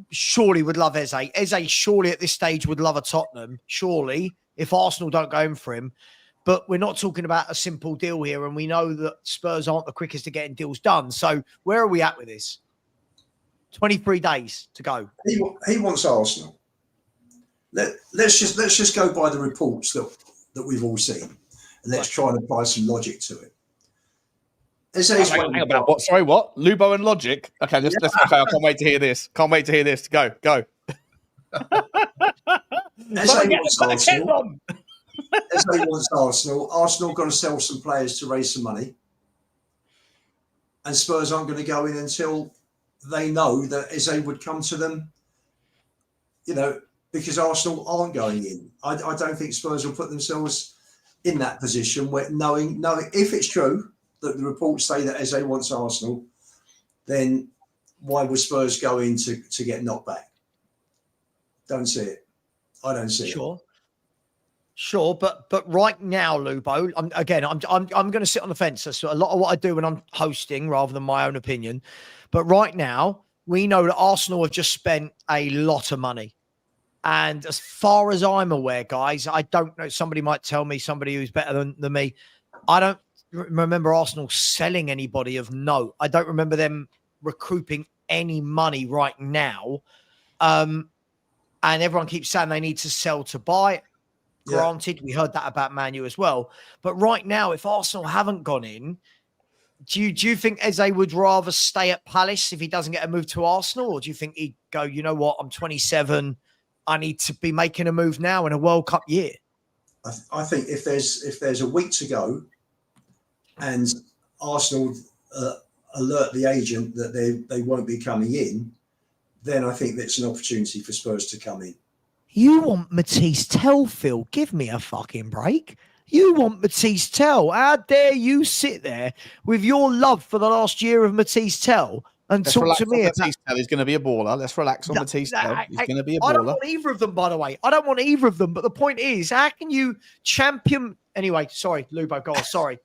surely would love Eze. Eze surely at this stage would love a Tottenham, surely, if Arsenal don't go in for him. But we're not talking about a simple deal here, and we know that Spurs aren't the quickest at getting deals done. So where are we at with this? 23 days to go. He wants Arsenal. Let's just go by the reports that we've all seen, and let's try and apply some logic to it. Hang about what? Sorry, what? Lubo and Logic? Okay, let's okay. I can't wait to hear this. Can't wait to hear this. Go. Eze wants Arsenal. Arsenal going to sell some players to raise some money, and Spurs aren't going to go in until they know that Eze would come to them. Because Arsenal aren't going in. I don't think Spurs will put themselves in that position where knowing if it's true that the reports say that Eze wants Arsenal, then why would Spurs go in to get knocked back? Don't see it. I don't see it. Sure, but right now, Lubo, I'm going to sit on the fence. That's a lot of what I do when I'm hosting, rather than my own opinion. But right now, we know that Arsenal have just spent a lot of money. And as far as I'm aware, guys, I don't know. Somebody might tell me, somebody who's better than me. I don't remember Arsenal selling anybody of note. I don't remember them recouping any money right now. And everyone keeps saying they need to sell to buy. Granted, we heard that about Man U as well. But right now, if Arsenal haven't gone in, do you think Eze would rather stay at Palace if he doesn't get a move to Arsenal? Or do you think he'd go, you know what, I'm 27, I need to be making a move now in a World Cup year? I think if there's a week to go and Arsenal alert the agent that they won't be coming in, then I think that's an opportunity for Spurs to come in. You want Matisse Tell, Phil? Give me a fucking break. You want Matisse Tell? How dare you sit there with your love for the last year of Matisse Tell and talk to me about... Matisse Tell. He's going to be a baller. Let's relax on Matisse Tell. He's going to be a baller. I don't want either of them, by the way. I don't want either of them. But the point is, how can you champion... Anyway, sorry, Lubo, go on. Sorry.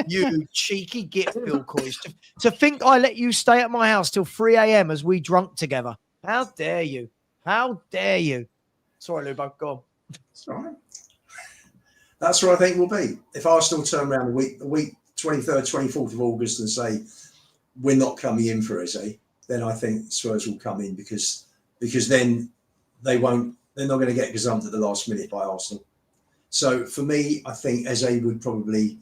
You cheeky git, Phil Coys. To think I let you stay at my house till 3 a.m. as we drunk together. How dare you? How dare you? Sorry, Lubo, go on. That's all right. That's what I think will be. If Arsenal turn around the week 23rd, 24th of August and say, we're not coming in for Eze, then I think Spurs will come in because then they're not going to get gazumped at the last minute by Arsenal. So for me, I think Eze would probably,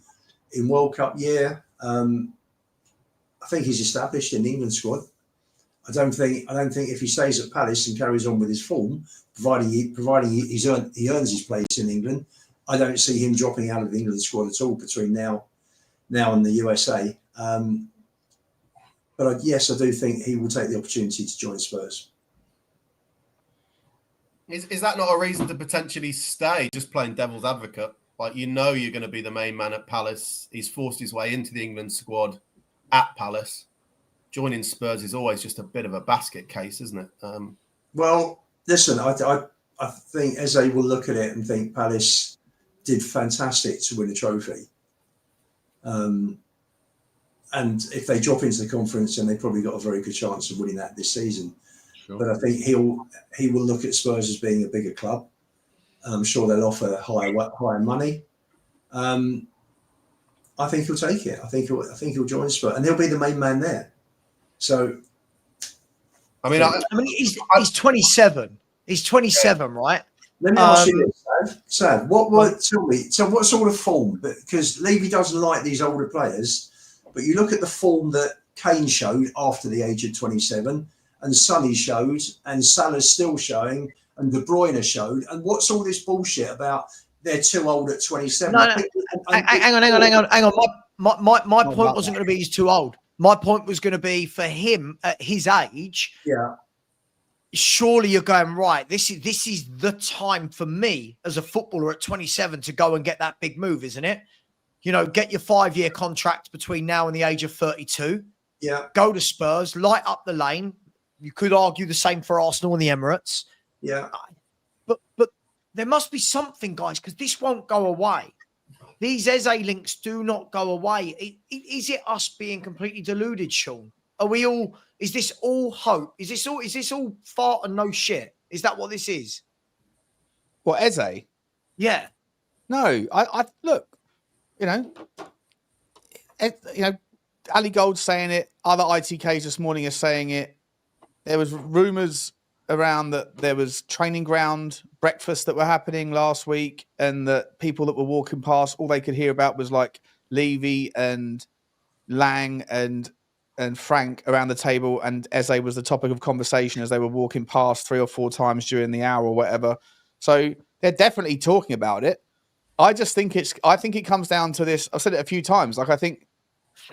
in World Cup year, I think he's established in the England squad. I don't think if he stays at Palace and carries on with his form, providing he earns his place in England, I don't see him dropping out of the England squad at all between now and the USA. But yes, I do think he will take the opportunity to join Spurs. Is that not a reason to potentially stay, just playing devil's advocate? Like, you know you're going to be the main man at Palace. He's forced his way into the England squad at Palace. Joining Spurs is always just a bit of a basket case, isn't it? Well, listen, I think Eze will look at it and think Palace did fantastic to win a trophy. And if they drop into the conference, then they've probably got a very good chance of winning that this season. Sure. But I think he will look at Spurs as being a bigger club. I'm sure they'll offer higher money. I think he'll take it. I think he'll join Spurs, and he'll be the main man there. So, I mean, he's 27. He's 27, right? Let me ask you this, Sav. Tell me, what sort of form? Because Levy doesn't like these older players, but you look at the form that Kane showed after the age of 27, and Sonny showed, and Salah's still showing, and De Bruyne showed, and what's all this bullshit about they're too old at 27? No. Hang on. My point wasn't going to be he's too old. My point was going to be for him at his age. Yeah. Surely you're going, right, this is the time for me as a footballer at 27 to go and get that big move, isn't it? You know, get your 5-year contract between now and the age of 32. Yeah. Go to Spurs, light up the lane. You could argue the same for Arsenal and the Emirates. Yeah. But there must be something, guys, because this won't go away. These Eze links do not go away. Is it us being completely deluded, Sean? Are we all? Is this all hope? Is this all fart and no shit? Is that what this is? What, Eze? Yeah. No, I look. You know, Ali Gold's saying it. Other ITKs this morning are saying it. There was rumours around that there was training ground breakfasts that were happening last week, and that people that were walking past, all they could hear about was like Levy and Lang and Frank around the table, and Eze was the topic of conversation as they were walking past 3 or 4 times during the hour or whatever. So they're definitely talking about it. I think it comes down to this. I've said it a few times. Like, I think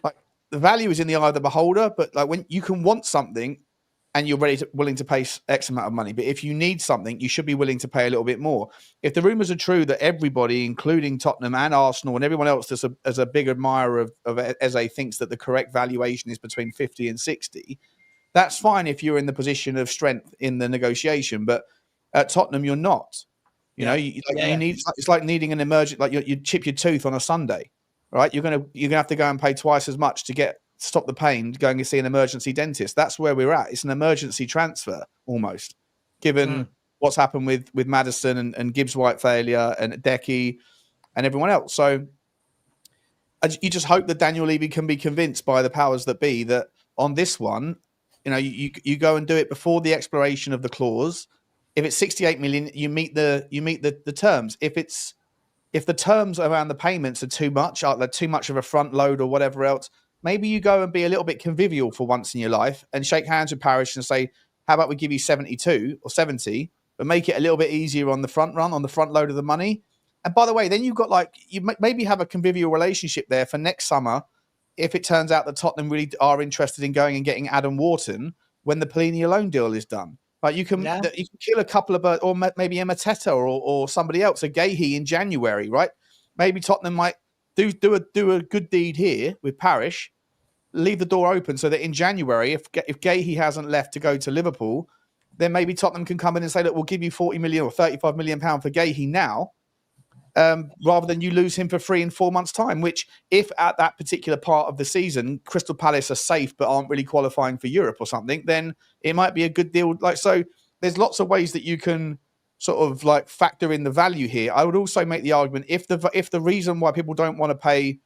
like the value is in the eye of the beholder, but like when you can want something and you're willing to pay X amount of money, but if you need something, you should be willing to pay a little bit more. If the rumours are true that everybody, including Tottenham and Arsenal and everyone else that's as a big admirer of Eze, thinks that the correct valuation is between 50 and 60, that's fine if you're in the position of strength in the negotiation. But at Tottenham, you're not. You know, you need. It's like needing an emergent. Like you chip your tooth on a Sunday, right? You're gonna have to go and pay twice as much to get stop the pain, going to see an emergency dentist. That's where we're at. It's an emergency transfer almost, given what's happened with Maddison and Gibbs White failure and Decky and everyone else. So you just hope that Daniel Levy can be convinced by the powers that be that on this one, you go and do it before the expiration of the clause. If it's 68 million, you meet the terms. If the terms around the payments are too much, like too much of a front load or whatever else, maybe you go and be a little bit convivial for once in your life and shake hands with Parish and say, how about we give you 72 or 70, but make it a little bit easier on the front run, on the front load of the money. And by the way, then you've got you maybe have a convivial relationship there for next summer if it turns out that Tottenham really are interested in going and getting Adam Wharton when the Pelini loan deal is done. Like you can kill a couple of birds, or maybe Emateta or somebody else, a Gahey in January, right? Maybe Tottenham might do a good deed here with Parish, leave the door open so that in January, if Gahey hasn't left to go to Liverpool, then maybe Tottenham can come in and say, look, we'll give you 40 million or 35 million pound for Gahey now, rather than you lose him for free in 4 months' time, which if at that particular part of the season, Crystal Palace are safe but aren't really qualifying for Europe or something, then it might be a good deal. So there's lots of ways that you can sort of factor in the value here. I would also make the argument if the reason why people don't want to pay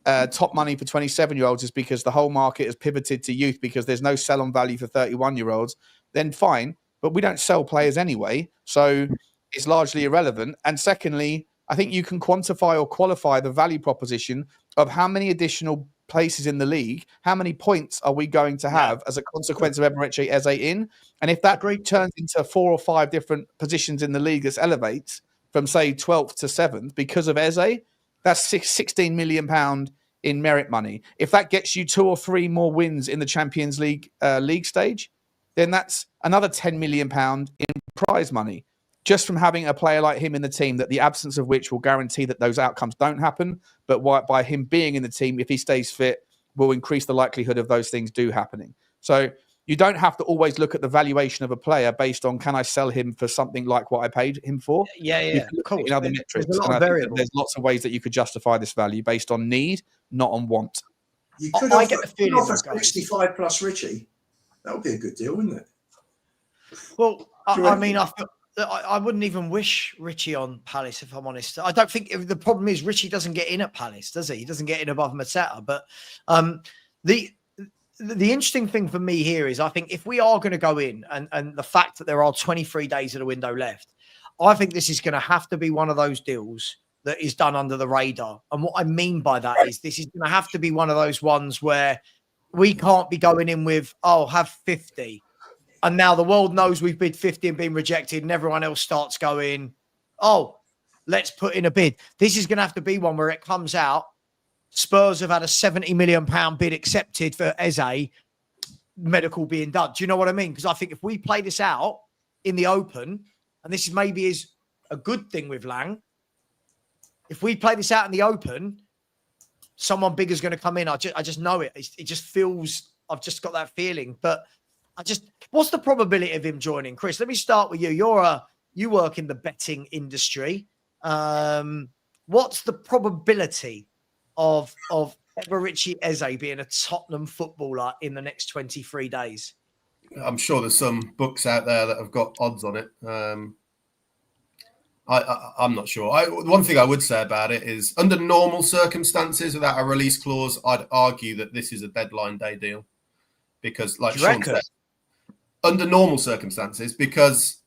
top money for 27-year-olds is because the whole market has pivoted to youth because there's no sell on value for 31-year-olds, then fine. But we don't sell players anyway, so it's largely irrelevant. And secondly, I think you can quantify or qualify the value proposition of how many additional places in the league, how many points are we going to have as a consequence of Eberechi Eze in? And if that turns into 4 or 5 different positions in the league that elevates from, say, 12th to 7th because of Eze, that's £16 million in merit money. If that gets you 2 or 3 more wins in the Champions League league stage, then that's another £10 million in prize money, just from having a player like him in the team, that the absence of which will guarantee that those outcomes don't happen. But by him being in the team, if he stays fit, will increase the likelihood of those things do happening. So you don't have to always look at the valuation of a player based on, can I sell him for something like what I paid him for? Yeah, of course. In other metrics. And I think that there's lots of ways that you could justify this value based on need, not on want. You could offer 65 plus Richie. That would be a good deal, wouldn't it? Well, I mean, I wouldn't even wish Richie on Palace, if I'm honest. I don't think the problem is Richie doesn't get in at Palace, does he? He doesn't get in above Mateta. But the interesting thing for me here is I think if we are going to go in and the fact that there are 23 days of the window left, I think this is going to have to be one of those deals that is done under the radar. And what I mean by that is this is going to have to be one of those ones where we can't be going in with, have 50. And now the world knows we've bid 50 and been rejected, and everyone else starts going, let's put in a bid. This is going to have to be one where it comes out. Spurs have had a £70 million bid accepted for Eze, medical being done. Do you know what I mean? Because I think if we play this out in the open, and this maybe is a good thing with Lang, if we play this out in the open, someone big is going to come in. I just know it. It just feels, I've just got that feeling. But what's the probability of him joining? Chris, let me start with you. You work in the betting industry. What's the probability of Eberechi Eze being a Tottenham footballer in the next 23 days? I'm sure there's some books out there that have got odds on it. I'm not sure. One thing I would say about it is, under normal circumstances, without a release clause, I'd argue that this is a deadline day deal. Because, like Sean said, under normal circumstances, because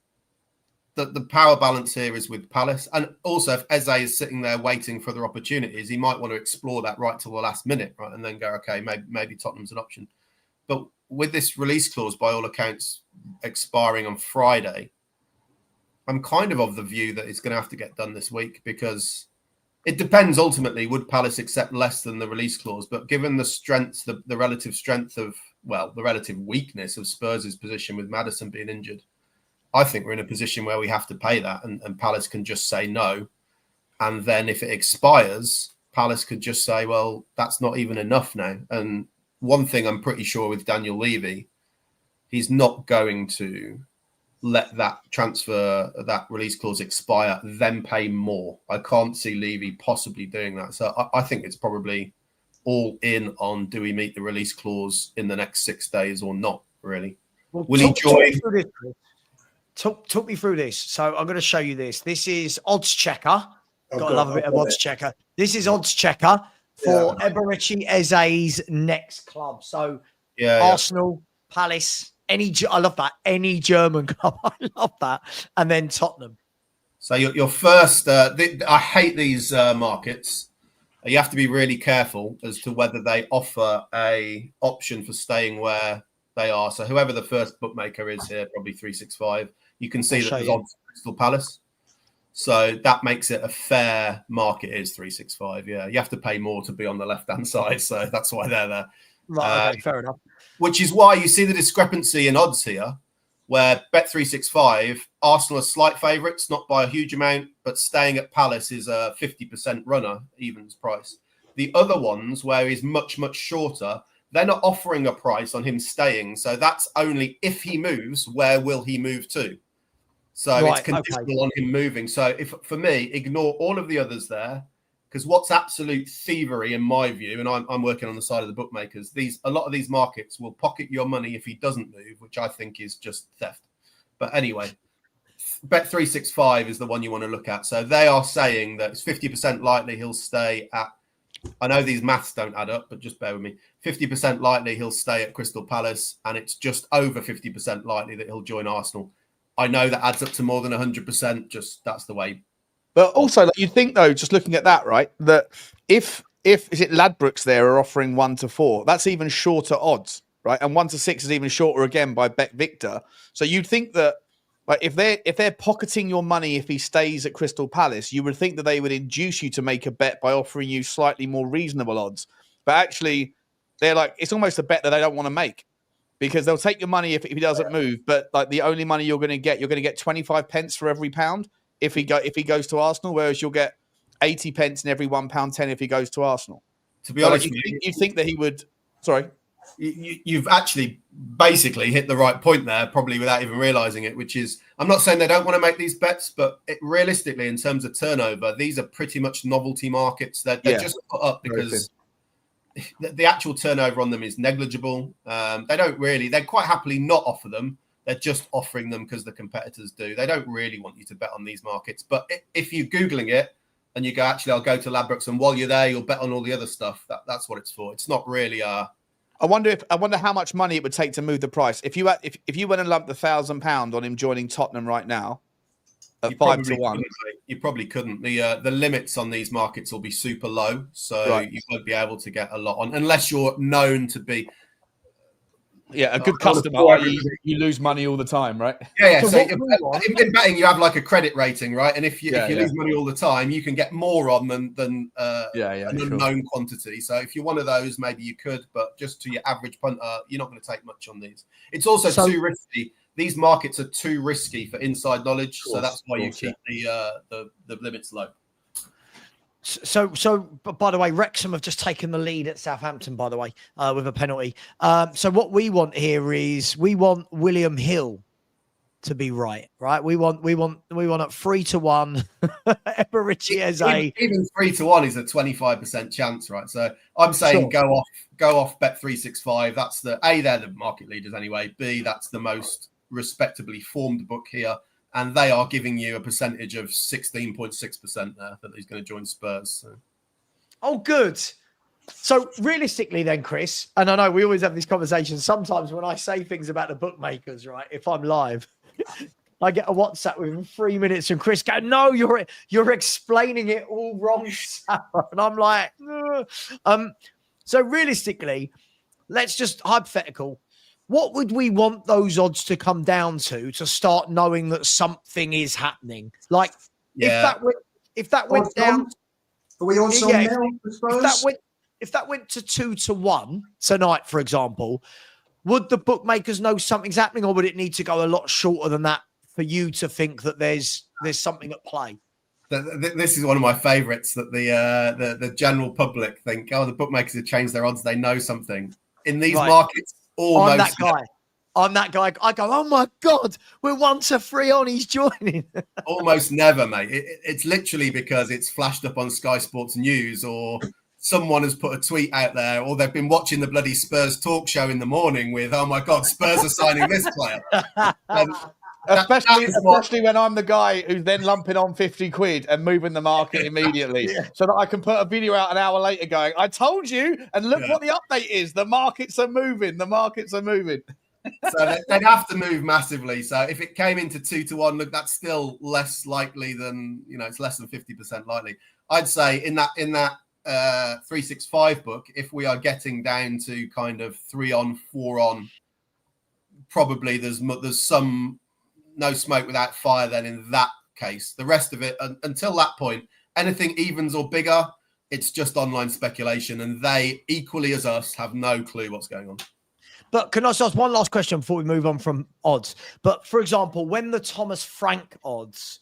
the power balance here is with Palace. And also, if Eze is sitting there waiting for other opportunities, he might want to explore that right till the last minute, right? And then go, okay, maybe Tottenham's an option. But with this release clause, by all accounts, expiring on Friday, I'm kind of the view that it's going to have to get done this week, because it depends ultimately, would Palace accept less than the release clause? But given the strength, the relative strength of, the relative weakness of Spurs' position with Maddison being injured, I think we're in a position where we have to pay that, and Palace can just say no. And then if it expires, Palace could just say, well, that's not even enough now. And one thing I'm pretty sure with Daniel Levy, he's not going to let that transfer, that release clause expire, then pay more. I can't see Levy possibly doing that. So I think it's probably all in on do we meet the release clause in the next 6 days or not, really. Well, Will he join? Talk me through this. So I'm going to show you this. This is odds checker. Got to love a bit of odds checker. This is odds checker for Eberechi Eze's next club. So Arsenal, Palace, I love that. Any German club. I love that. And then Tottenham. So your first, I hate these markets. You have to be really careful as to whether they offer a option for staying where they are. So whoever the first bookmaker is here, probably 365, you can see that there's odds for Crystal Palace. So that makes it a fair market. Is 365. Yeah, you have to pay more to be on the left-hand side. So that's why they're there. Right, okay, fair enough. Which is why you see the discrepancy in odds here, where Bet365, Arsenal are slight favourites, not by a huge amount, but staying at Palace is a 50% runner, evens price. The other ones, where he's much, much shorter, they're not offering a price on him staying. So that's only if he moves, where will he move to? So it's conditional on him moving. So if for me, ignore all of the others there, because what's absolute thievery in my view, and I'm working on the side of the bookmakers, a lot of these markets will pocket your money if he doesn't move, which I think is just theft. But anyway, Bet365 is the one you want to look at. So they are saying that it's 50% likely he'll stay at, I know these maths don't add up, but just bear with me. 50% likely he'll stay at Crystal Palace, and it's just over 50% likely that he'll join Arsenal. I know that adds up to more than 100%. Just that's the way. But also, like, you'd think though, just looking at that, right, that if is it Ladbrokes there are offering 1 to 4, that's even shorter odds, right? And 1 to 6 is even shorter again by Bet Victor. So you'd think that, like, if they're pocketing your money if he stays at Crystal Palace, you would think that they would induce you to make a bet by offering you slightly more reasonable odds. But actually, they're like, it's almost a bet that they don't want to make, because they'll take your money if he doesn't move. But like, the only money you're going to get 25 pence for every pound if he goes to Arsenal, whereas you'll get 80 pence in every £1.10 if he goes to Arsenal. To be honest, you think that he would? Sorry, you've actually basically hit the right point there, probably without even realizing it. Which is, I'm not saying they don't want to make these bets, but realistically, in terms of turnover, these are pretty much novelty markets. They're just put up because the actual turnover on them is negligible. They'd quite happily not offer them. They're just offering them because the competitors do. They don't really want you to bet on these markets. But if you're Googling it and you go, actually, I'll go to Ladbrokes, and while you're there, you'll bet on all the other stuff. That's what it's for. It's not really I wonder how much money it would take to move the price. If you went and lumped £1,000 on him joining Tottenham right now at 5 to 1. You probably couldn't. The limits on these markets will be super low, so you won't be able to get a lot on unless you're known to be a good customer. You lose money all the time, right? Yeah. So in betting, you have like a credit rating, right? And if you lose money all the time, you can get more on than an unknown quantity. So if you're one of those, maybe you could, but just to your average punter, you're not going to take much on these. It's also too risky. These markets are too risky for inside knowledge, so that's why you keep the limits low. So, by the way, Wrexham have just taken the lead at Southampton, by the way, with a penalty. So what we want here is we want William Hill to be right? We want at 3 to 1. Eberechi Eze. Even 3 to 1 is a 25% chance, right? So I'm saying go off Bet365. That's they're the market leaders anyway. B, that's the most respectably formed book here. And they are giving you a percentage of 16.6% there that he's going to join Spurs. So. Oh, good. So realistically then, Chris, and I know we always have these conversations. Sometimes when I say things about the bookmakers, right, if I'm live, I get a WhatsApp within 3 minutes and Chris go, no, you're explaining it all wrong, Savva. And I'm like, ugh. So realistically, let's just hypothetical. What would we want those odds to come down to start knowing that something is happening? Like, if that went down, are we on some now? If that went to 2 to 1 tonight, for example, would the bookmakers know something's happening, or would it need to go a lot shorter than that for you to think that there's something at play? This is one of my favourites, that the general public think, the bookmakers have changed their odds. They know something in these markets. I'm that guy. I go, oh my God, we're 1 to 3 on. He's joining. Almost never, mate. It's literally because it's flashed up on Sky Sports News or someone has put a tweet out there, or they've been watching the bloody Spurs talk show in the morning with, "Oh my God, Spurs are signing this player." And especially when I'm the guy who's then lumping on 50 quid and moving the market immediately, so that I can put a video out an hour later going, "I told you, and look what the update is. The markets are moving. The markets are moving." So they'd have to move massively. So if it came into 2-1, look, that's still less likely than, it's less than 50% likely. I'd say in that 365 book, if we are getting down to kind of 3 on, 4 on, probably there's some no smoke without fire. Then in that case, the rest of it until that point, anything evens or bigger, it's just online speculation, and they equally as us have no clue what's going on. But can I just ask one last question before we move on from odds? But for example, when the Thomas Frank odds,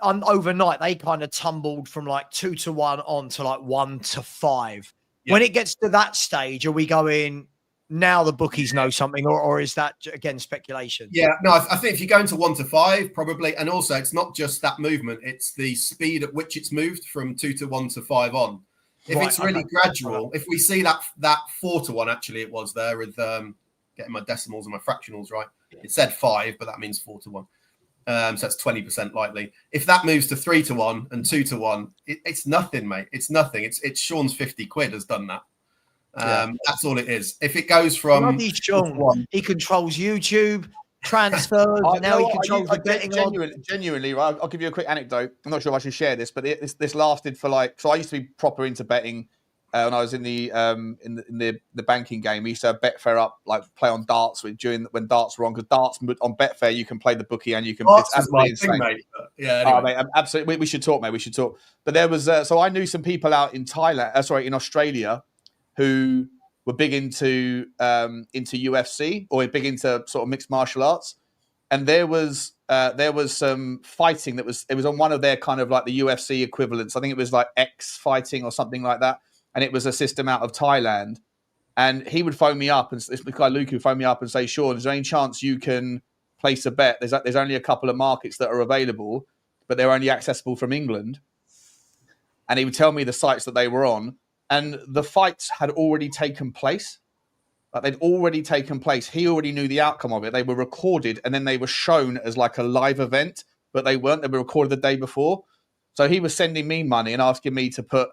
overnight, they kind of tumbled from like 2-1 on to like 1-5. Yeah. When it gets to that stage, are we going, now the bookies know something, or is that, again, speculation? Yeah, no, I think if you go into 1-5, probably. And also, it's not just that movement, it's the speed at which it's moved from 2-1 to 5 on. If it's really gradual, if we see that 4-1, actually, it was there with getting my decimals and my fractionals right. It said 5, but that means 4-1. So that's 20% likely. If that moves to 3-1 and 2-1, it's nothing, mate. It's nothing. It's Sean's 50 quid has done that. That's all it is. If it goes from Sean, he controls YouTube, transfers, and now he controls the betting. Genuinely, right? I'll give you a quick anecdote. I'm not sure if I should share this, but this lasted for so I used to be proper into betting when I was in the banking game. We used to have Betfair up, play on darts when darts were on, because darts on Betfair you can play the bookie and you can. It's absolutely insane, mate. Anyway. Mate, absolutely. We should talk, mate. We should talk. But there was so I knew some people out in in Australia, who were big into UFC, or big into sort of mixed martial arts, and there was some fighting it was on one of their kind of like the UFC equivalents. I think it was like X fighting or something like that, and it was a system out of Thailand. And he would phone me up, and this guy Luke would phone me up and say, "Sean, is there any chance you can place a bet? There's only a couple of markets that are available, but they're only accessible from England." And he would tell me the sites that they were on. And the fights had already taken place. They'd already taken place. He already knew the outcome of it. They were recorded, and then they were shown as like a live event, but they weren't. They were recorded the day before. So he was sending me money and asking me to put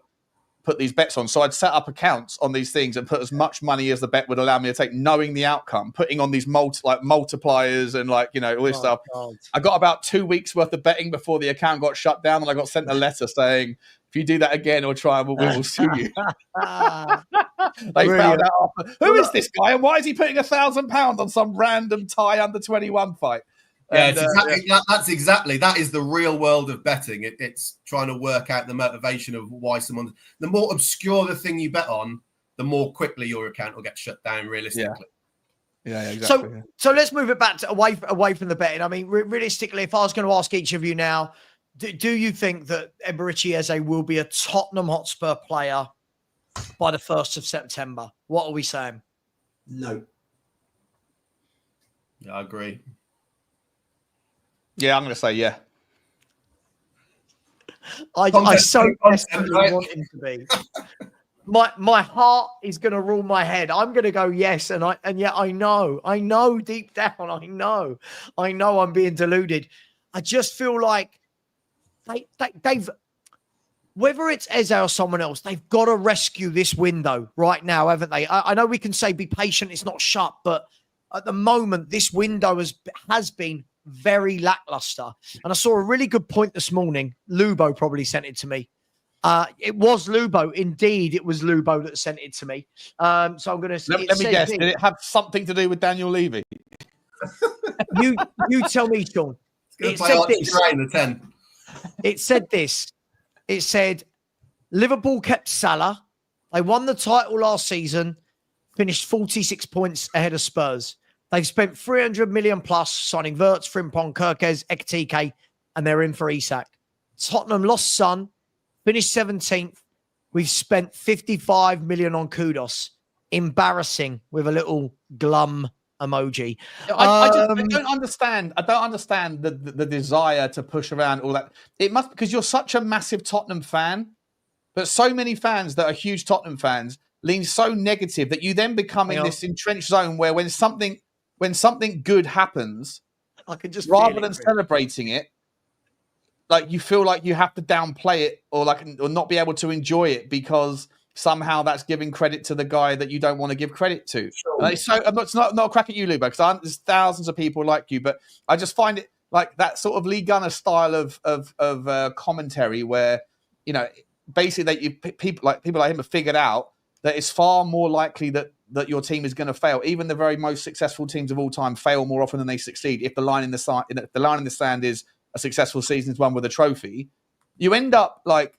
these bets on. So I'd set up accounts on these things and put as much money as the bet would allow me to take, knowing the outcome, putting on these multipliers and all this stuff. God. I got about 2 weeks worth of betting before the account got shut down, and I got sent a letter saying, "If you do that again or try, we will sue you." They found out. Who is this guy, and why is he putting £1,000 on some random Thai under-21 fight? Yeah, that is the real world of betting. It's trying to work out the motivation of why someone. The more obscure the thing you bet on, the more quickly your account will get shut down. Realistically. Yeah, exactly. So let's move it back to away from the betting. I mean, realistically, if I was going to ask each of you now, do you think that Eberechi Eze will be a Tottenham Hotspur player by the 1st of September? What are we saying? No. Yeah, I agree. Yeah, I'm going to say yeah. I so desperately want him to be. My heart is going to rule my head. I'm going to go yes, and yet I know deep down, I know I'm being deluded. I just feel like they've, whether it's Eze or someone else, they've got to rescue this window right now, haven't they? I know we can say be patient, it's not shut, but at the moment, this window has been very lackluster. And I saw a really good point this morning. Lubo probably sent it to me. It was Lubo. Indeed, it was Lubo that sent it to me. So I'm going to... Let me guess. Did it have something to do with Daniel Levy? You tell me, Sean. It said this. The 10. It said this. It said, Liverpool kept Salah. They won the title last season, finished 46 points ahead of Spurs. They've spent 300 million plus signing Wirtz, Frimpong, Kirkez, Ekitike, and they're in for Isak. Tottenham lost Son, finished 17th. We've spent 55 million on Kudos. Embarrassing, with a little glum emoji. I don't understand. I don't understand the desire to push around all that. It must, because you're such a massive Tottenham fan. But so many fans that are huge Tottenham fans lean so negative that you then become in this entrenched zone where when something good happens, I can just rather than celebrating it, like you feel like you have to downplay it or not be able to enjoy it because somehow that's giving credit to the guy that you don't want to give credit to. Sure. And so it's not a crack at you, Lubo, because there's thousands of people like you, but I just find it like that sort of Lee Gunner style of commentary where, you know, basically people like him have figured out that it's far more likely that your team is going to fail. Even the very most successful teams of all time fail more often than they succeed. If the line in the sand is a successful season is won with a trophy, you end up like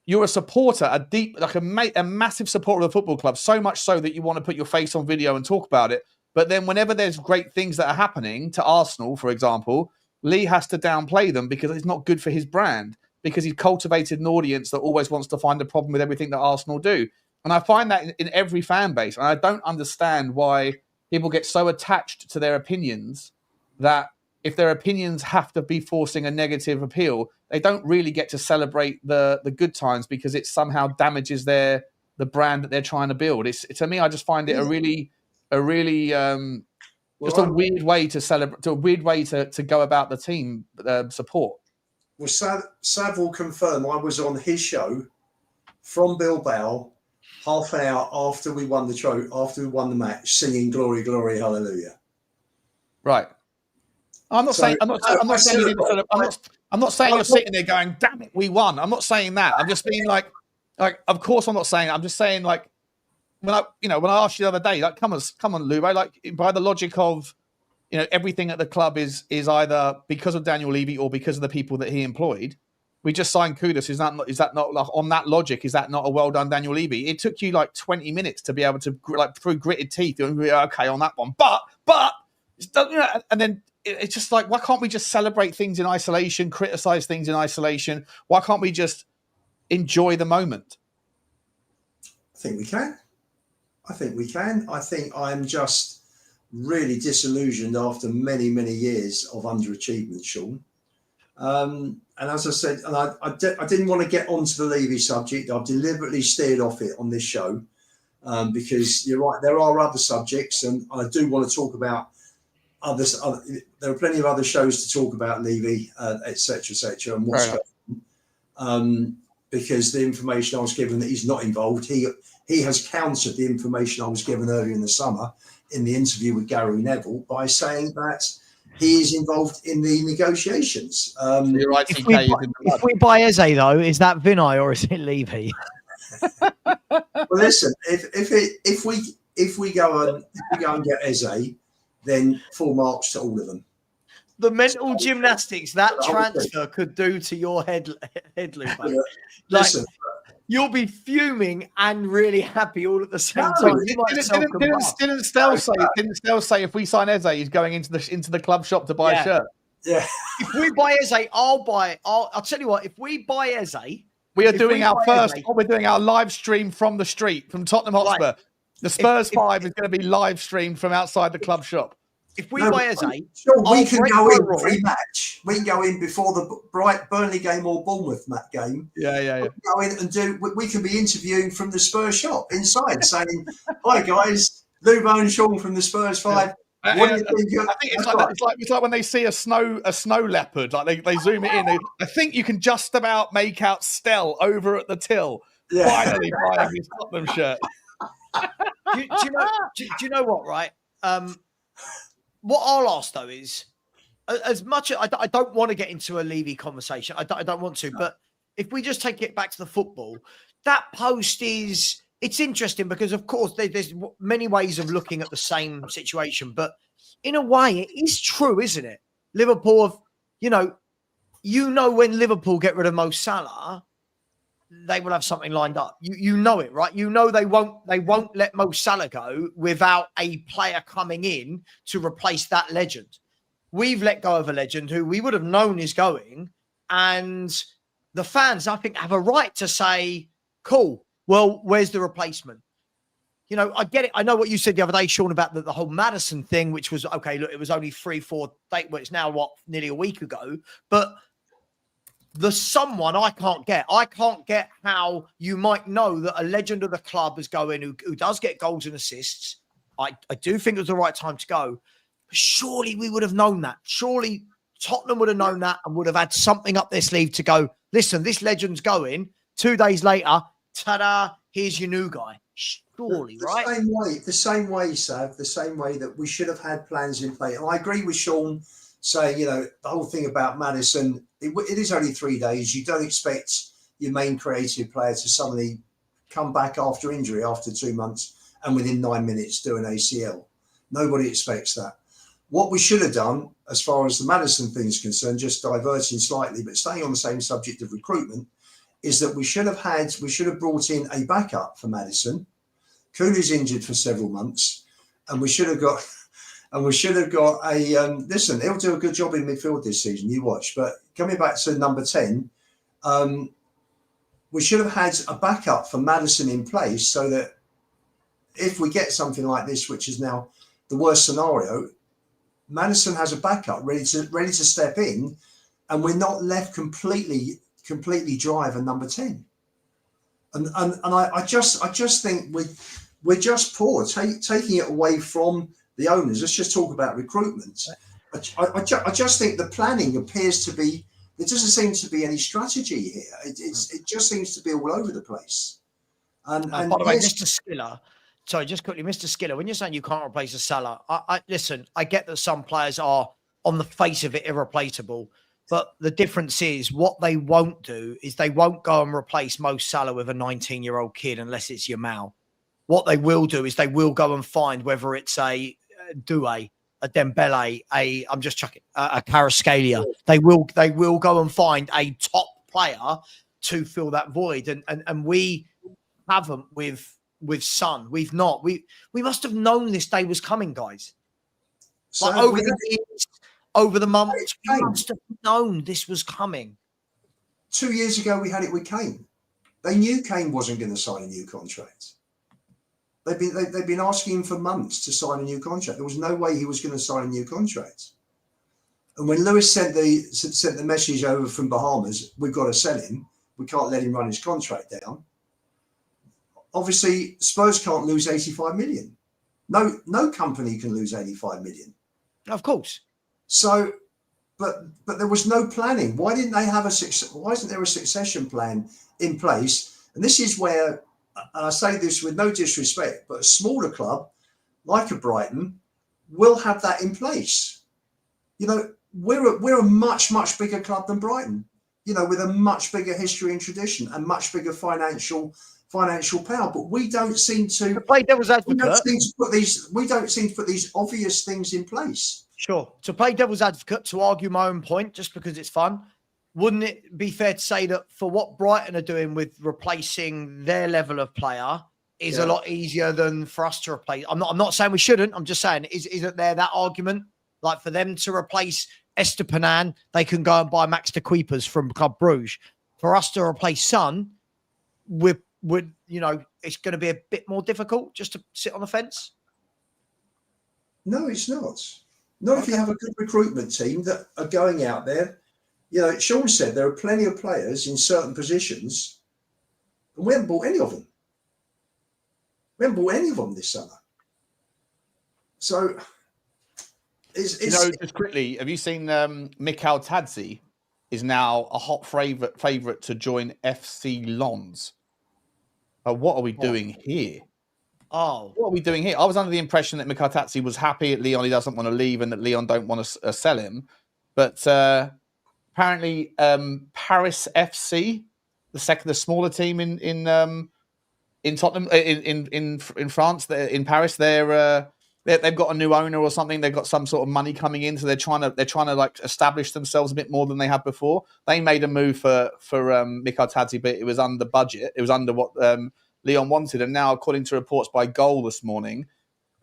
you're a supporter, a massive supporter of the football club, so much so that you want to put your face on video and talk about it. But then whenever there's great things that are happening to Arsenal, for example, Lee has to downplay them because it's not good for his brand, because he's cultivated an audience that always wants to find a problem with everything that Arsenal do. And I find that in every fan base. And I don't understand why people get so attached to their opinions that if their opinions have to be forcing a negative appeal, they don't really get to celebrate the good times because it somehow damages the brand that they're trying to build. To me, I just find it a really weird way to celebrate, a weird way to go about the team support. Well, Sav will confirm I was on his show from Bilbao half an hour after we won the match, singing "Glory, Glory, Hallelujah." Right. I'm not saying you're sitting there going, "Damn it, we won." I'm not saying that. I'm just being like, of course, I'm not saying that. I'm just saying like when I asked you the other day, like, come on, Lubo, like by the logic of, you know, everything at the club is either because of Daniel Levy or because of the people that he employed. We just signed Kudus. Is that not like, on that logic? Is that not a well done Daniel Levy? It took you like 20 minutes to be able to like through gritted teeth and be okay on that one. But you know, and then it's just like, why can't we just celebrate things in isolation, criticize things in isolation? Why can't we just enjoy the moment? I think we can. I think I'm just really disillusioned after many, many years of underachievement, Sean. And as I said, and I didn't want to get onto the Levy subject. I've deliberately steered off it on this show because you're right, there are other subjects, and I do want to talk about others. There are plenty of other shows to talk about Levy, etc., and what's going on. Because the information I was given that he's not involved, he has countered the information I was given earlier in the summer in the interview with Gary Neville by saying that he is involved in the negotiations. You're right, if we buy Eze, though, is that Vinay or is it Levy? Well, listen, if we go and get Eze, then full marks to all of them. The mental gymnastics that transfer could do to your head loop. Yeah. Listen, you'll be fuming and really happy all at the same time. Didn't Stell say if we sign Eze, he's going into the club shop to buy a shirt? Yeah. If we buy Eze, I'll tell you what. If we buy Eze, we're doing our live stream from the street from Tottenham Hotspur. Right. The Spurs 5 is going to be live streamed from outside the club shop. If we buy Eze, we can go in pre-match. We can go in before the Burnley game or Bournemouth game. Yeah. We can go in and we can be interviewing from the Spurs shop inside, saying, "Hi guys, Lubo and Sean from the Spurs 5." Yeah. What do you think? I think it's like when they see a snow leopard, like they zoom it in. I think you can just about make out Stell over at the till, finally buying his Tottenham shirt. Do you know what? Right. What I'll ask though is, as much as I don't want to get into a Levy conversation, I don't want to, but if we just take it back to the football, that post it's interesting because of course there's many ways of looking at the same situation, but in a way it is true, isn't it? Liverpool have, when Liverpool get rid of Mo Salah, they will have something lined up. You know it, right? You know they won't let Mo Salah go without a player coming in to replace that legend. We've let go of a legend who we would have known is going, and the fans, I think, have a right to say, cool, well, where's the replacement? I get it. I know what you said the other day, Sean, about the whole Maddison thing, which was, okay, look, it was only 3-4 days, well, it's now, nearly a week ago, but The someone I can't get. I can't get how you might know that a legend of the club is going who does get goals and assists. I do think it was the right time to go. But surely we would have known that. Surely Tottenham would have known that and would have had something up their sleeve to go, listen, this legend's going. 2 days later, ta-da, here's your new guy. Surely, right? The same way, Sav, the same way that we should have had plans in place. And I agree with Sean saying, the whole thing about Maddison, it is only 3 days. You don't expect your main creative player to suddenly come back after injury after 2 months and within 9 minutes do an ACL. Nobody expects that. What we should have done, as far as the Maddison thing is concerned, just diverting slightly, but staying on the same subject of recruitment, is that we should have brought in a backup for Maddison. Cooley's injured for several months, and we should have got a listen, he'll do a good job in midfield this season, you watch. But coming back to number 10, we should have had a backup for Maddison in place so that if we get something like this, which is now the worst scenario, Maddison has a backup ready to step in, and we're not left completely dry for number 10. And I just think we're just poor taking it away from the owners. Let's just talk about recruitment. I just think the planning appears to be, there doesn't seem to be any strategy here. It just seems to be all over the place. And by the way, Mr. Skiller, sorry, just quickly, Mr. Skiller, when you're saying you can't replace a Salah, I listen, I get that some players are on the face of it irreplaceable, but the difference is what they won't do is they won't go and replace Mo Salah with a 19-year-old kid unless it's Yamal. What they will do is they will go and find whether it's a Doué, a Dembele, I'm just chucking a Kvaratskhelia. They will go and find a top player to fill that void, and we haven't with Son. We've not. We must have known this day was coming, guys. So like over the years, over the months, we must have known this was coming. 2 years ago, we had it with Kane. They knew Kane wasn't going to sign a new contract. They've been asking him for months to sign a new contract. There was no way he was going to sign a new contract. And when Lewis sent the message over from Bahamas, we've got to sell him. We can't let him run his contract down. Obviously, Spurs can't lose 85 million. No company can lose 85 million. Of course. So, but there was no planning. Why didn't they have why isn't there a succession plan in place? And this is where, and I say this with no disrespect, but a smaller club like a Brighton will have that in place. We're a much bigger club than Brighton. With a much bigger history and tradition and much bigger financial power, but we don't seem to play devil's advocate. We don't seem to put these obvious things in place. Sure. To play devil's advocate, to argue my own point, just because it's fun, wouldn't it be fair to say that for what Brighton are doing with replacing their level of player is a lot easier than for us to replace? I'm not saying we shouldn't. I'm just saying, isn't there that argument? Like for them to replace Estupiñán, they can go and buy Max de Kuipers from Club Bruges. For us to replace Son, it's going to be a bit more difficult just to sit on the fence. No, it's not. Not if you have a good recruitment team that are going out there. Sean said there are plenty of players in certain positions, and we haven't bought any of them. We haven't bought any of them this summer. So, just quickly, have you seen Mikhail Tadzi is now a hot favourite to join FC Lens? What are we doing here? What are we doing here? I was under the impression that Mikhail Tadzi was happy at Lyon. He doesn't want to leave, and that Lyon don't want to sell him. But apparently, Paris FC, the smaller team in Tottenham, in France, in Paris, they've got a new owner or something. They've got some sort of money coming in, so they're trying to like establish themselves a bit more than they have before. They made a move for Mikhail Tadzi, but it was under budget. It was under what Lyon wanted, and now, according to reports by Goal this morning,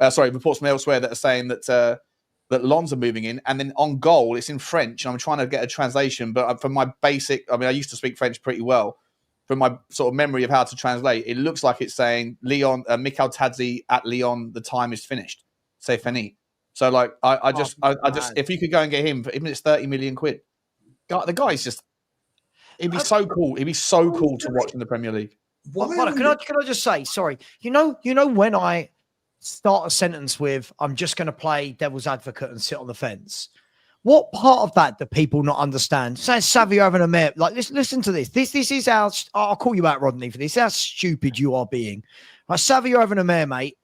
reports from elsewhere that are saying that Lens are moving in, and then on Goal, it's in French, and I'm trying to get a translation, but from my basic, I used to speak French pretty well. From my sort of memory of how to translate, it looks like it's saying Lyon, Mikhail Tadzi at Lyon, the time is finished. C'est fini. So, like, if you could go and get him, even if it's 30 million quid, the guy's just. He'd be so cool. He'd be so cool to watch in the Premier League. Can I just say, sorry, you know when I start a sentence with "I'm just going to play devil's advocate and sit on the fence," what part of that do people not understand? Say Savva having a mare. Like, listen to this. This is how I'll call you out, Rodney, for this. How stupid you are being. Like, Savva having a mare, mate.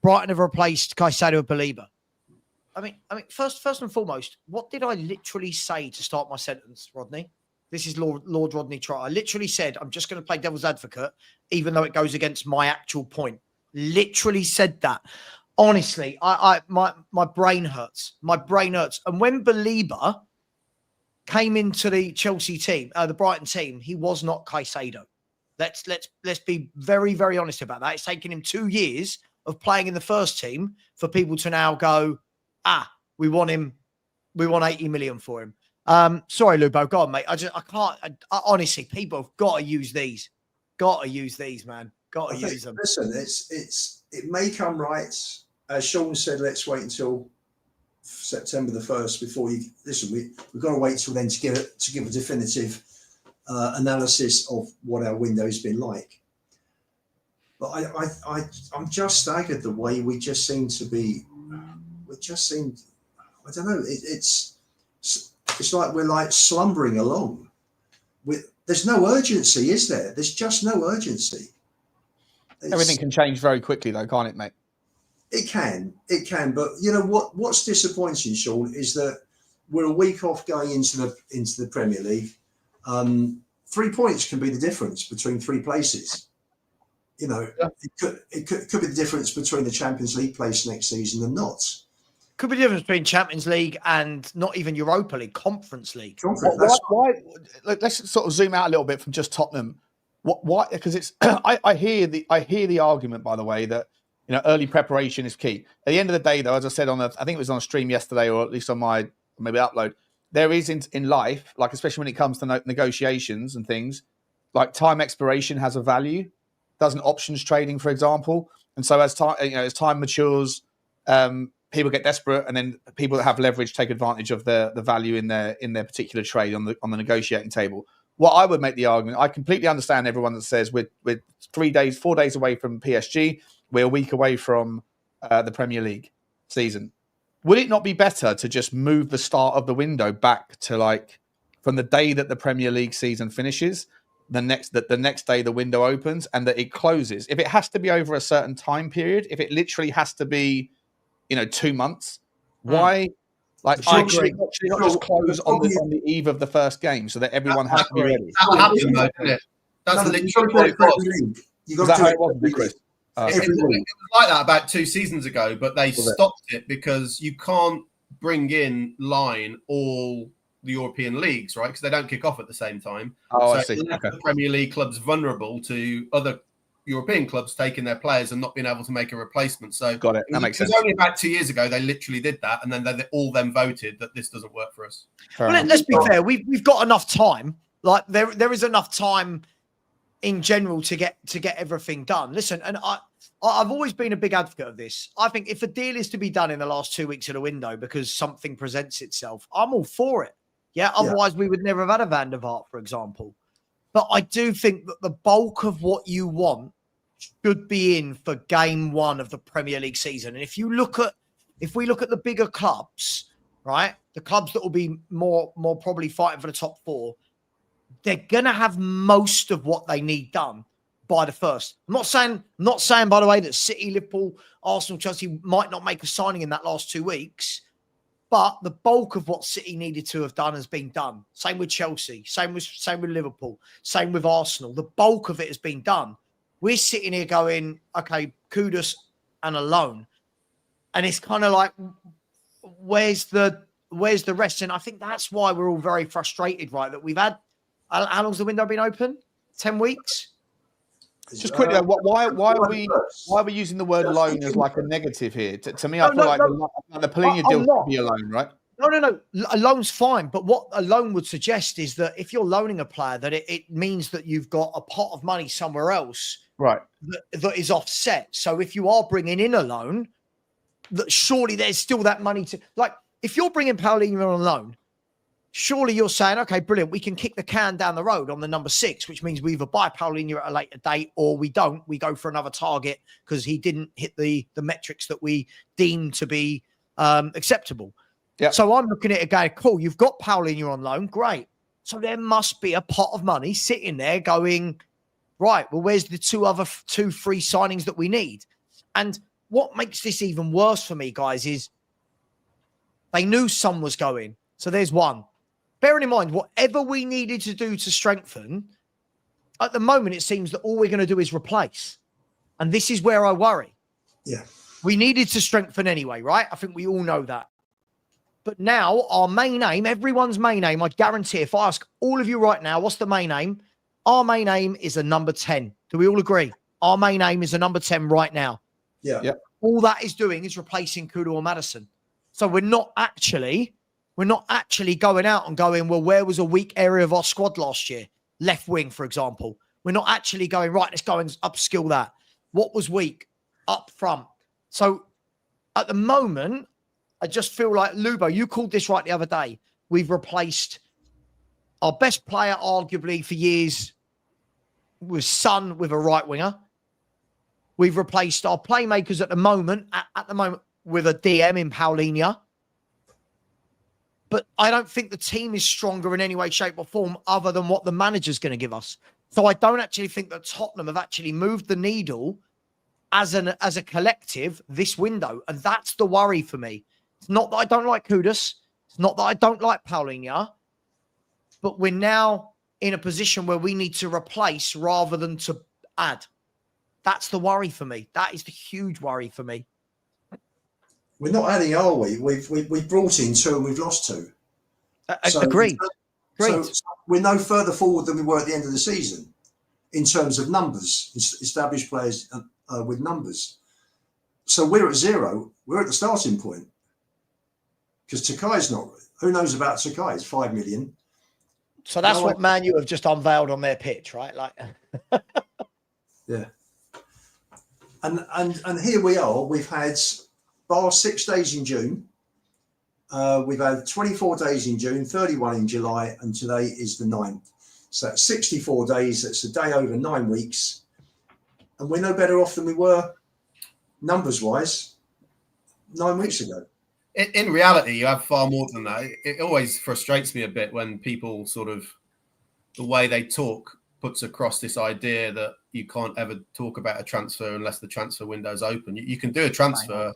Brighton have replaced Caicedo with Belieber. I mean, first and foremost, what did I literally say to start my sentence, Rodney? This is Lord Rodney Trotter. I literally said, I'm just going to play devil's advocate, even though it goes against my actual point. Literally said that. Honestly, my brain hurts. My brain hurts. And when Belieber came into the Chelsea team, the Brighton team, he was not Caicedo. Let's be very, very honest about that. It's taken him 2 years of playing in the first team for people to now go, we want him. We want 80 million for him. Sorry, Lubo. Go on, mate. I can't. Honestly, people have got to use these. Got to use these, man. Got to use them. Listen, it may come right. As Sean said, let's wait until September the 1st before you listen. We've got to wait till then to give a definitive analysis of what our window's been like. But I'm just staggered the way we just seem to be. We just seem. I don't know. It's like we're like slumbering along. There's no urgency, is there? There's just no urgency. Everything can change very quickly, though, can't it, mate? It can. But you know what's disappointing, Sean, is that we're a week off going into the Premier League. 3 points can be the difference between 3 places. You know, yeah. it could be the difference between the Champions League place next season and not. Could be the difference between Champions League and not even Europa League, Conference League. Why? Let's sort of zoom out a little bit from just Tottenham. Why? Because it's I hear the argument, by the way, that early preparation is key. At the end of the day, though, as I said I think it was on a stream yesterday, or at least on my maybe upload, there is in life, like especially when it comes to negotiations and things, like time expiration has a value. Doesn't options trading, for example, and so as time matures. People get desperate, and then people that have leverage take advantage of the value in their particular trade on the negotiating table. What I would make the argument, I completely understand everyone that says we're 4 days away from PSG, we're a week away from the Premier League season. Would it not be better to just move the start of the window back to from the day that the Premier League season finishes, the next day the window opens, and that it closes? If it has to be over a certain time period, if it literally has to be 2 months. Why? Actually not just close on the eve of the first game so that everyone has to be ready. That happened, though, didn't it? That's literally what it was. Was that how it was, Chris? It was like that about 2 seasons ago, but they stopped it because you can't bring in line all the European leagues, right? Because they don't kick off at the same time. Oh, so I see. The Premier League clubs vulnerable to other European clubs taking their players and not being able to make a replacement. So got it. That makes sense. It was only about 2 years ago they literally did that, and then they all voted that this doesn't work for us. Let's be fair. We've got enough time. Like there is enough time in general to get everything done. Listen, and I've always been a big advocate of this. I think if a deal is to be done in the last 2 weeks of the window because something presents itself, I'm all for it. Yeah. Otherwise, we would never have had a Van der Vaart, for example. But I do think that the bulk of what you want should be in for game 1 of the Premier League season. And if we look at the bigger clubs, right, the clubs that will be more probably fighting for the top 4, they're gonna have most of what they need done by the 1st. I'm not saying by the way that City, Liverpool, Arsenal, Chelsea might not make a signing in that last 2 weeks, but the bulk of what City needed to have done has been done. Same with Chelsea, same with Liverpool, same with Arsenal. The bulk of it has been done. We're sitting here going, okay, Kudus and a loan. And it's kind of like, where's the rest? And I think that's why we're all very frustrated, right? That we've had, how long's the window been open? 10 weeks? Just quickly, why are we using the word loan as like a negative here? To me, I feel like the Palhinha deal could be a loan, right? No. A loan's fine. But what a loan would suggest is that if you're loaning a player, that it means that you've got a pot of money somewhere else, right? That is offset. So if you are bringing in a loan, that surely there's still that money to, like, if you're bringing Palhinha on loan, surely you're saying, okay, brilliant. We can kick the can down the road on the number 6, which means we either buy Paulinho at a later date or we don't. We go for another target because he didn't hit the metrics that we deem to be acceptable. Yep. So I'm looking at it going, cool, you've got Paulinho on loan. Great. So there must be a pot of money sitting there going, right, well, where's the two free signings that we need? And what makes this even worse for me, guys, is they knew Son was going. So there's one. Bearing in mind, whatever we needed to do to strengthen, at the moment, it seems that all we're going to do is replace. And this is where I worry. Yeah. We needed to strengthen anyway, right? I think we all know that. But now our main aim, everyone's main aim, I guarantee if I ask all of you right now, what's the main aim? Our main aim is a number 10. Do we all agree? Our main aim is a number 10 right now. Yeah. Yep. All that is doing is replacing Kudu or Maddison. So we're not actually going out and going, well, where was a weak area of our squad last year? Left wing, for example. We're not actually going, right, let's go and upskill that. What was weak? Up front. So at the moment, I just feel like, Lubo, you called this right the other day. We've replaced our best player, arguably, for years with Son with a right winger. We've replaced our playmakers at the moment, with a DM in Paulinho. But I don't think the team is stronger in any way, shape, or form other than what the manager's going to give us. So I don't actually think that Tottenham have actually moved the needle as a collective this window. And that's the worry for me. It's not that I don't like Kudus. It's not that I don't like Paulinho. But we're now in a position where we need to replace rather than to add. That's the worry for me. That is the huge worry for me. We're not adding, are we? We've brought in 2 and we've lost 2. Agreed. So we're no further forward than we were at the end of the season in terms of numbers, established players with numbers. So we're at 0. We're at the starting point. Because Takai's not. Who knows about Takai? It's 5 million. So that's what Man U have just unveiled on their pitch, right? Like, yeah. And here we are. We've had bar 6 days in June. We've had 24 days in June, 31 in July, and today is the 9th. So that's 64 days. That's a day over 9 weeks. And we're no better off than we were, numbers-wise, 9 weeks ago. In reality, you have far more than that. It always frustrates me a bit when people sort of, the way they talk puts across this idea that you can't ever talk about a transfer unless the transfer window is open. You can do a transfer,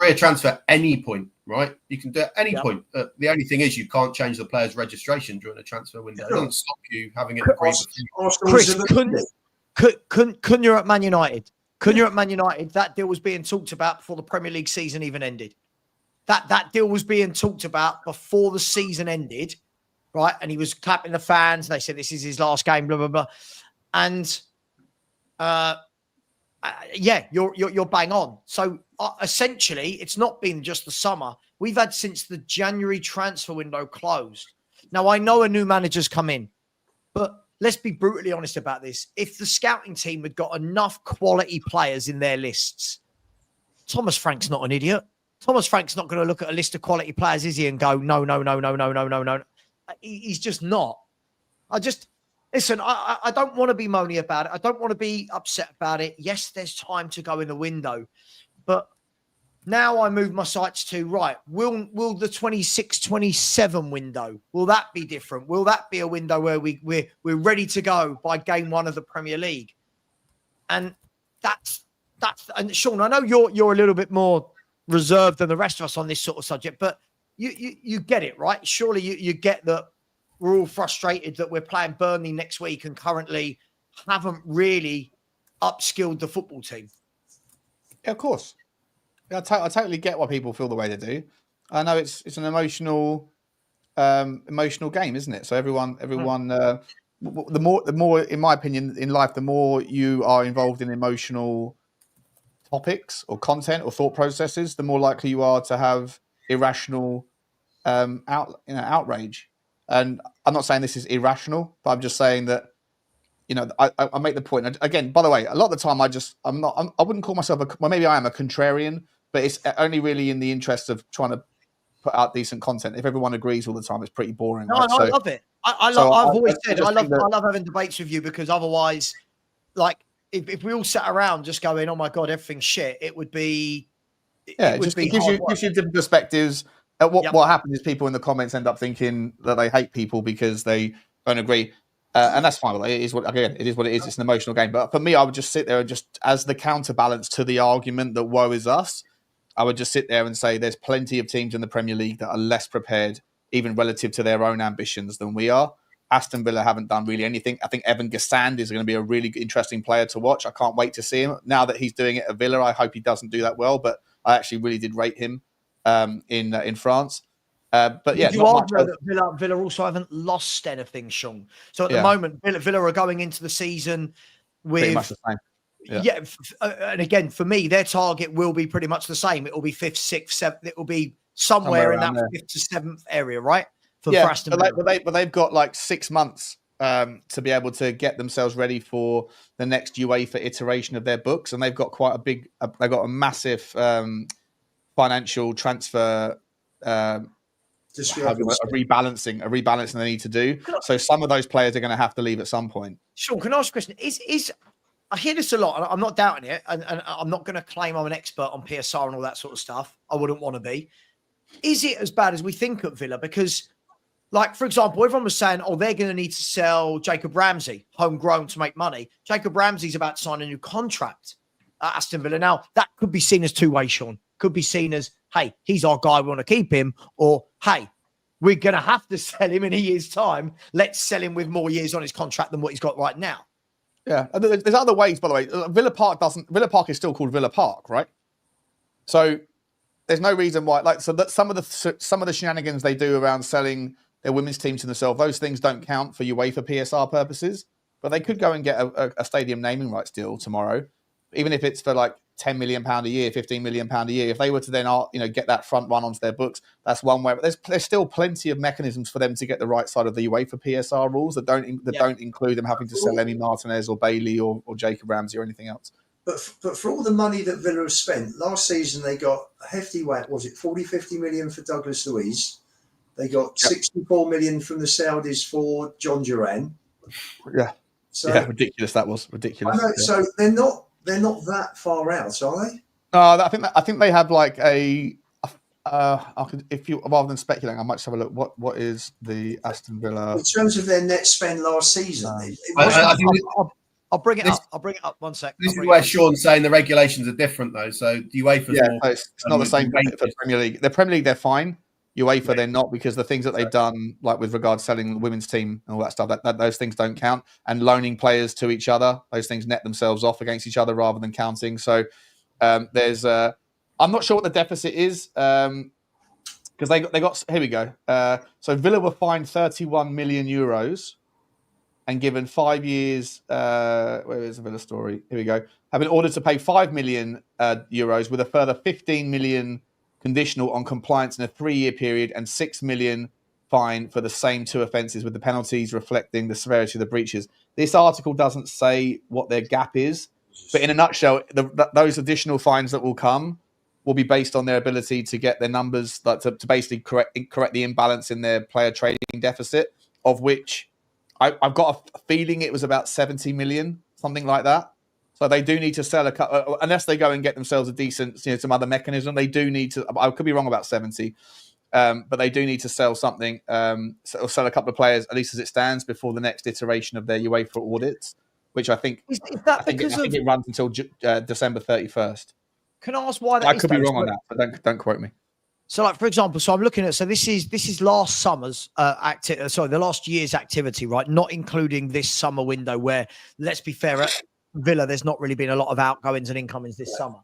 a transfer at any point, right? You can do it at any point. The only thing is you can't change the player's registration during a transfer window. It doesn't stop you having it agreed. Chris, couldn't you at Man United? Couldn't you at Man United? That deal was being talked about before the Premier League season even ended. That deal was being talked about before the season ended, right? And he was clapping the fans. They said this is his last game, blah blah blah. And yeah, you're bang on. So essentially, it's not been just the summer. We've had since the January transfer window closed. Now I know a new manager's come in, but let's be brutally honest about this. If the scouting team had got enough quality players in their lists, Thomas Frank's not an idiot. Thomas Frank's not going to look at a list of quality players, is he, and go, no. He's just not. Listen, I don't want to be moany about it. I don't want to be upset about it. Yes, there's time to go in the window. But now I move my sights to, right, will the 26-27 window, will that be different? Will that be a window where we're ready to go by game 1 of the Premier League? And and Sean, I know you're a little bit more reserved than the rest of us on this sort of subject, but you get it, right? Surely you get that we're all frustrated that we're playing Burnley next week and currently haven't really upskilled the football team. Yeah, of course. Yeah, I totally get why people feel the way they do. I know it's an emotional game, isn't it? So everyone the more in my opinion in life, the more you are involved in emotional topics or content or thought processes, the more likely you are to have irrational outrage. And I'm not saying this is irrational, but I'm just saying that, I make the point. Again, by the way, a lot of the time I wouldn't call myself maybe I am a contrarian, but it's only really in the interest of trying to put out decent content. If everyone agrees all the time, it's pretty boring. No, right? I love it. I've always said I love having debates with you, because otherwise, like if we all sat around just going, "Oh my god, everything's shit," it would be. It gives you different perspectives. What happens is people in the comments end up thinking that they hate people because they don't agree, and that's fine. It is what it is. It's an emotional game. But for me, I would just sit there and just, as the counterbalance to the argument that woe is us, I would just sit there and say there's plenty of teams in the Premier League that are less prepared, even relative to their own ambitions, than we are. Aston Villa haven't done really anything. I think Evan Gassand is going to be a really interesting player to watch. I can't wait to see him. Now that he's doing it at Villa, I hope he doesn't do that well, but I actually really did rate him in France. But yeah, you argue that Villa also haven't lost anything, Sean. So at the moment, Villa are going into the season with pretty much the same. And again, for me, their target will be pretty much the same. It will be 5th, 6th, 7th. It will be somewhere in that 5th to 7th area, right? For Aston Villa. But they've got like 6 months to be able to get themselves ready for the next UEFA iteration of their books, and they've got quite they've got a massive financial transfer. A rebalancing they need to do. So some of those players are going to have to leave at some point. Sean, can I ask a question? Is I hear this a lot, and I'm not doubting it, and I'm not going to claim I'm an expert on PSR and all that sort of stuff. I wouldn't want to be. Is it as bad as we think at Villa? Because, like, for example, everyone was saying, oh, they're going to need to sell Jacob Ramsey, homegrown, to make money. Jacob Ramsey's about to sign a new contract at Aston Villa. Now, that could be seen as two-way, Sean. Could be seen as, hey, he's our guy, we want to keep him. Or, hey, we're going to have to sell him in a year's time. Let's sell him with more years on his contract than what he's got right now. Yeah, and there's other ways, by the way. Villa Park is still called Villa Park, right? So there's no reason why. Like, so that some of the shenanigans they do around selling their women's team to themselves, those things don't count for UEFA PSR purposes. But they could go and get a stadium naming rights deal tomorrow, even if it's for like £10 million a year, £15 million a year. If they were to then, get that front run onto their books, that's one way. But there's still plenty of mechanisms for them to get the right side of the UEFA PSR rules that don't include them having to sell Emi Martinez or Bailey or Jacob Ramsey or anything else. But for all the money that Villa have spent last season, they got a hefty whack. Was it 40-50 million for Douglas Luiz? They got 64 million from the Saudis for John Duran. Yeah. So ridiculous. That was ridiculous. I know, so they're not that far out, are they? I think they have like a. If you rather than speculating, I might just have a look. What is the Aston Villa in terms of their net spend last season? I'll bring it up. I'll bring it up 1 sec. This is where Sean's saying the regulations are different, though. So UEFA, it's not the same for the Premier League. The Premier League, they're fine. UEFA, they're not, because the things that they've done, like with regard to selling the women's team and all that stuff, that those things don't count. And loaning players to each other, those things net themselves off against each other rather than counting. So there's, I'm not sure what the deficit is, because they got. Here we go. So Villa were fined €31 million and given 5 years. Where is the Villa story? Here we go. Have been ordered to pay €5 million with a further 15 million. Conditional on compliance in a 3-year period, and 6 million fine for the same 2 offences, with the penalties reflecting the severity of the breaches. This article doesn't say what their gap is, but in a nutshell, those additional fines that will come will be based on their ability to get their numbers, like to basically correct the imbalance in their player trading deficit, of which I've got a feeling it was about 70 million, something like that. So they do need to sell a couple, unless they go and get themselves a decent, some other mechanism. They do need to. I could be wrong about 70, but they do need to sell something, or sell a couple of players, at least as it stands, before the next iteration of their UEFA audits, which I think I think it runs until December 31st. Can I ask why that? I could be wrong on that, but don't quote me. So, like, for example, I'm looking at, this is last summer's the last year's activity, right? Not including this summer window, where, let's be fair, at Villa, there's not really been a lot of outgoings and incomings this summer.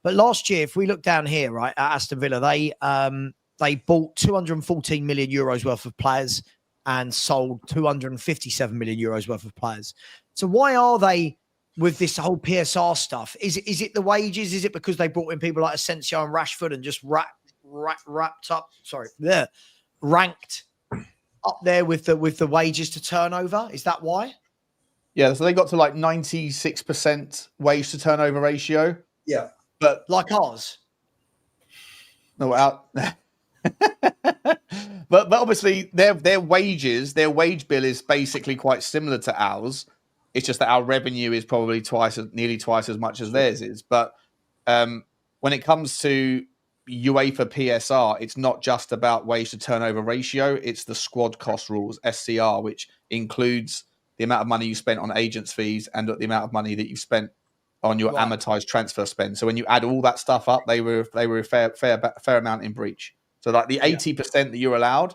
But last year, if we look down here, right, at Aston Villa, they bought €214 million worth of players and sold €257 million worth of players. So why are they with this whole PSR stuff? Is it the wages? Is it because they brought in people like Asensio and Rashford and just ranked up there with the wages to turnover? Is that why? Yeah, so they got to like 96% wage to turnover ratio. Yeah, but like ours. No, but obviously their wage bill is basically quite similar to ours. It's just that our revenue is probably nearly twice as much as theirs is. But when it comes to UEFA PSR, it's not just about wage to turnover ratio. It's the squad cost rules, SCR, which includes the amount of money you spent on agents' fees and the amount of money that you've spent on your amortized transfer spend. So when you add all that stuff up, they were a fair amount in breach. So like the 80% that you're allowed,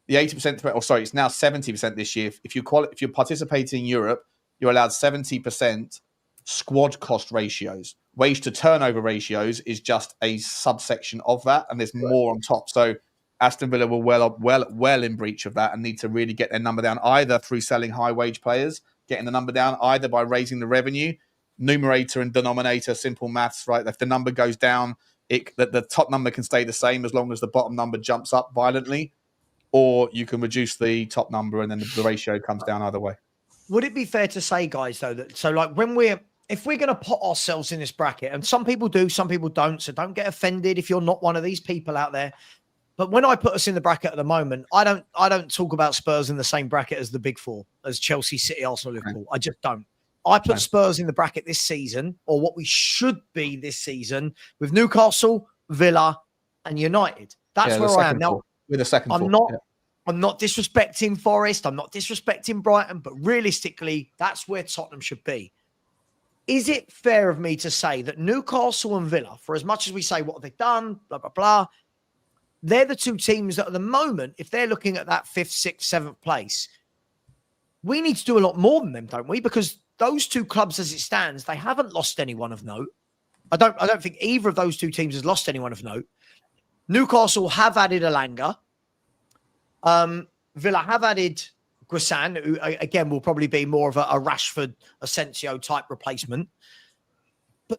the 80% threat, or sorry, it's now 70% this year. If you're participating in Europe, you're allowed 70% squad cost ratios. Wage to turnover ratios is just a subsection of that, and there's more on top. So Aston Villa were well in breach of that and need to really get their number down, either through selling high wage players, getting the number down, either by raising the revenue, numerator and denominator, simple maths, right? If the number goes down, the top number can stay the same as long as the bottom number jumps up violently, or you can reduce the top number and then the ratio comes down either way. Would it be fair to say, guys, though, that so like if we're going to put ourselves in this bracket, and some people do, some people don't, so don't get offended if you're not one of these people out there. But when I put us in the bracket at the moment, I don't talk about Spurs in the same bracket as the big four, as Chelsea, City, Arsenal, Liverpool. I just don't. I put Spurs in the bracket this season, or what we should be this season, with Newcastle, Villa, and United. That's where I am now. With a second, I'm not disrespecting Forest. I'm not disrespecting Brighton, but realistically, that's where Tottenham should be. Is it fair of me to say that Newcastle and Villa, for as much as we say what have they done, blah blah blah, they're the two teams that at the moment, if they're looking at that 5th, 6th, 7th place, we need to do a lot more than them, don't we? Because those two clubs, as it stands, they haven't lost anyone of note. I don't think either of those two teams has lost anyone of note. Newcastle have added Elanga. Villa have added Guisan, who again will probably be more of a Rashford, Asensio type replacement. But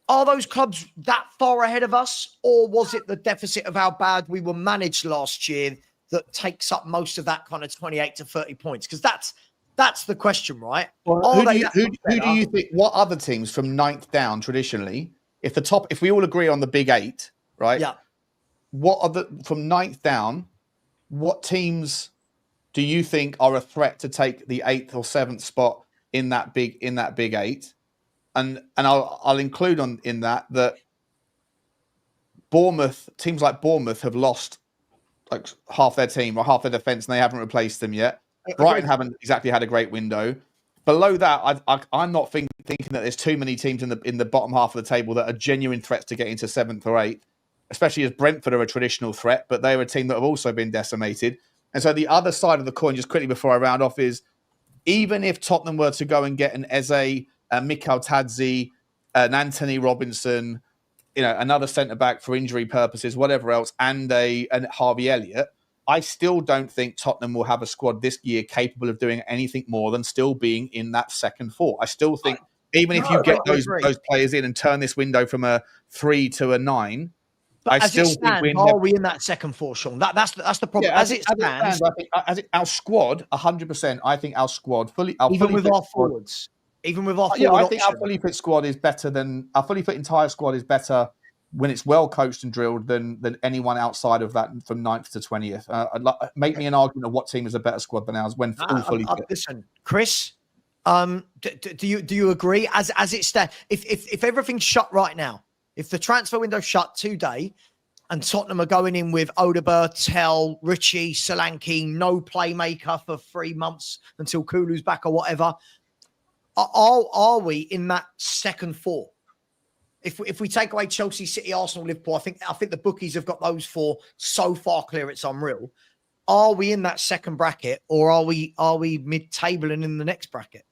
are those clubs that far ahead of us, or was it the deficit of how bad we were managed last year that takes up most of that kind of 28 to 30 points? Because that's the question, right? Well, who do you think? What other teams from 9th down traditionally? If we all agree on the big 8, right? Yeah. What are from 9th down? What teams do you think are a threat to take the 8th or 7th spot in that big 8? And I'll include in that teams like Bournemouth have lost like half their team or half their defence, and they haven't replaced them yet. Brighton haven't exactly had a great window. Below that, I'm not thinking that there's too many teams in the bottom half of the table that are genuine threats to get into 7th or 8th, especially as Brentford are a traditional threat, but they're a team that have also been decimated. And so the other side of the coin, just quickly before I round off, is even if Tottenham were to go and get an Eze, a Mikhail Tadzi, an Anthony Robinson, another centre-back for injury purposes, whatever else, and Harvey Elliott, I still don't think Tottenham will have a squad this year capable of doing anything more than still being in that second 4. I still think if you get those players in and turn this window from a 3 to a 9, but I still think we in that second 4, Sean? That's the problem. Yeah, as it stands, I think our squad, 100%. I think our squad even with our forwards, I think our fully fit squad is better than our fully fit entire squad is better when it's well coached and drilled than anyone outside of that from 9th to 20th. Make me an argument of what team is a better squad than ours when all fully fit. Listen, Chris, do you agree? As it stands, if everything's shut right now, if the transfer window shut today, and Tottenham are going in with Odegaard, Tell, Richie, Solanke, no playmaker for 3 months until Kulu's back or whatever, are we in that second 4? If we take away Chelsea, City, Arsenal, Liverpool, I think the bookies have got those 4 so far clear it's unreal. Are we in that second bracket, or are we mid-table and in the next bracket?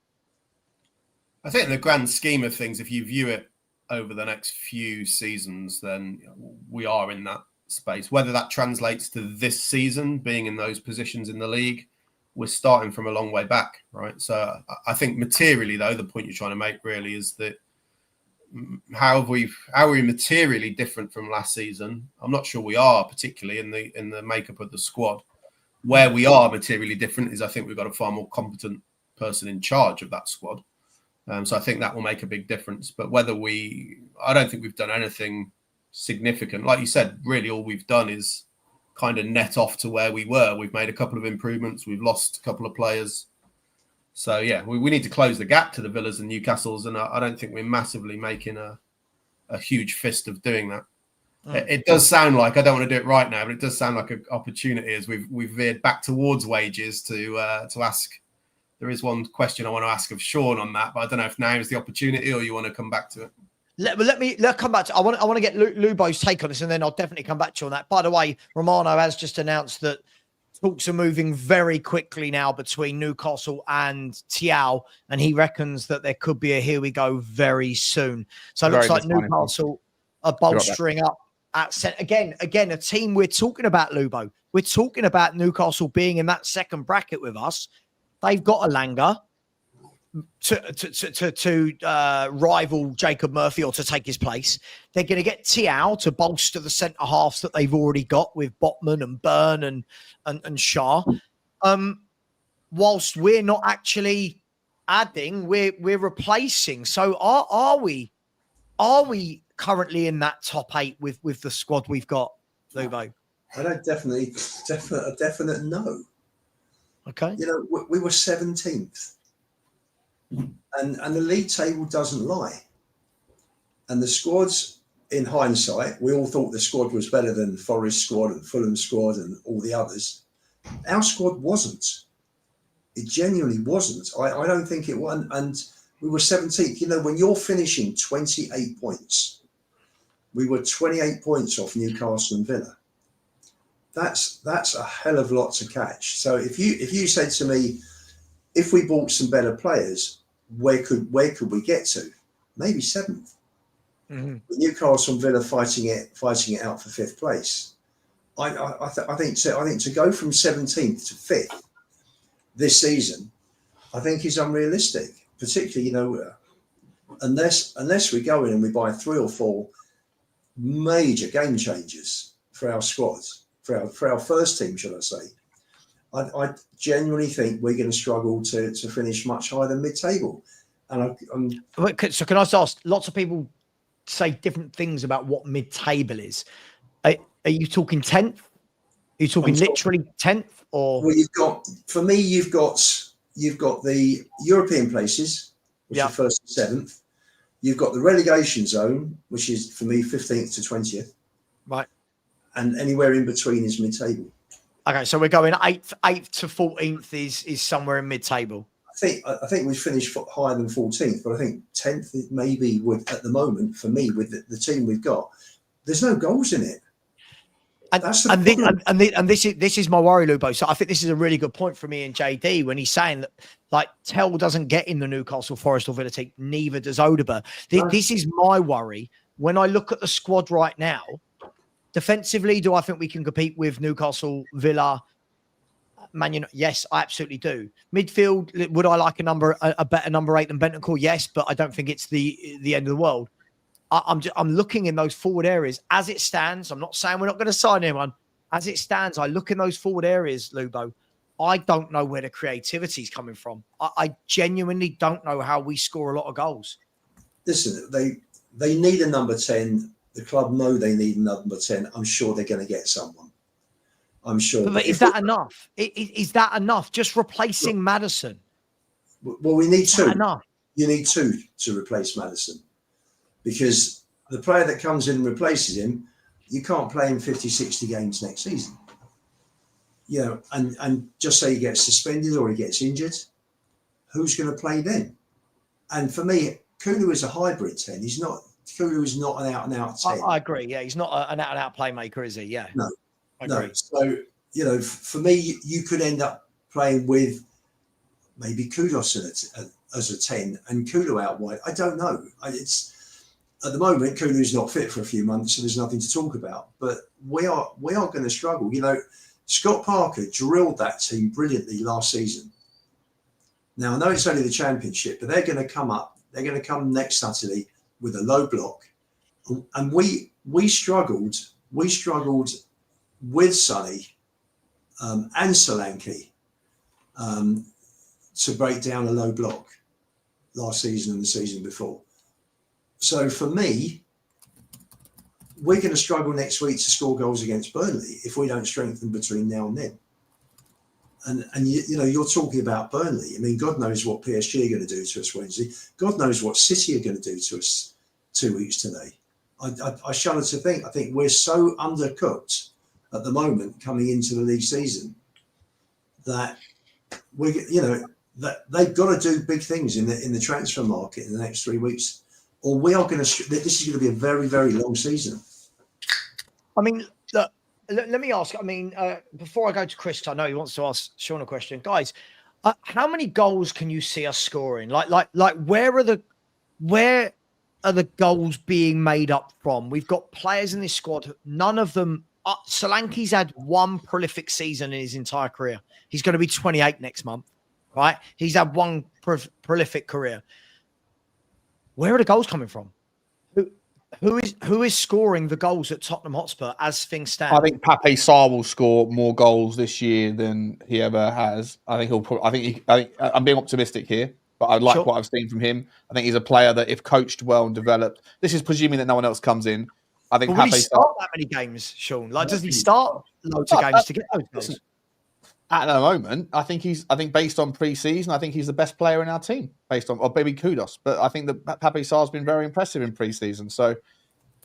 I think in the grand scheme of things, if you view it over the next few seasons, then we are in that space. Whether that translates to this season being in those positions in the league, we're starting from a long way back, right? So I think materially, though, the point you're trying to make really is that how are we materially different from last season? I'm not sure we are, particularly in the makeup of the squad. Where we are materially different is I think we've got a far more competent person in charge of that squad. So I think that will make a big difference. But I don't think we've done anything significant. Like you said, really all we've done is kind of net off to where we were. We've made a couple of improvements. We've lost a couple of players. So, yeah, we need to close the gap to the Villas and Newcastles, and I don't think we're massively making a huge fist of doing that. It does sound like, I don't want to do it right now, but it does sound like an opportunity as we've veered back towards wages to ask. There is one question I want to ask of Sean on that, but I don't know if now is the opportunity or you want to come back to it. Let's come back to. I want to get Lubo's take on this, and then I'll definitely come back to you on that. By the way, Romano has just announced that talks are moving very quickly now between Newcastle and Thiaw, and he reckons that there could be a here we go very soon. So it looks like Newcastle are bolstering up at centre. Again, a team we're talking about, Lubo. We're talking about Newcastle being in that second bracket with us. They've got Elanga to rival Jacob Murphy or to take his place. They're going to get Thiaw to bolster the centre halves that they've already got with Botman and Byrne and Shah. Whilst we're not actually adding, we're replacing. So are we currently in that top 8 with the squad we've got, Lubo? I don't definite no. Okay. You know, we were 17th. And the league table doesn't lie. And the squads, in hindsight, we all thought the squad was better than Forest squad and Fulham squad and all the others. Our squad wasn't. It genuinely wasn't. I don't think it was. And we were 17th. You know, when you're finishing 28 points, we were 28 points off Newcastle and Villa. That's a hell of a lot to catch. So if you said to me, if we bought some better players, where could we get to? Maybe 7th. Mm-hmm. Newcastle and Villa fighting it out for 5th place. I think to go from 17th to 5th this season, I think is unrealistic. Particularly, you know, unless we go in and we buy 3 or 4 major game changers for our squads, for our first team, shall I say. I genuinely think we're going to struggle to finish much higher than mid-table. And so can I just ask? Lots of people say different things about what mid-table is. Are you talking 10th? Are you talking literally 10th? Or well, you've got the European places, which are 1st and 7th. You've got the relegation zone, which is for me 15th to 20th. Right. And anywhere in between is mid-table. Okay, so we're going 8th to 14th is somewhere in mid-table. I think we finished higher than 14th, but I think 10th maybe at the moment for me with the team we've got. There's no goals in it. And this is my worry, Lubo. So I think this is a really good point for me and JD when he's saying that like Tell doesn't get in the Newcastle, Forest or Villa team, neither does Odegaard. This is my worry when I look at the squad right now. Defensively, do I think we can compete with Newcastle, Villa, Man United? Yes, I absolutely do. Midfield, would I like a better number 8 than Bentancur? Yes, but I don't think it's the end of the world. I'm looking in those forward areas as it stands. I'm not saying we're not going to sign anyone. As it stands, I look in those forward areas, Lubo. I don't know where the creativity is coming from. I genuinely don't know how we score a lot of goals. Listen, they need a number 10. The club know they need a number 10. I'm sure they're going to get someone. I'm sure. But is that enough? Is that enough? Just replacing Maddison? Well, we need 2. Enough? You need 2 to replace Maddison. Because the player that comes in and replaces him, you can't play him 50, 60 games next season. You know, and just say he gets suspended or he gets injured, who's going to play then? And for me, Kulu is a hybrid 10. Kulu is not an out-and-out 10. I agree. Yeah, he's not an out-and-out playmaker, is he? Yeah. No. So, you know, for me, you could end up playing with maybe Kudos as a 10 and Kulu out wide. I don't know. At the moment, Kulu's not fit for a few months, so there's nothing to talk about. But we are going to struggle. You know, Scott Parker drilled that team brilliantly last season. Now, I know it's only the Championship, but they're going to come up. They're going to come next Saturday with a low block. And we struggled with Sonny and Solanke to break down a low block last season and the season before. So for me, we're going to struggle next week to score goals against Burnley if we don't strengthen between now and then. And you know, you're talking about Burnley. I mean, God knows what PSG are going to do to us Wednesday. God knows what City are going to do to us 2 weeks today. I shudder to think. I think we're so undercooked at the moment coming into the league season that that they've got to do big things in the transfer market in the next 3 weeks, or we are going to. This is going to be a very, very long season. I mean, look, let me ask. I mean, before I go to Chris, I know he wants to ask Sean a question, guys. How many goals can you see us scoring? Like, where are the goals being made up from? We've got players in this squad. None of them. Solanke's had one prolific season in his entire career. He's going to be 28 next month, right? He's had one prolific career. Where are the goals coming from? Who is scoring the goals at Tottenham Hotspur as things stand? I think Pape Sarr will score more goals this year than he ever has. I think I'm being optimistic here, but I like what I've seen from him. I think he's a player that, if coached well and developed, this is presuming that no one else comes in. I think. But will he start that many games, Sean? Like, does he start loads of games to get those goals? At the moment, I think based on pre-season, I think he's the best player in our team. Based on, or maybe kudos, but I think that Pape Sarr's been very impressive in pre-season. So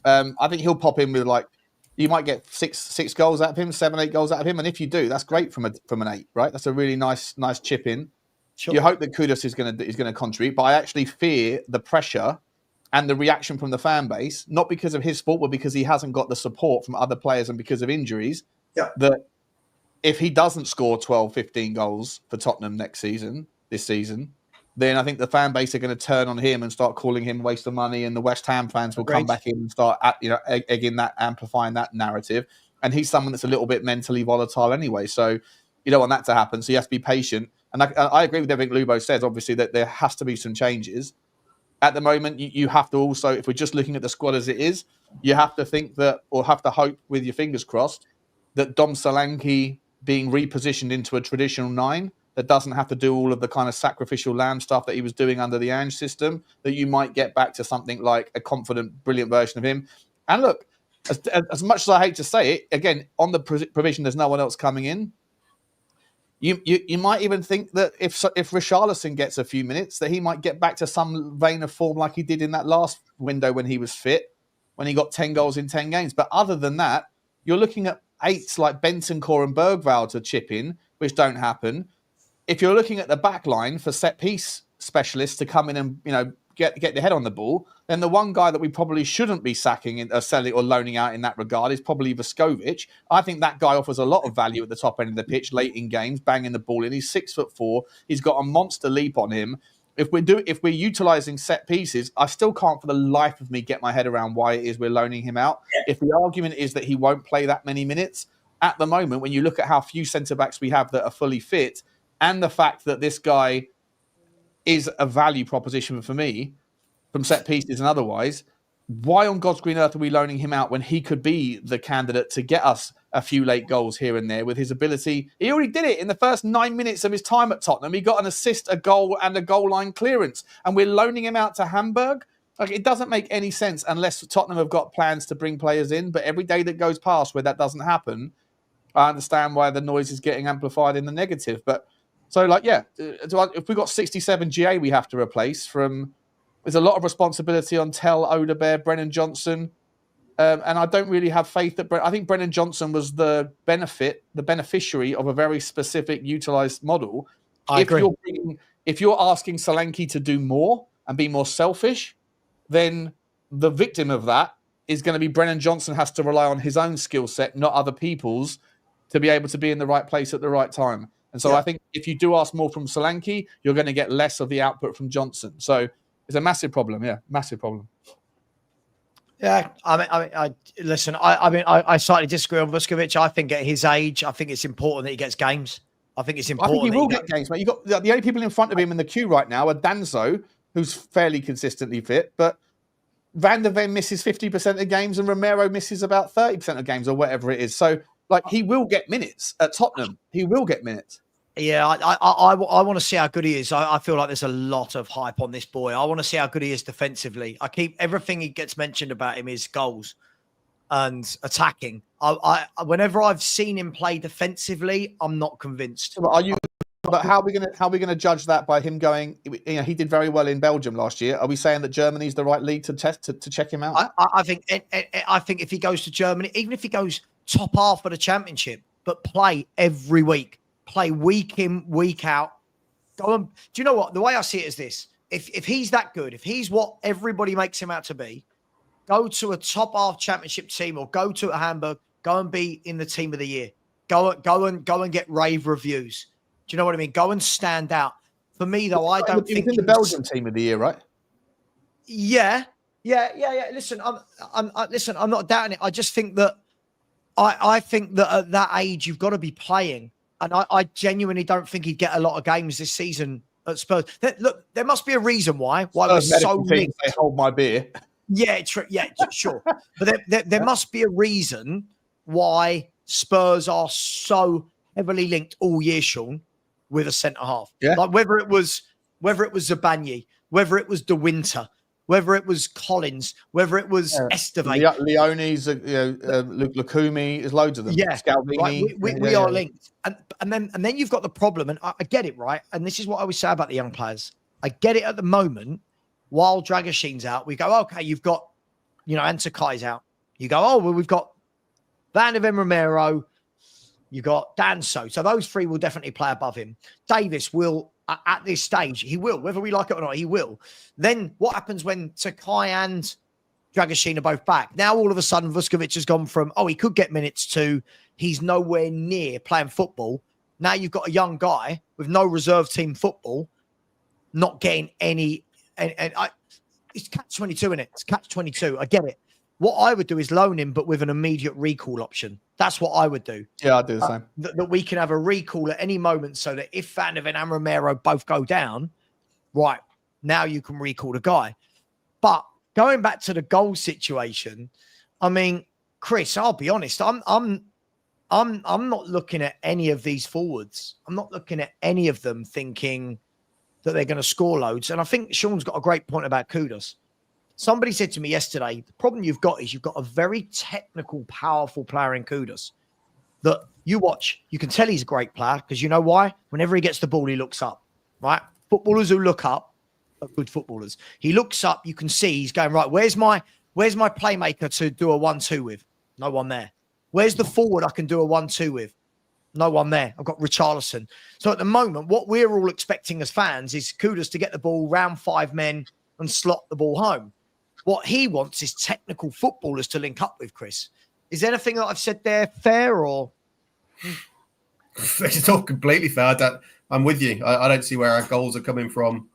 I think he'll pop in with, like, you might get six goals out of him, 7-8 goals out of him, and if you do, that's great from an 8, right? That's a really nice chip in. Sure. You hope that Kudus is going to contribute, but I actually fear the pressure and the reaction from the fan base, not because of his fault, but because he hasn't got the support from other players and because of injuries. Yeah. That if he doesn't score 12, 15 goals for Tottenham this season, then I think the fan base are going to turn on him and start calling him a waste of money, and the West Ham fans will come back in and start, egging that, amplifying that narrative. And he's someone that's a little bit mentally volatile anyway, so you don't want that to happen. So you have to be patient. And I agree with everything Lubo says, obviously, that there has to be some changes. At the moment, you have to also, if we're just looking at the squad as it is, you have to think that, or have to hope with your fingers crossed, that Dom Solanke being repositioned into a traditional 9 that doesn't have to do all of the kind of sacrificial lamb stuff that he was doing under the Ange system, that you might get back to something like a confident, brilliant version of him. And look, as much as I hate to say it, again, on the provision there's no one else coming in, you might even think that if Richarlison gets a few minutes, that he might get back to some vein of form like he did in that last window when he was fit, when he got 10 goals in 10 games. But other than that, you're looking at 8s like Bentancur and Bergvall to chip in, which don't happen. If you're looking at the back line for set-piece specialists to come in and get their head on the ball, then the one guy that we probably shouldn't be sacking or selling or loaning out in that regard is probably Vuskovic. I think that guy offers a lot of value at the top end of the pitch, late in games, banging the ball in. He's 6'4". He's got a monster leap on him. If we're utilising set pieces, I still can't for the life of me get my head around why it is we're loaning him out. If the argument is that he won't play that many minutes, at the moment, when you look at how few centre-backs we have that are fully fit, and the fact that this guy is a value proposition for me from set pieces and otherwise, why on God's green earth are we loaning him out when he could be the candidate to get us a few late goals here and there with his ability? He already did it in the first 9 minutes of his time at Tottenham. He got an assist, a goal, and a goal line clearance. And we're loaning him out to Hamburg? Like, it doesn't make any sense unless Tottenham have got plans to bring players in. But every day that goes past where that doesn't happen, I understand why the noise is getting amplified in the negative. But so, if we've got 67 GA we have to replace from... There's a lot of responsibility on Tell, Odebear, Brennan Johnson. And I don't really have faith that... I think Brennan Johnson was the beneficiary of a very specific utilised model. I agree. If you're asking Solanke to do more and be more selfish, then the victim of that is going to be Brennan Johnson has to rely on his own skill set, not other people's, to be able to be in the right place at the right time. And so I think if you do ask more from Solanke, you're going to get less of the output from Johnson. So it's a massive problem. Yeah, massive problem. Yeah, I listen. I slightly disagree on Vuskovic. I think at his age, I think it's important that he gets games. I think it's important. I think he will get games, mate. You got the only people in front of him in the queue right now are Danzo, who's fairly consistently fit, but Van der Ven misses 50% of games and Romero misses about 30% of games or whatever it is. So, he will get minutes at Tottenham. He will get minutes. Yeah, I want to see how good he is. I feel like there's a lot of hype on this boy. I want to see how good he is defensively. Everything he gets mentioned about him is goals. and attacking. Whenever I've seen him play defensively, I'm not convinced. But how are we going to judge that by him going? He did very well in Belgium last year. Are we saying that Germany's the right league to test to check him out? I think if he goes to Germany, even if he goes top half of the championship, but play every week, play week in, week out. Go on. Do you know what? The way I see it is this: if he's that good, if he's what everybody makes him out to be, go to a top half championship team or go to a Hamburg, go and be in the team of the year. Go and get rave reviews. Do you know what I mean? Go and stand out. For me, though, I don't think he's in the Belgian team of the year, right? Yeah. Listen, I'm not doubting it. I just think that I think that at that age you've got to be playing, and I genuinely don't think he'd get a lot of games this season at Spurs. Look, there must be a reason why we're so linked. They hold my beer. Yeah, sure. But there must be a reason why Spurs are so heavily linked all year, Sean, with a centre half. Yeah. Like whether it was Zabanyi, whether it was De Winter, whether it was Collins, whether it was Estevez. Leone's, Lukumi, there's loads of them. Yeah, Scalvini. Right? We are linked. And then you've got the problem, and I get it, right? And this is what I always say about the young players. I get it at the moment. While Dragashin's out, we go, okay, you've got, Antakai's out. You go, oh, well, we've got Van de Ven Romero, you got Danso. So those three will definitely play above him. Davis will, at this stage, he will, whether we like it or not, he will. Then what happens when Sakai and Dragashin are both back? Now, all of a sudden, Vuskovic has gone from, he could get minutes to he's nowhere near playing football. Now you've got a young guy with no reserve team football, not getting any. It's catch-22, isn't it? It's catch-22. I get it. What I would do is loan him, but with an immediate recall option. That's what I would do. Yeah, I'd do the same. That we can have a recall at any moment so that if Van de Ven and Romero both go down, right, now you can recall the guy. But going back to the goal situation, I mean, Chris, I'll be honest, I'm not looking at any of these forwards. I'm not looking at any of them thinking that they're going to score loads. And I think Sean's got a great point about Kudus. Somebody said to me yesterday, the problem you've got is you've got a very technical, powerful player in Kudus that you watch. You can tell he's a great player because you know why? Whenever he gets the ball, he looks up, right? Footballers who look up are good footballers. He looks up, you can see he's going, right, where's my playmaker to do a 1-2 with? No one there. Where's the forward I can do a 1-2 with? No one there. I've got Richarlison. So at the moment, what we're all expecting as fans is Kudus to get the ball round 5 men and slot the ball home. What he wants is technical footballers to link up with, Chris. Is anything that I've said there fair or? It's all completely fair. I'm with you. I don't see where our goals are coming from.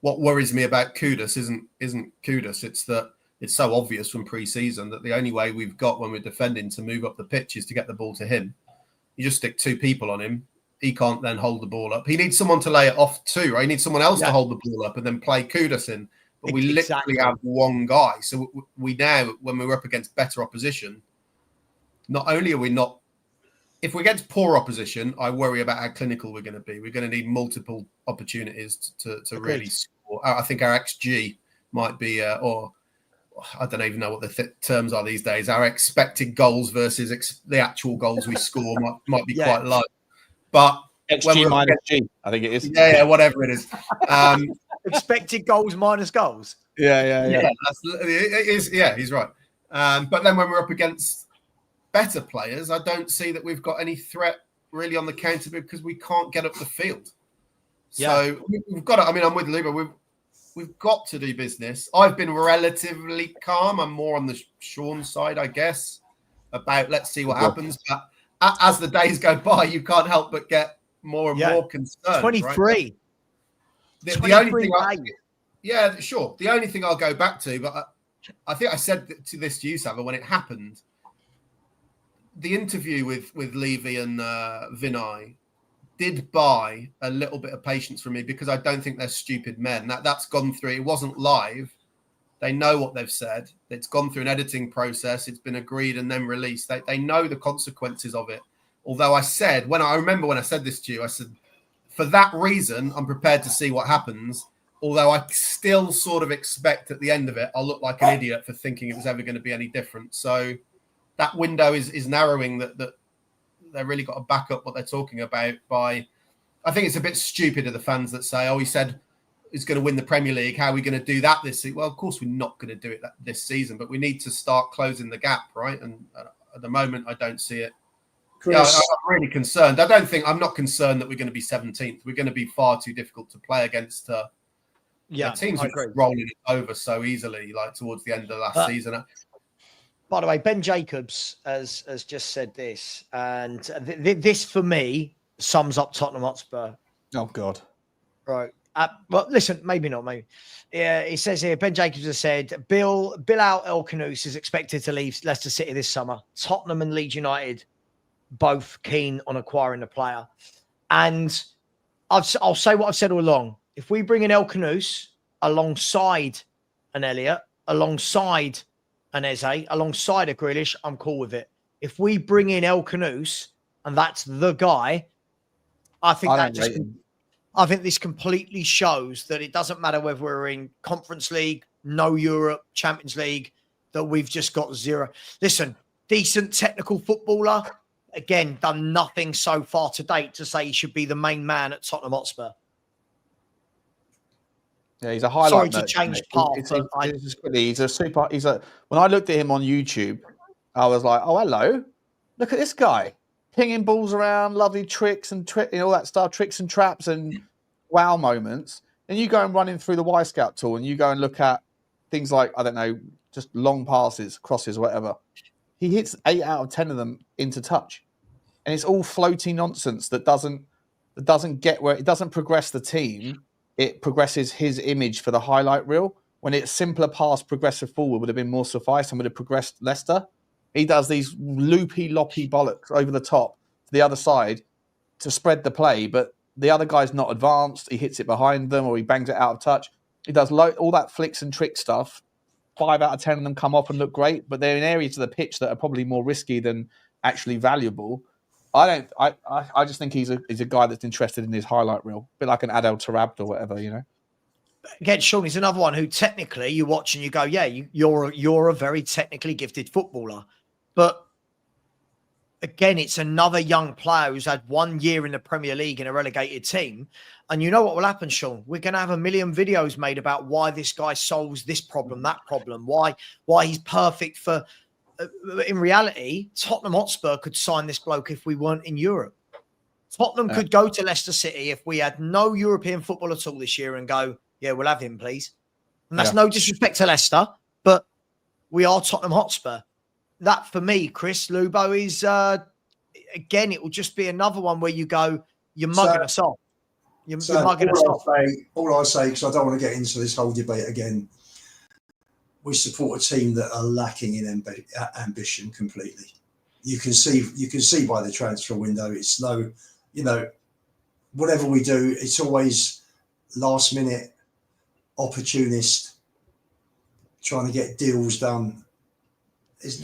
What worries me about Kudus isn't Kudus. It's that it's so obvious from pre-season that the only way we've got when we're defending to move up the pitch is to get the ball to him. You just stick 2 people on him. He can't then hold the ball up. He needs someone to lay it off too, right? He needs someone else to hold the ball up and then play Kudus in. But we literally have one guy. So we now, when we're up against better opposition, not only are we not, if we're against poor opposition, I worry about how clinical we're going to be. We're going to need multiple opportunities to really score. I think our XG might be, or I don't even know what the terms are these days. Our expected goals versus the actual goals we score might be quite low. But XG minus G, I think it is. Yeah, whatever it is. Expected goals minus goals. Yeah. It is. Yeah, he's right. But then when we're up against better players, I don't see that we've got any threat really on the counter because we can't get up the field. So we've got to. I mean, I'm with Luba. We've got to do business. I've been relatively calm. I'm more on the Sean side, I guess, about let's see what happens. But as the days go by, you can't help but get more and more concerned. 23. Right? The only thing the only thing I'll go back to, but I think I said to you, Savva, when it happened, the interview with Levy and Vinay did buy a little bit of patience from me because I don't think they're stupid men. That's gone through. It wasn't live. They know what they've said. It's gone through an editing process. It's been agreed and then released. They know the consequences of it. Although I said, when I said this to you, I said, for that reason, I'm prepared to see what happens. Although I still sort of expect at the end of it, I'll look like an idiot for thinking it was ever going to be any different. So that window is narrowing. That they've really got to back up what they're talking about by. I think it's a bit stupid of the fans that say, "Oh, he said he's going to win the Premier League. How are we going to do that this season?" Well, of course we're not going to do it this season, but we need to start closing the gap, right? And at the moment, I don't see it. Chris, yeah, I'm really concerned. I'm not concerned that we're going to be 17th. We're going to be far too difficult to play against. Teams are rolling it over so easily, like towards the end of last season. By the way, Ben Jacobs has just said this, and this for me sums up Tottenham Hotspur. Oh God! Right. Well, listen, maybe not. Maybe. Yeah, he says here, Ben Jacobs has said, Bilal El Khanous is expected to leave Leicester City this summer. Tottenham and Leeds United both keen on acquiring the player. And I'll say what I've said all along. If we bring in El Khanous alongside an Elliott, alongside an Eze, alongside a Grealish, I'm cool with it. If we bring in El Khanous and that's the guy, I think this completely shows that it doesn't matter whether we're in Conference League, no Europe, Champions League, that we've just got zero. Listen, decent technical footballer, again, done nothing so far to date to say he should be the main man at Tottenham Hotspur. Yeah, he's a highlight. Sorry to change path. When I looked at him on YouTube, I was like, oh, hello. Look at this guy. Pinging balls around, lovely tricks and all that stuff, tricks and traps and wow moments. And you go and run him through the Y Scout tool and you go and look at things like, I don't know, just long passes, crosses, whatever. He hits 8 out of 10 of them into touch. And it's all floaty nonsense that doesn't get where it doesn't progress the team. It progresses his image for the highlight reel. When it's simpler pass, progressive forward would have been more suffice and would have progressed Leicester. He does these loopy, loppy bollocks over the top to the other side to spread the play, but the other guy's not advanced. He hits it behind them or he bangs it out of touch. He does all that flicks and trick stuff. 5 out of 10 of them come off and look great, but they're in areas of the pitch that are probably more risky than actually valuable. I just think he's a guy that's interested in his highlight reel, a bit like an Adel Tarabt or whatever, you know. Again, Sean, he's another one who technically you watch and you go, yeah, you're a very technically gifted footballer. But again, it's another young player who's had 1 year in the Premier League in a relegated team. And you know what will happen, Sean? We're going to have a million videos made about why this guy solves this problem, that problem, why he's perfect for... in reality, Tottenham Hotspur could sign this bloke if we weren't in Europe. Tottenham could go to Leicester City if we had no European football at all this year and go, yeah, we'll have him, please. And that's no disrespect to Leicester, but we are Tottenham Hotspur. That, for me, Chris Lubo, is, again, it will just be another one where you go, you're mugging us off. You're mugging us off. All I'll say, because I don't want to get into this whole debate again, we support a team that are lacking in ambition completely. You can see by the transfer window, it's no, whatever we do, it's always last minute, opportunist, trying to get deals done. There's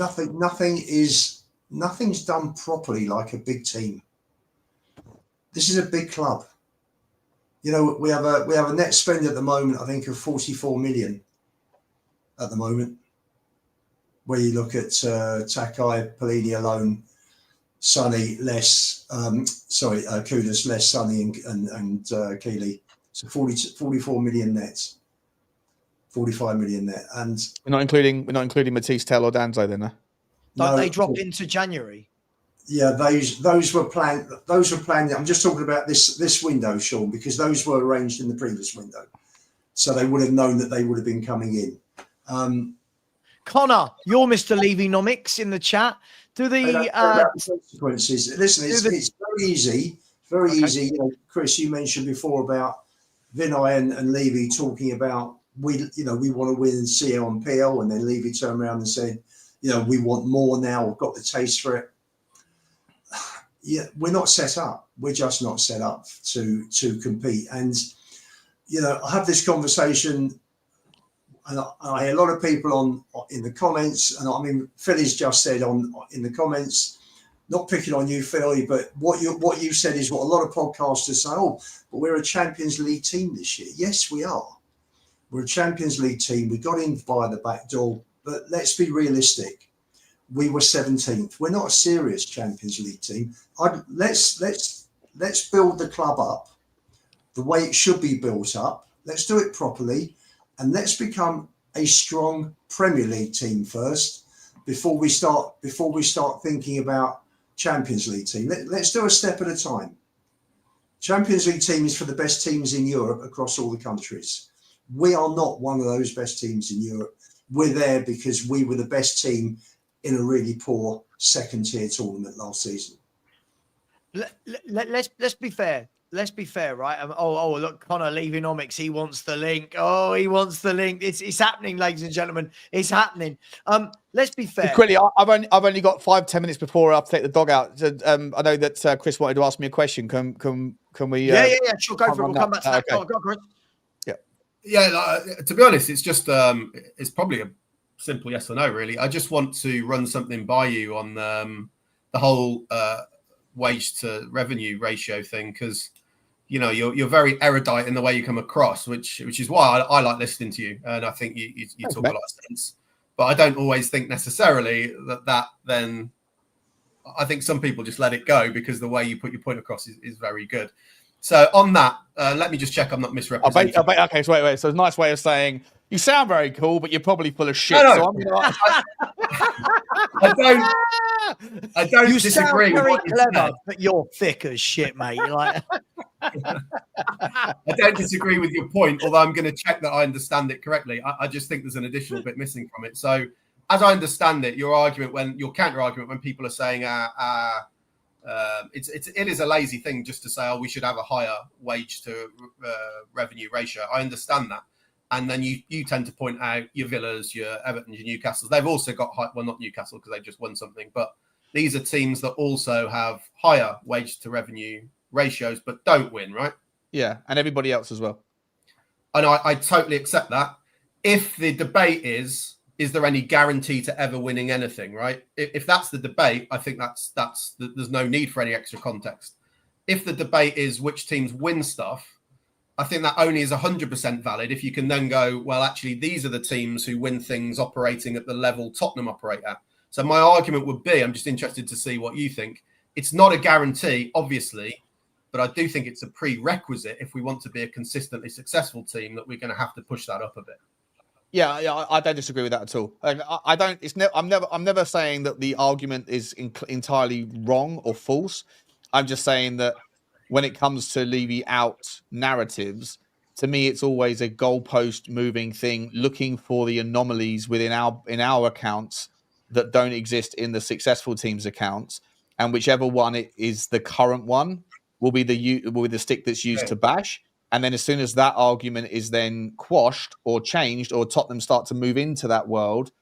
nothing's done properly like a big team. This is a big club. We have a net spend at the moment, I think, of 44 million at the moment. Where you look at Takai, Pelini alone, Sonny less, Kudus less, Sonny and Keeley. So 44 million net. 45 million net, and we're not including Matisse, Tell, or Danzo then. Don't they drop into January? Yeah, those were planned. I'm just talking about this window, Sean, because those were arranged in the previous window, so they would have known that they would have been coming in. Connor, you're Mr. Levy-nomics in the chat. Do the consequences? Listen, it's very easy. Very easy. Chris, you mentioned before about Vinay and Levy talking about we want to win CL and PL, and then Levy turned around and said, we want more now. We've got the taste for it. Yeah, we're not set up. We're just not set up to compete. And I have this conversation, and I hear a lot of people in the comments, and I mean Philly's just said in the comments, not picking on you, Philly, but what you said is what a lot of podcasters say. Oh, but we're a Champions League team this year. Yes, we are. We're a Champions League team. We got in via the back door, but let's be realistic. we were 17th. We're not a serious Champions League team. Let's build the club up the way it should be built up. Let's do it properly, and let's become a strong Premier League team first before we start thinking about Champions League team. Let's do a step at a time. Champions League team is for the best teams in Europe across all the countries. We are not one of those best teams in Europe. We're there because we were the best team in a really poor second-tier tournament last season. Let's be fair. Let's be fair, right? Oh, look, Connor leaving Omics. He wants the link. Oh, he wants the link. It's happening, ladies and gentlemen. It's happening. Let's be fair. Quickly, I've only got 5-10 minutes before I have to take the dog out. So, I know that Chris wanted to ask me a question. Can we? Yeah. Sure, go for it. We'll come back to that. Okay. Go, Chris. Yeah. To be honest, it's just it's probably a simple yes or no. Really, I just want to run something by you on the whole wage to revenue ratio thing, because you know you're very erudite in the way you come across, which is why I like listening to you, and I think you talk a lot of sense. But I don't always think necessarily that then. I think some people just let it go because the way you put your point across is very good. So on that, let me just check I'm not misrepresenting. Okay, so wait. So it's a nice way of saying you sound very cool, but you're probably full of shit. No. So I'm gonna... I don't you disagree. Sound very with what clever, you said. but you're thick as shit, mate. You're like... I don't disagree with your point, although I'm going to check that I understand it correctly. I just think there's an additional bit missing from it. So, as I understand it, your counter argument when people are saying it is a lazy thing just to say, oh, we should have a higher wage to revenue ratio. I understand that. And then you tend to point out your Villas, your Evertons, your Newcastles. They've also got well, not Newcastle because they just won something, but these are teams that also have higher wage to revenue ratios, but don't win, right? Yeah, and everybody else as well. And I totally accept that. If the debate is there any guarantee to ever winning anything, right? If that's the debate, I think that's there's no need for any extra context. If the debate is which teams win stuff, I think that only is 100% valid if you can then go, well, actually, these are the teams who win things operating at the level Tottenham operate at. So my argument would be, I'm just interested to see what you think. It's not a guarantee, obviously, but I do think it's a prerequisite if we want to be a consistently successful team that we're going to have to push that up a bit. Yeah, I don't disagree with that at all. I don't. I'm never saying that the argument is entirely wrong or false. I'm just saying that when it comes to leaving out narratives, to me, it's always a goalpost moving thing, looking for the anomalies within our accounts that don't exist in the successful teams' accounts, and whichever one it is the current one will be the stick that's used to bash. And then as soon as that argument is then quashed or changed, or Tottenham start to move into that world,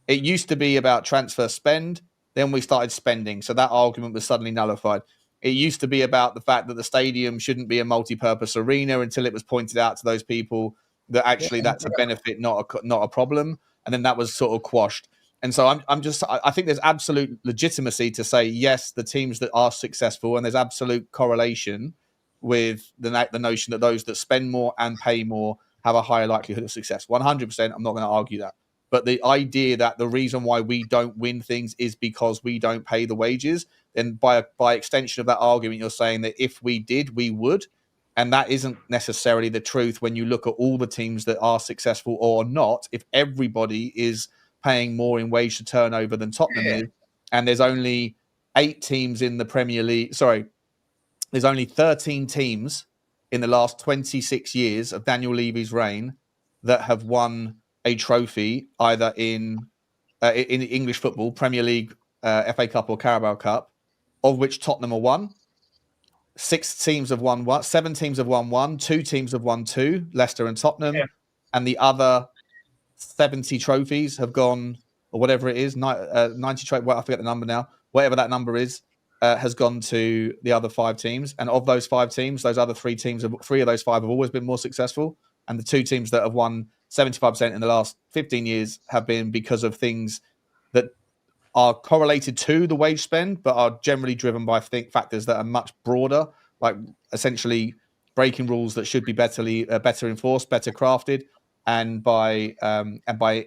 it used to be about transfer spend. Then we started spending. So that argument was suddenly nullified. It used to be about the fact that the stadium shouldn't be a multi-purpose arena until it was pointed out to those people that actually that's a benefit, not a problem. And then that was sort of quashed. And so I think there's absolute legitimacy to say, yes, the teams that are successful, and there's absolute correlation with the notion that those that spend more and pay more have a higher likelihood of success. 100%, I'm not going to argue that. But the idea that the reason why we don't win things is because we don't pay the wages, then by extension of that argument, you're saying that if we did, we would. And that isn't necessarily the truth when you look at all the teams that are successful or not. If everybody is paying more in wage to turnover than Tottenham is, and there's only 8 teams in the Premier League, there's only 13 teams in the last 26 years of Daniel Levy's reign that have won a trophy either in English football, Premier League, FA Cup or Carabao Cup, of which Tottenham are one. 6 teams have won one. 7 teams have won one. 2 teams have won 2, Leicester and Tottenham. Yeah. And the other 70 trophies have gone, or whatever it is, 90 trophies, well, I forget the number now, whatever that number is, has gone to the other 5 teams. And of those 5 teams, those other 3 teams, 3 of those 5 have always been more successful. And the 2 teams that have won 75% in the last 15 years have been because of things that are correlated to the wage spend, but are generally driven by factors that are much broader, like essentially breaking rules that should be better enforced, better crafted, and by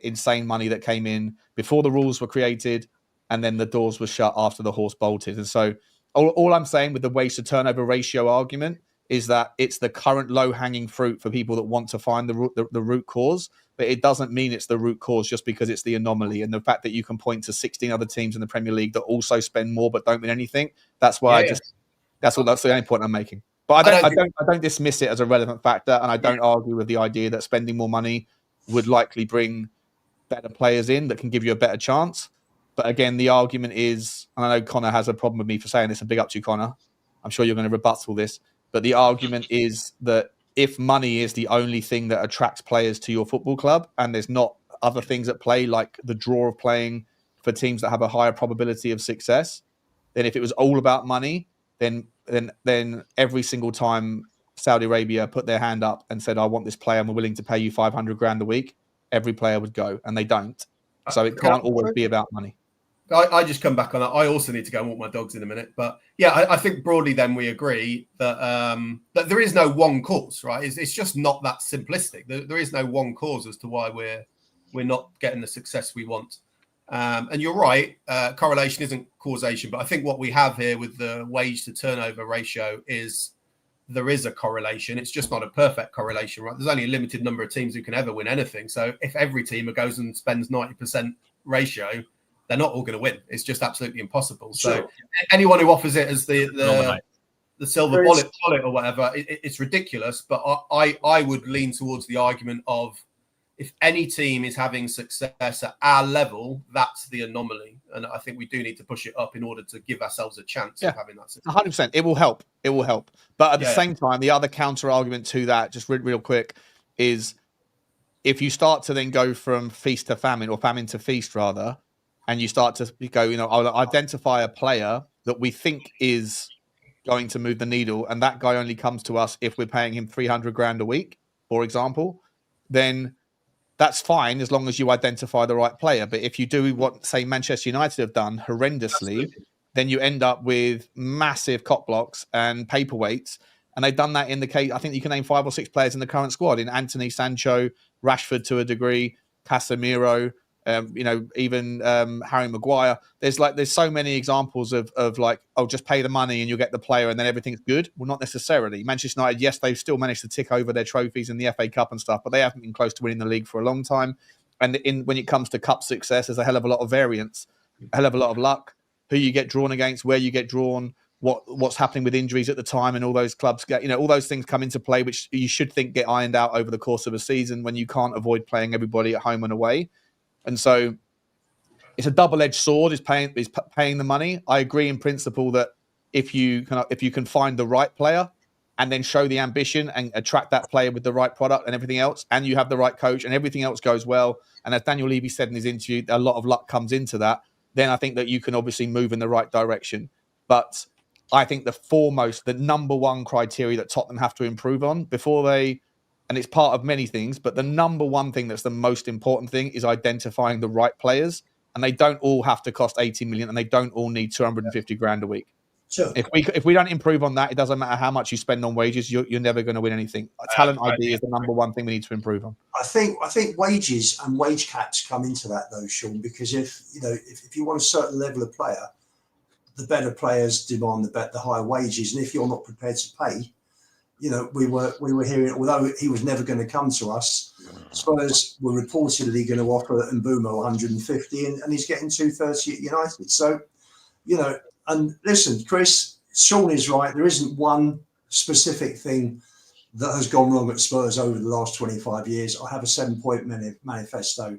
insane money that came in before the rules were created, and then the doors were shut after the horse bolted. And so all I'm saying with the wage to turnover ratio argument is that it's the current low-hanging fruit for people that want to find the root cause, but it doesn't mean it's the root cause just because it's the anomaly. And the fact that you can point to 16 other teams in the Premier League that also spend more but don't win anything, that's why that's the only point I'm making. But I don't dismiss it as a relevant factor, and I don't argue with the idea that spending more money would likely bring better players in that can give you a better chance. But again, the argument is, and I know Connor has a problem with me for saying this, and big up to you, Connor. I'm sure you're going to rebut all this. But the argument is that if money is the only thing that attracts players to your football club, and there's not other things at play, like the draw of playing for teams that have a higher probability of success, then if it was all about money, then every single time Saudi Arabia put their hand up and said, I want this player and we're willing to pay you 500 grand a week, every player would go, and they don't. So it can't always be about money. I just come back on that. I also need to go and walk my dogs in a minute. But yeah, I think broadly then we agree that that there is no one cause, right? It's just not that simplistic. There is no one cause as to why we're not getting the success we want. And you're right, correlation isn't causation. But I think what we have here with the wage to turnover ratio is there is a correlation. It's just not a perfect correlation, right? There's only a limited number of teams who can ever win anything. So if every team goes and spends 90% ratio, they're not all going to win. It's just absolutely impossible. So Sure. Anyone who offers it as the silver bullet or whatever, it's ridiculous. But I would lean towards the argument of if any team is having success at our level, that's the anomaly. And I think we do need to push it up in order to give ourselves a chance of having that success. 100%. It will help. It will help. But at the same time, the other counter argument to that, just real quick, is if you start to then go from feast to famine, or famine to feast rather, and you start to go, I'll identify a player that we think is going to move the needle, and that guy only comes to us if we're paying him 300 grand a week, for example, then that's fine as long as you identify the right player. But if you do what, say, Manchester United have done horrendously, then you end up with massive cock blocks and paperweights. And they've done that in the case, I think you can name 5 or 6 players in the current squad, in Anthony, Sancho, Rashford to a degree, Casemiro, even Harry Maguire. There's so many examples of like, oh, just pay the money and you'll get the player and then everything's good. Well, not necessarily. Manchester United, yes, they've still managed to tick over their trophies in the FA Cup and stuff, but they haven't been close to winning the league for a long time. And when it comes to cup success, there's a hell of a lot of variance, a hell of a lot of luck, who you get drawn against, where you get drawn, what's happening with injuries at the time, and all those clubs get, all those things come into play, which you should think get ironed out over the course of a season when you can't avoid playing everybody at home and away. And so it's a double-edged sword, is paying the money. I agree in principle that if you can find the right player and then show the ambition and attract that player with the right product and everything else, and you have the right coach and everything else goes well, and as Daniel Levy said in his interview, a lot of luck comes into that, then I think that you can obviously move in the right direction. But I think the number one criteria that Tottenham have to improve on before they, and it's part of many things, but the number one thing that's the most important thing is identifying the right players. And they don't all have to cost 80 million, and they don't all need 250 grand a week. Sure. If we don't improve on that, it doesn't matter how much you spend on wages, you're never going to win anything. Talent ID is the number one thing we need to improve on. I think wages and wage caps come into that though, Sean, because if you want a certain level of player, the better players demand the higher wages, and if you're not prepared to pay, we were hearing, although he was never going to come to us, Spurs were reportedly going to offer Mbeumo 150, and he's getting 230 at United. So, and listen, Chris, Sean is right. There isn't one specific thing that has gone wrong at Spurs over the last 25 years. I have a 7-point manifesto,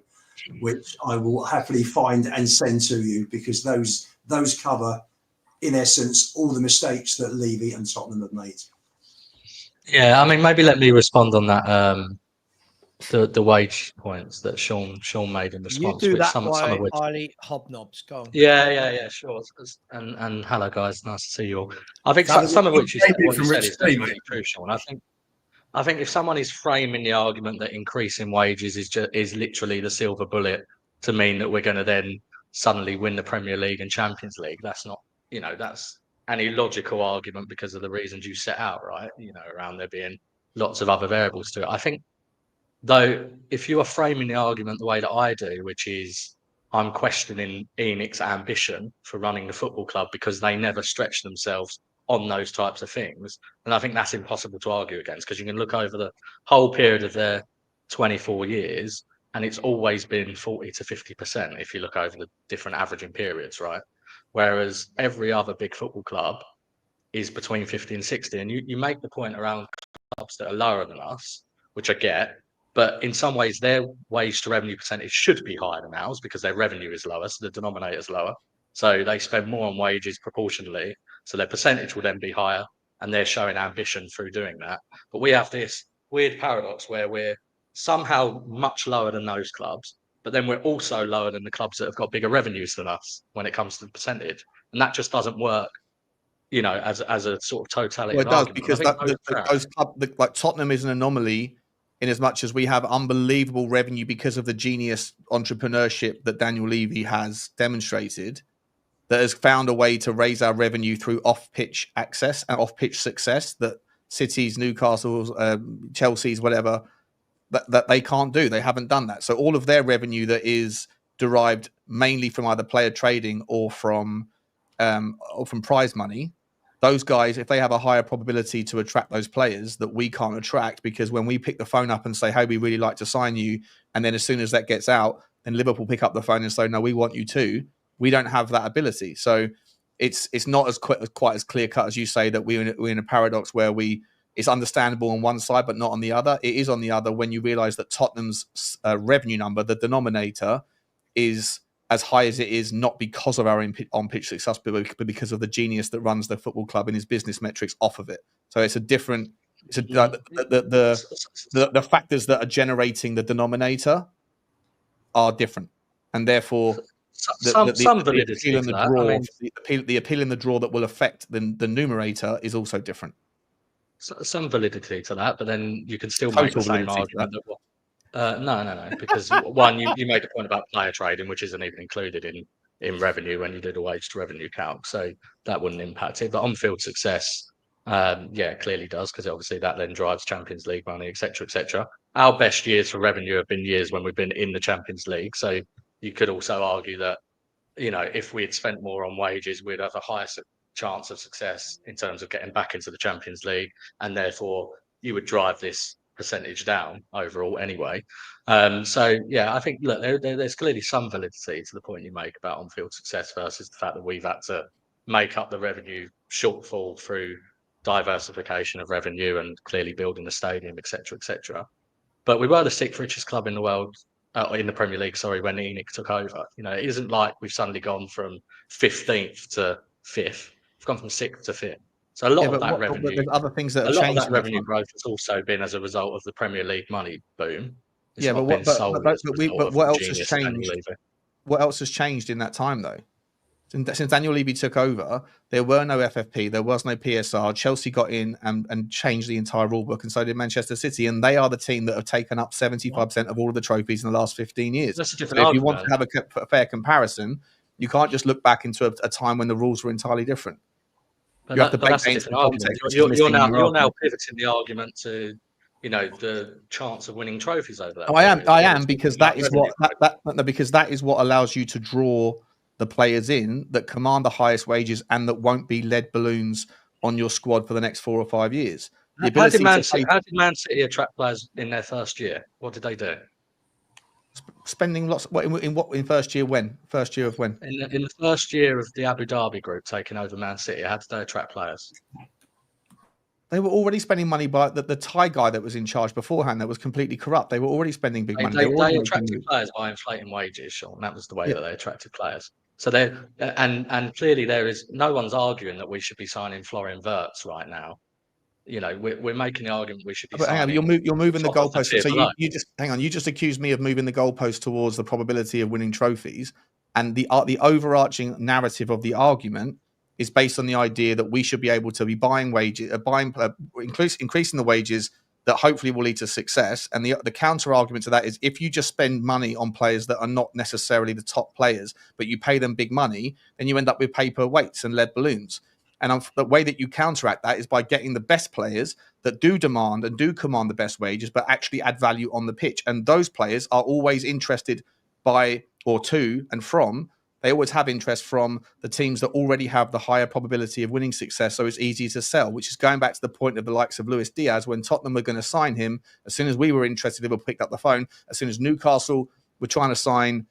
which I will happily find and send to you, because those cover, in essence, all the mistakes that Levy and Tottenham have made. Yeah, I mean, maybe let me respond on that. The wage points that Sean made in response. You do which that some of which, highly hobnobs. Go on. Yeah, sure. And hello, guys. Nice to see you all. I think some of which is what you said is definitely true, Sean. I think if someone is framing the argument that increasing wages is literally the silver bullet to mean that we're going to then suddenly win the Premier League and Champions League, that's not, that's an illogical argument because of the reasons you set out, right? Around there being lots of other variables to it. I think, though, if you are framing the argument the way that I do, which is I'm questioning ENIC's ambition for running the football club because they never stretch themselves on those types of things. And I think that's impossible to argue against, because you can look over the whole period of their 24 years and it's always been 40 to 50% if you look over the different averaging periods, right? Whereas every other big football club is between 50 and 60. And you make the point around clubs that are lower than us, which I get, but in some ways their wage to revenue percentage should be higher than ours because their revenue is lower, so the denominator is lower. So they spend more on wages proportionally, so their percentage will then be higher, and they're showing ambition through doing that. But we have this weird paradox where we're somehow much lower than those clubs, but then we're also lower than the clubs that have got bigger revenues than us when it comes to the percentage, and that just doesn't work, you know, as a sort of totality. Well, it does, argument. because those clubs, like Tottenham, is an anomaly in as much as we have unbelievable revenue because of the genius entrepreneurship that Daniel Levy has demonstrated, that has found a way to raise our revenue through off-pitch access and off-pitch success that Cities, Newcastle's, Chelsea's, whatever, that they can't do. They haven't done that. So all of their revenue that is derived mainly from either player trading or from prize money, those guys, if they have a higher probability to attract those players that we can't attract, because when we pick the phone up and say, hey, we really like to sign you, and then as soon as that gets out, then Liverpool pick up the phone and say, no, we want you too. We don't have that ability. So it's not as quite as clear cut as you say, that we're in a paradox where it's understandable on one side but not on the other. It is on the other when you realize that Tottenham's revenue number, the denominator, is as high as it is, not because of our on-pitch success, but because of the genius that runs the football club and his business metrics off of it. So it's a different. The factors that are generating the denominator are different, and therefore some validity in to the that. draw, I mean, the appeal in the draw that will affect the numerator is also different. Some validity to that, but then you can still make the same argument that no, because one, you made a point about player trading, which isn't even included in revenue when you do the wage to revenue calc, so that wouldn't impact it. But on-field success, clearly does, because obviously that then drives Champions League money, etc., etc. Our best years for revenue have been years when we've been in the Champions League, so you could also argue that, you know, if we had spent more on wages, we'd have a higher chance of success in terms of getting back into the Champions League, and therefore you would drive this percentage down overall anyway. I think, look, there's clearly some validity to the point you make about on-field success versus the fact that we've had to make up the revenue shortfall through diversification of revenue and clearly building the stadium, etc., etc. But we were the 6th richest club in the world, in the Premier League, when ENIC took over. You know, it isn't like we've suddenly gone from 15th to 5th. We've gone from 6th to 5th. So a lot of that revenue, there's other things that have a lot of changed. that revenue growth has also been as a result of the Premier League money boom. It's yeah, not but what else has changed? What else has changed in that time, though? Since Daniel Levy took over, there were no FFP, there was no PSR. Chelsea got in and changed the entire rulebook, and so did Manchester City, and they are the team that have taken up 75% of all of the trophies in the last 15 years. That's a different argument. If you want to have a fair comparison, you can't just look back into a time when the rules were entirely different. But you have to that's a different argument. You're now pivoting the argument to, you know, the chance of winning trophies over that. I am because that is what allows you to draw the players in that command the highest wages and that won't be lead balloons on your squad for the next 4 or 5 years. How did Man City attract players in their first year? What did they do? Spending lots. In first year? When? First year of when? In the first year of the Abu Dhabi group taking over Man City, how did they attract players? They were already spending money by the Thai guy that was in charge beforehand that was completely corrupt. They were already spending big money. They attracted players by inflating wages, Sean. That was the way that they attracted players. So they and clearly there is no one's arguing that we should be signing Florian Wirtz right now. You know, we're making the argument we should be. But hang on, you're moving the goalpost. So you just hang on. You just accused me of moving the goalpost towards the probability of winning trophies, and the overarching narrative of the argument is based on the idea that we should be able to be buying wages, increasing the wages that hopefully will lead to success. And the counter argument to that is if you just spend money on players that are not necessarily the top players, but you pay them big money, then you end up with paper weights and lead balloons. And the way that you counteract that is by getting the best players that do demand and do command the best wages, but actually add value on the pitch. And those players are always interested by or to and from, they always have interest from the teams that already have the higher probability of winning success, so it's easy to sell, which is going back to the point of the likes of Luis Diaz. When Tottenham were going to sign him, as soon as we were interested, Liverpool picked up the phone. As soon as Newcastle were trying to sign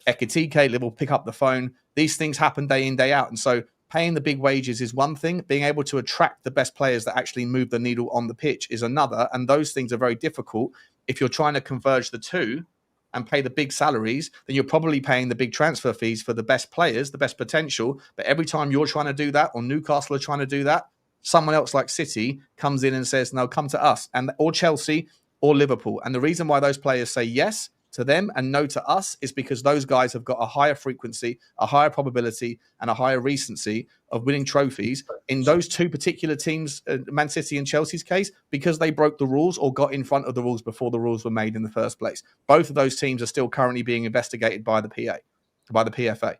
Ekitike, Liverpool pick up the phone. These things happen day in, day out. And so paying the big wages is one thing. Being able to attract the best players that actually move the needle on the pitch is another. And those things are very difficult. If you're trying to converge the two and pay the big salaries, then you're probably paying the big transfer fees for the best players, the best potential. But every time you're trying to do that, or Newcastle are trying to do that, someone else like City comes in and says, no, come to us, and or Chelsea or Liverpool. And the reason why those players say yes to them and no to us is because those guys have got a higher frequency, a higher probability, and a higher recency of winning trophies in those two particular teams, Man City and Chelsea's case, because they broke the rules or got in front of the rules before the rules were made in the first place. Both of those teams are still currently being investigated by the PFA.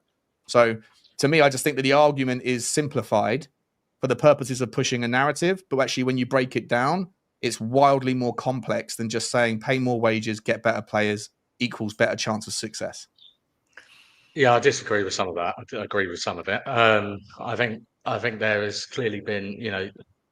So to me, I just think that the argument is simplified for the purposes of pushing a narrative, but actually when you break it down, it's wildly more complex than just saying pay more wages, get better players, equals better chance of success. Yeah, I disagree with some of that. I agree with some of it. I think there has clearly been, you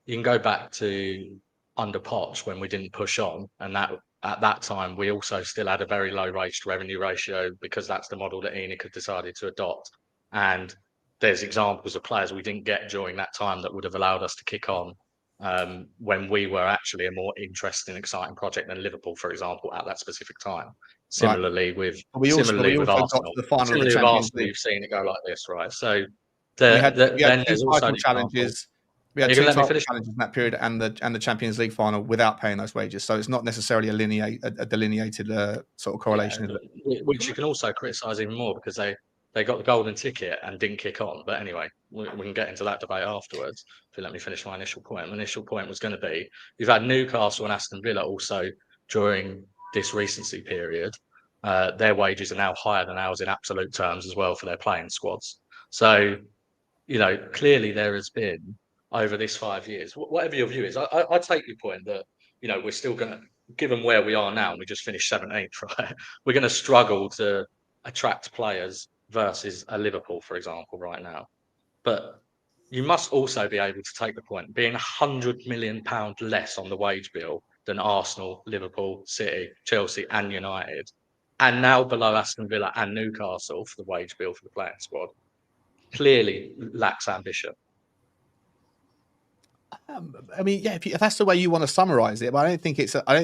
can go back to under Poch when we didn't push on, and that at that time we also still had a very low wage to revenue ratio because that's the model that ENIC had decided to adopt. And there's examples of players we didn't get during that time that would have allowed us to kick on when we were actually a more interesting, exciting project than Liverpool, for example, at that specific time. Similarly with Arsenal, the final similarly with Arsenal, you've seen it go like this, right? So then there's also challenges. We had two title challenges in that period, and the Champions League final without paying those wages. So it's not necessarily a delineated sort of correlation, is it? Which you can also criticise even more because they got the golden ticket and didn't kick on. But anyway, we can get into that debate afterwards. If you let me finish my initial point. My initial point was going to be, you've had Newcastle and Aston Villa also during this recency period. Their wages are now higher than ours in absolute terms as well for their playing squads. So, clearly there has been, over this 5 years, whatever your view is, I take your point that, we're still going to, given where we are now, and we just finished 17th, right? We're going to struggle to attract players versus a Liverpool, for example, right now. But you must also be able to take the point, being £100 million less on the wage bill than Arsenal, Liverpool, City, Chelsea and United, and now below Aston Villa and Newcastle for the wage bill for the playing squad, clearly lacks ambition. I mean, yeah, if that's the way you want to summarize it, but I don't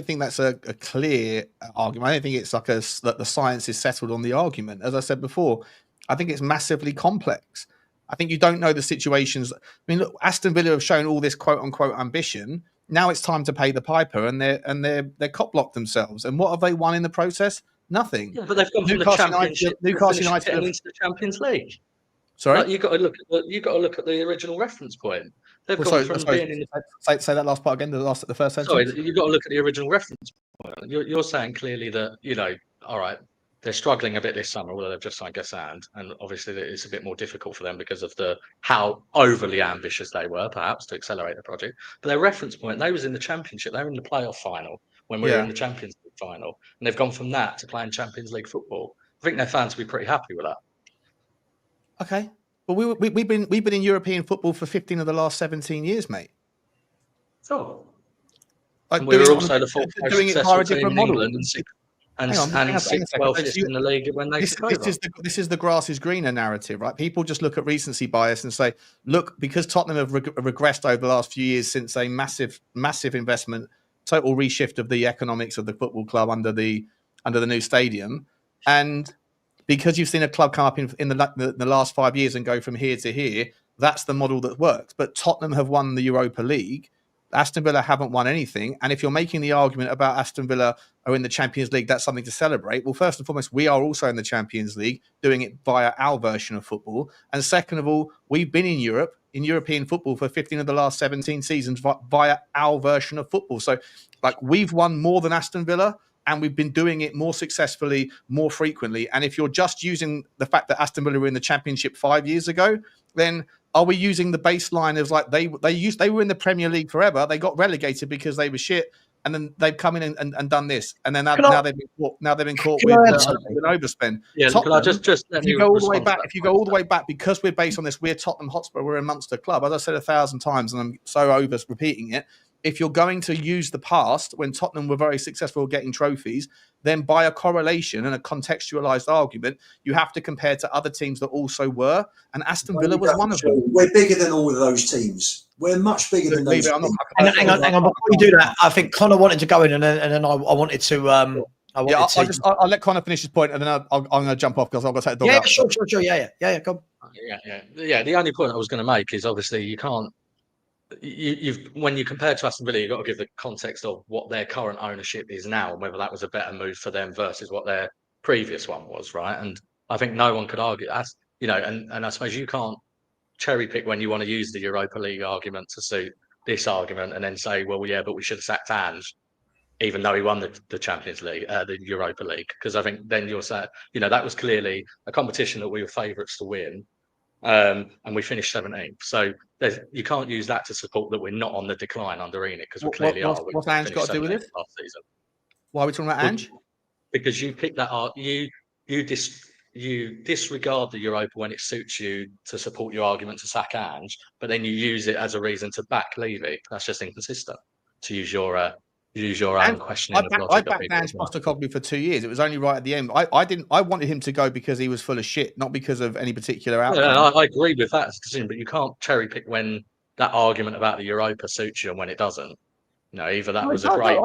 think that's a clear argument. I don't think it's like that the science is settled on the argument. As I said before, I think it's massively complex. I think you don't know the situations. I mean, look, Aston Villa have shown all this quote unquote ambition. Now it's time to pay the piper, and they're cop blocked themselves. And what have they won in the process? Nothing. Yeah, but they've gone from the Championship into the Champions League. Sorry, like, you've got to look at the original reference point. They've gone from being in. Say that last part again. The first sentence. Sorry, you've got to look at the original reference point. You're saying clearly that all right, they're struggling a bit this summer, although they've just signed Gassand, and obviously it's a bit more difficult for them because of how overly ambitious they were, perhaps, to accelerate the project. But their reference point, they was in the Championship, they were in the playoff final when we were in the Champions League final, and they've gone from that to playing Champions League football. I think their fans will be pretty happy with that. Okay, well, we've been in European football for 15 of the last 17 years, mate. Oh, and we were also the fourth most successful team in England and sixth, 12th in the league when they took over. This is the grass is greener narrative, right? People just look at recency bias and say, look, because Tottenham have regressed over the last few years since a massive investment, total reshift of the economics of the football club under the new stadium, and because you've seen a club come up in the last 5 years and go from here to here, that's the model that works. But Tottenham have won the Europa League. Aston Villa haven't won anything. And if you're making the argument about Aston Villa are in the Champions League, that's something to celebrate. Well, first and foremost, we are also in the Champions League, doing it via our version of football. And second of all, we've been in Europe, in European football for 15 of the last 17 seasons via our version of football. So, we've won more than Aston Villa, and we've been doing it more successfully, more frequently. And if you're just using the fact that Aston Villa were in the Championship 5 years ago, then are we using the baseline of they were in the Premier League forever? They got relegated because they were shit. and then they've come in and done this, and then now they've been caught with an overspend. Yeah, Tottenham, just if you go all the way back, because we're based on this, we're Tottenham Hotspur, we're a Munster club. As I said 1,000 times, and I'm so over repeating it. If you're going to use the past when Tottenham were very successful getting trophies, then by a correlation and a contextualized argument, you have to compare to other teams that also were. And Aston Villa was one of them. We're bigger than all of those teams. We're much bigger than those teams. Hang on. Before you do that, I think Connor wanted to go in, and then I wanted to. I'll let Connor finish his point, and then I'm going to jump off because I've got to take the dog out. Sure. Yeah. Come. Yeah. The only point I was going to make is obviously you can't. When you compare to Aston Villa, you've got to give the context of what their current ownership is now and whether that was a better move for them versus what their previous one was, right? And I think no one could argue, as you know, and I suppose you can't cherry pick when you want to use the Europa League argument to suit this argument and then say, well, yeah, but we should have sacked Ange, even though he won the Champions League, the Europa League, because I think then you'll say, that was clearly a competition that we were favourites to win. And we finished 17th. So you can't use that to support that we're not on the decline under Enid, because we clearly are. What's Ange got to do with it? Last season. Why are we talking about Ange? Because you pick that up, you disregard the Europa when it suits you to support your argument to sack Ange, but then you use it as a reason to back Levy. That's just inconsistent. To use your own questioning of logic. I backed Angepostecoglou for 2 years. It was only right at the end. I wanted him to go because he was full of shit, not because of any particular outcome. Yeah, I agree with that decision, but you can't cherry pick when that argument about the Europa suits you and when it doesn't. Either that was a great.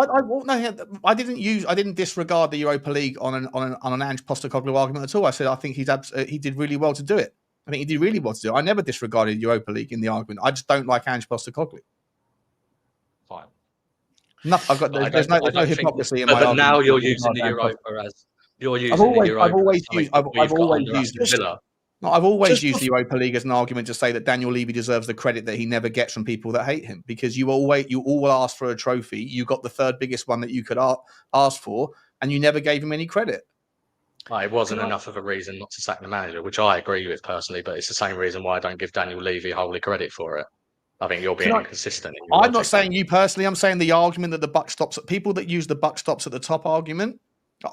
I didn't disregard the Europa League on an Angepostecoglou argument at all. I said I think he did really well to do it. I think he did really well to do it. I never disregarded Europa League in the argument. I just don't like Angepostecoglou. Fine. There's no hypocrisy in my argument. But now you're using the Europa as I've always used the Europa League as an argument to say that Daniel Levy deserves the credit that he never gets from people that hate him, because you all asked for a trophy. You got the third biggest one that you could ask for, and you never gave him any credit. It wasn't enough of a reason not to sack the manager, which I agree with personally, but it's the same reason why I don't give Daniel Levy wholly credit for it. I think you're being inconsistent. I'm not saying you personally. I'm saying the argument that the buck stops at people that use the buck stops at the top argument.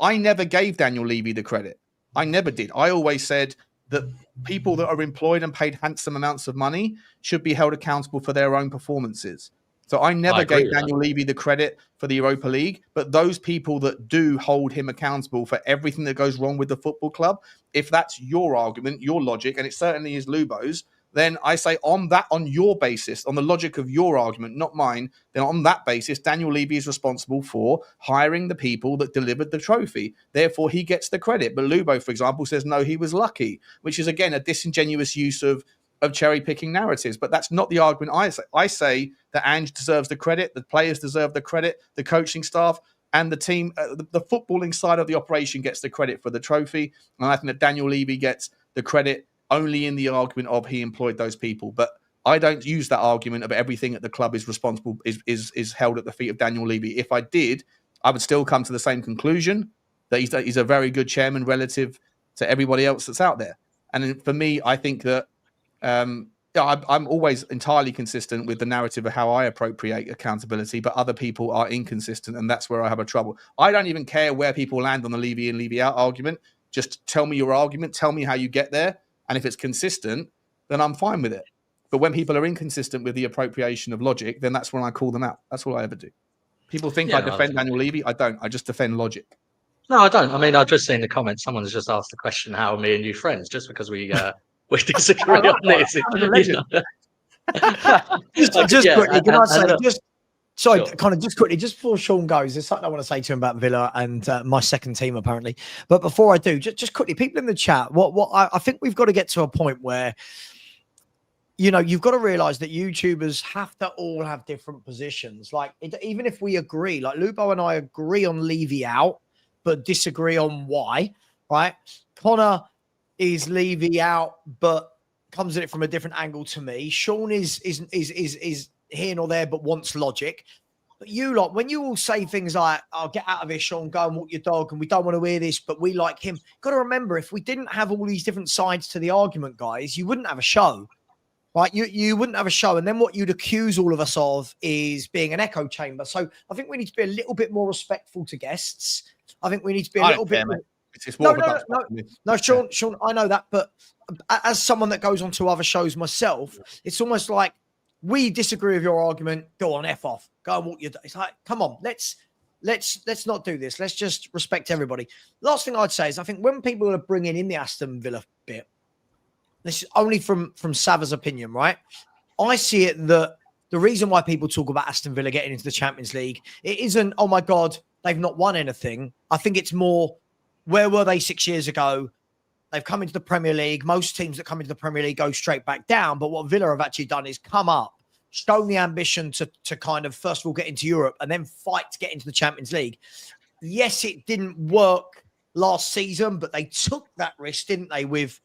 I never gave Daniel Levy the credit. I never did. I always said that people that are employed and paid handsome amounts of money should be held accountable for their own performances. So I never gave Daniel Levy the credit for the Europa League, but those people that do hold him accountable for everything that goes wrong with the football club, if that's your argument, your logic, and it certainly is Lubo's, then I say on your basis, on the logic of your argument, not mine, then on that basis, Daniel Levy is responsible for hiring the people that delivered the trophy. Therefore, he gets the credit. But Lubo, for example, says, no, he was lucky, which is, again, a disingenuous use of cherry-picking narratives. But that's not the argument I say. I say that Ange deserves the credit, the players deserve the credit, the coaching staff, and the team, the footballing side of the operation gets the credit for the trophy. And I think that Daniel Levy gets the credit only in the argument of he employed those people. But I don't use that argument of everything at the club is responsible, is held at the feet of Daniel Levy. If I did, I would still come to the same conclusion that he's a very good chairman relative to everybody else that's out there. And for me, I think that I'm always entirely consistent with the narrative of how I appropriate accountability, but other people are inconsistent, and that's where I have a trouble. I don't even care where people land on the Levy in, Levy out argument. Just tell me your argument, tell me how you get there. And if it's consistent, then I'm fine with it. But when people are inconsistent with the appropriation of logic, then that's when I call them out. That's all I ever do. People think I defend Daniel Levy. I don't. I just defend logic. No, I don't. I mean, I've just seen the comments. Someone has just asked the question, how are me and you friends? Just because we disagree on this. Just quickly, just before Sean goes, there's something I want to say to him about Villa and my second team, apparently. But before I do, just quickly, people in the chat, what I think we've got to get to a point where, you've got to realize that YouTubers have to all have different positions. Like, even if we agree, like Lubo and I agree on Levy out, but disagree on why, right? Connor is Levy out, but comes at it from a different angle to me. Sean is here nor there, but wants logic. But you lot, when you all say things like, "I'll get out of here, Sean, go and walk your dog," and we don't want to hear this, but we like him. Got to remember, if we didn't have all these different sides to the argument, guys, you wouldn't have a show, right? You wouldn't have a show. And then what you'd accuse all of us of is being an echo chamber. So I think we need to be a little bit more respectful to guests. I think we need to be a little bit more... No, Sean, I know that. But as someone that goes on to other shows myself, it's almost like we disagree with your argument. Go on, F off. Go and walk your... It's like, come on, let's not do this. Let's just respect everybody. Last thing I'd say is I think when people are bringing in the Aston Villa bit, this is only from Savva's opinion, right? I see it that the reason why people talk about Aston Villa getting into the Champions League, it isn't, oh my God, they've not won anything. I think it's more, where were they 6 years ago? They've come into the Premier League. Most teams that come into the Premier League go straight back down. But what Villa have actually done is come up, shown the ambition to kind of, first of all, get into Europe and then fight to get into the Champions League. Yes, it didn't work last season, but they took that risk, didn't they, with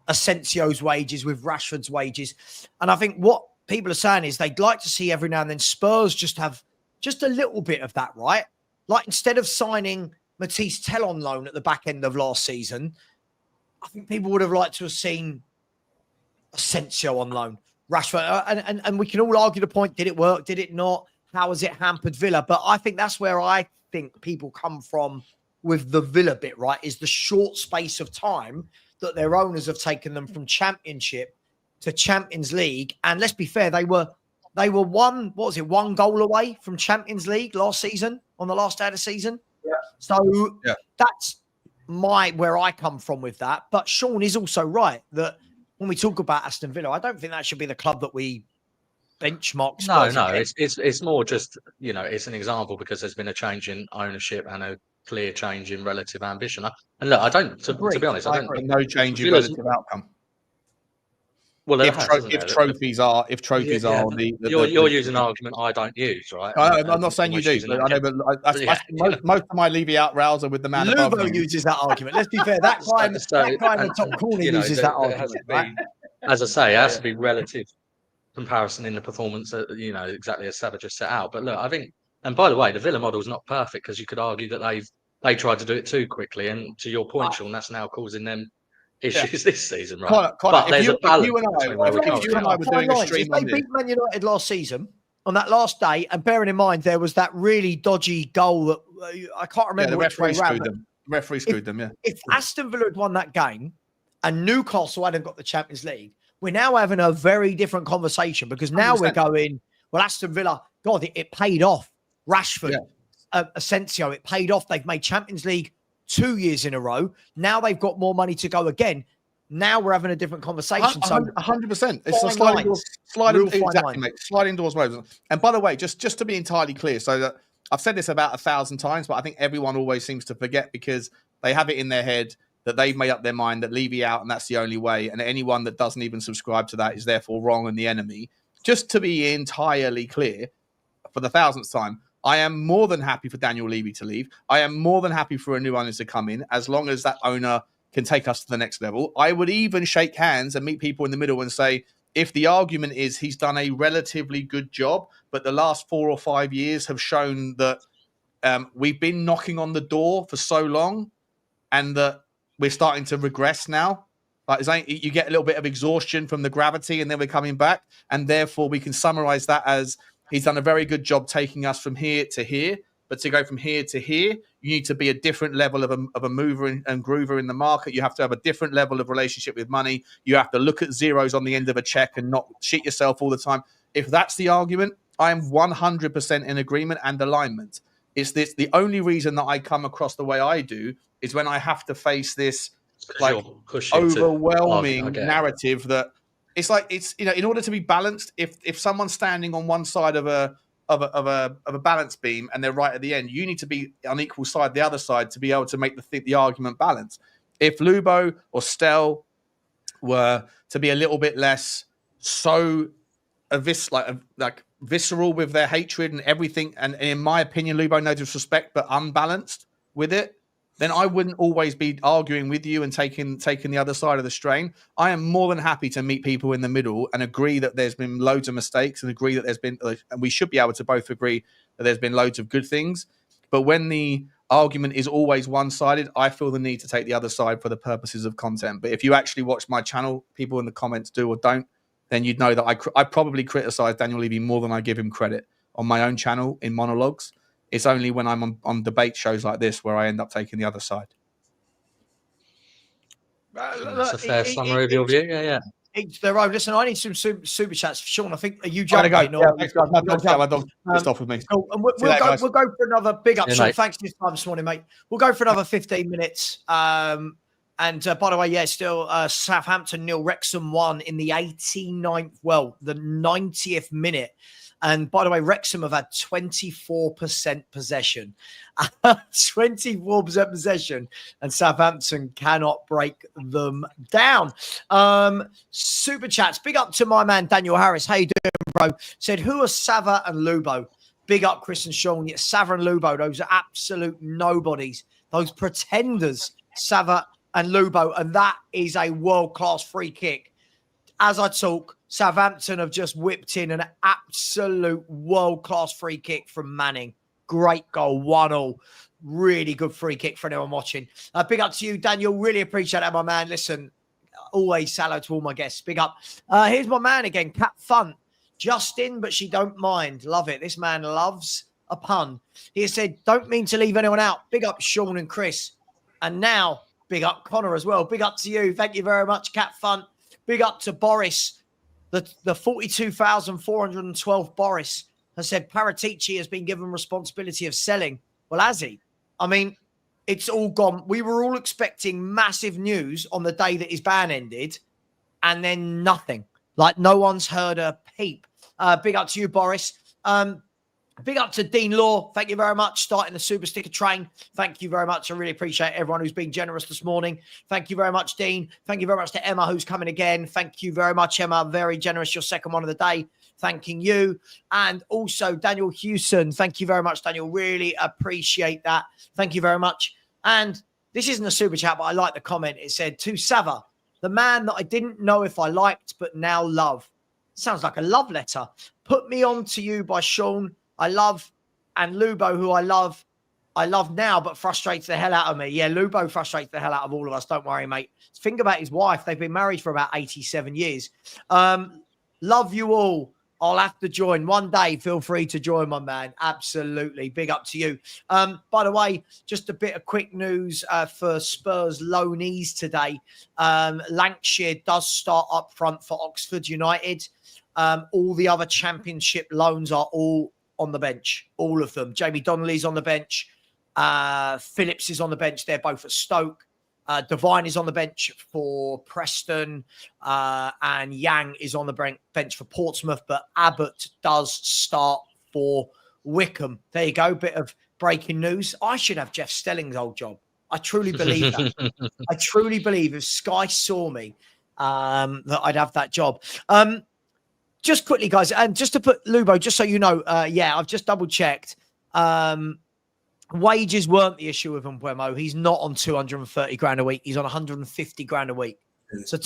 Asensio's wages, with Rashford's wages. And I think what people are saying is they'd like to see every now and then Spurs just have just a little bit of that, right? Like instead of signing Matisse Tell on loan at the back end of last season, I think people would have liked to have seen Asensio on loan, Rashford. And we can all argue the point, did it work? Did it not? How has it hampered Villa? But I think that's where I think people come from with the Villa bit, right? Is the short space of time that their owners have taken them from Championship to Champions League. And let's be fair, they were one goal away from Champions League last season on the last day of the season. Yeah. So that's where I come from with that. But Sean is also right that when we talk about Aston Villa, I don't think that should be the club that we benchmark. No, it's more just, it's an example because there's been a change in ownership and a clear change in relative ambition. And look, to be honest, I don't. No change in relative outcome. Well, if trophies are you're using an argument I don't use, right? I'm not saying you do. I know, but most of my Levy out rows are with the man above. Lubo uses that argument. Let's be fair. That guy in the top corner uses that argument. Right? As I say, it has to be relative comparison in the performance, exactly as Savva just set out. But look, I think, and by the way, the Villa model is not perfect because you could argue that they tried to do it too quickly. And to your point, Sean, that's now causing them issues this season, right? But there's a balance. If you and I were doing a stream on this, they beat Man United last season on that last day, and bearing in mind there was that really dodgy goal that I can't remember which way round. The referee screwed them. Yeah. If Aston Villa had won that game and Newcastle hadn't got the Champions League, we're now having a very different conversation because now 100%. We're going, well, Aston Villa, God, it paid off. Rashford, Asensio, it paid off. They've made Champions League 2 years in a row. Now they've got more money to go again. Now we're having a different conversation. 100%. It's a sliding doors. And by the way, just to be entirely clear, so that I've said this about 1,000 times, but I think everyone always seems to forget because they have it in their head that they've made up their mind that Levy out and that's the only way. And anyone that doesn't even subscribe to that is therefore wrong and the enemy. Just to be entirely clear, for the 1,000th time, I am more than happy for Daniel Levy to leave. I am more than happy for a new owner to come in, as long as that owner can take us to the next level. I would even shake hands and meet people in the middle and say, if the argument is he's done a relatively good job, but the last 4 or 5 years have shown that we've been knocking on the door for so long and that we're starting to regress now. Like you get a little bit of exhaustion from the gravity and then we're coming back. And therefore we can summarize that as he's done a very good job taking us from here to here. But to go from here to here, you need to be a different level of a mover and groover in the market. You have to have a different level of relationship with money. You have to look at zeros on the end of a check and not shit yourself all the time. If that's the argument, I am 100% in agreement and alignment. It's the only reason that I come across the way I do is when I have to face this like overwhelming narrative that it's like in order to be balanced, if someone's standing on one side of a balance beam and they're right at the end, you need to be on equal side the other side to be able to make the argument balance. If Lubo or Stel were to be a little bit less visceral with their hatred and everything, and in my opinion, Lubo, no disrespect, but unbalanced with it, then I wouldn't always be arguing with you and taking the other side of the strain. I am more than happy to meet people in the middle and agree that there's been loads of mistakes and agree that there's been, and we should be able to both agree that there's been loads of good things. But when the argument is always one-sided, I feel the need to take the other side for the purposes of content. But if you actually watch my channel, people in the comments do or don't, then you'd know that I probably criticise Daniel Levy more than I give him credit on my own channel in monologues. It's only when I'm on debate shows like this where I end up taking the other side. That's a fair summary of your view. Yeah. Each their own. Listen, I need some super chats. Sean, I think, are you jumping? Thanks, guys. My dog's pissed off with me. Cool. And we'll go for another big up, Sean. Mate. Thanks for your time this morning, mate. We'll go for another 15 minutes. And by the way, still Southampton 0, Wrexham 1 in the 89th, the 90th minute. And by the way, Wrexham have had 24% possession. 24% possession. And Southampton cannot break them down. Super chats. Big up to my man, Daniel Harris. How you doing, bro? Said, who are Savva and Lubo? Big up, Chris and Sean. Yeah, Savva and Lubo, those are absolute nobodies. Those pretenders, Savva and Lubo. And that is a world-class free kick. As I talk, Southampton have just whipped in an absolute world-class free kick from Manning. Great goal, 1-1. Really good free kick for anyone watching. Big up to you, Daniel. Really appreciate that, my man. Listen, always hello to all my guests. Big up. Here's my man again, Cat Fun. Justin, but she don't mind. Love it. This man loves a pun. He said, don't mean to leave anyone out. Big up Sean and Chris. And now, big up Connor as well. Big up to you. Thank you very much, Cat Fun. Big up to Boris. The 42,412 Boris has said Paratici has been given responsibility of selling. Well, has he? I mean, it's all gone. We were all expecting massive news on the day that his ban ended, and then nothing. Like, no one's heard a peep. Big up to you, Boris. Big up to Dean Law. Thank you very much. Starting the super sticker train. Thank you very much. I really appreciate everyone who's been generous this morning. Thank you very much, Dean. Thank you very much to Emma, who's coming again. Thank you very much, Emma. Very generous. Your second one of the day. Thanking you. And also Daniel Hewson. Thank you very much, Daniel. Really appreciate that. Thank you very much. And this isn't a super chat, but I like the comment. It said, to Savva, the man that I didn't know if I liked, but now love. Sounds like a love letter. Put Me On To You by Sean. I love, and Lubo, who I love now, but frustrates the hell out of me. Yeah, Lubo frustrates the hell out of all of us. Don't worry, mate. Think about his wife. They've been married for about 87 years. Love you all. I'll have to join one day. Feel free to join, my man. Absolutely. Big up to you. By the way, just a bit of quick news for Spurs loanees today. Lancashire does start up front for Oxford United. All the other championship loans are all on the bench, all of them. Jamie Donnelly's on the bench. Phillips is on the bench. They're both at Stoke. Devine is on the bench for Preston. And Yang is on the bench for Portsmouth. But Abbott does start for Wickham. There you go. Bit of breaking news. I should have Jeff Stelling's old job. I truly believe that. I truly believe if Sky saw me, that I'd have that job. Just quickly, guys, and just to put Lubo, just so you know, I've just double checked. Wages weren't the issue with Mbeumo. He's not on 230 grand a week. He's on 150 grand a week. So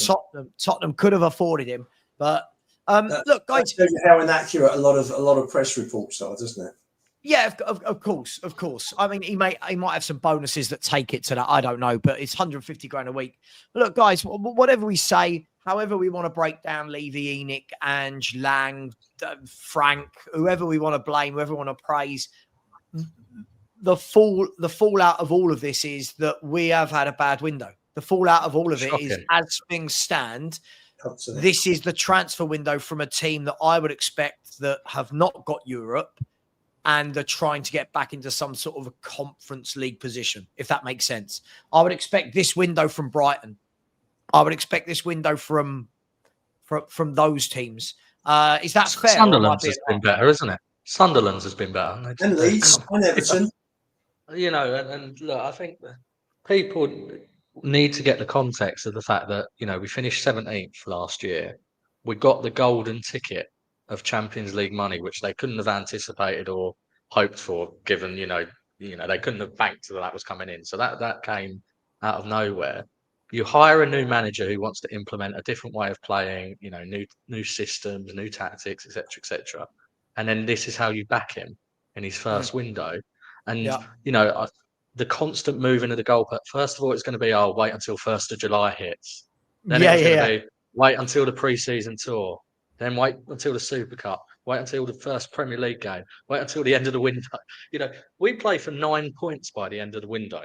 Tottenham could have afforded him. But look, guys, that shows you how inaccurate a lot of press reports are, doesn't it? Yeah, of course. I mean, he might have some bonuses that take it to that. I don't know, but it's 150 grand a week. But look, guys, whatever we say, however we want to break down Levy, Enoch, Ange, Lang, Frank, whoever we want to blame, whoever we want to praise, the fallout of all of this is that we have had a bad window. The fallout of all of it is, as things stand, this is the transfer window from a team that I would expect that have not got Europe and are trying to get back into some sort of a Conference League position, if that makes sense. I would expect this window from Brighton. I would expect this window from those teams. Is that fair? Sunderland's has been better, isn't it? Sunderland's has been better. And Leeds and Everton. You know, and look, I think that people need to get the context of the fact that, you know, we finished 17th last year. We got the golden ticket of Champions League money, which they couldn't have anticipated or hoped for, given, you know, they couldn't have banked that was coming in. So that came out of nowhere. You hire a new manager who wants to implement a different way of playing, you know, new systems, new tactics, etc. And then this is how you back him in his first window. And, you know, the constant moving of the goalpost. First of all, it's going to be, wait until 1st of July hits. Then it's going to be, wait until the pre-season tour. Then wait until the Super Cup. Wait until the first Premier League game. Wait until the end of the window. You know, we play for 9 points by the end of the window.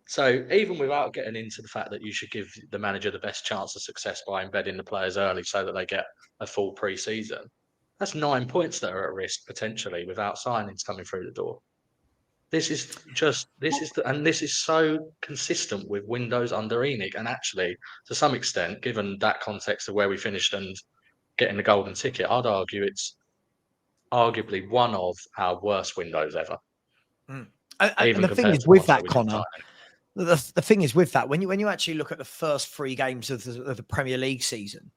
So even without getting into the fact that you should give the manager the best chance of success by embedding the players early so that they get a full pre-season, that's 9 points that are at risk potentially without signings coming through the door. This is so consistent with windows under ENIC, and actually, to some extent, given that context of where we finished and getting the golden ticket, I'd argue it's arguably one of our worst windows ever. And the thing is with that, Connor, the thing is with that, when you actually look at the first 3 games of the Premier League season,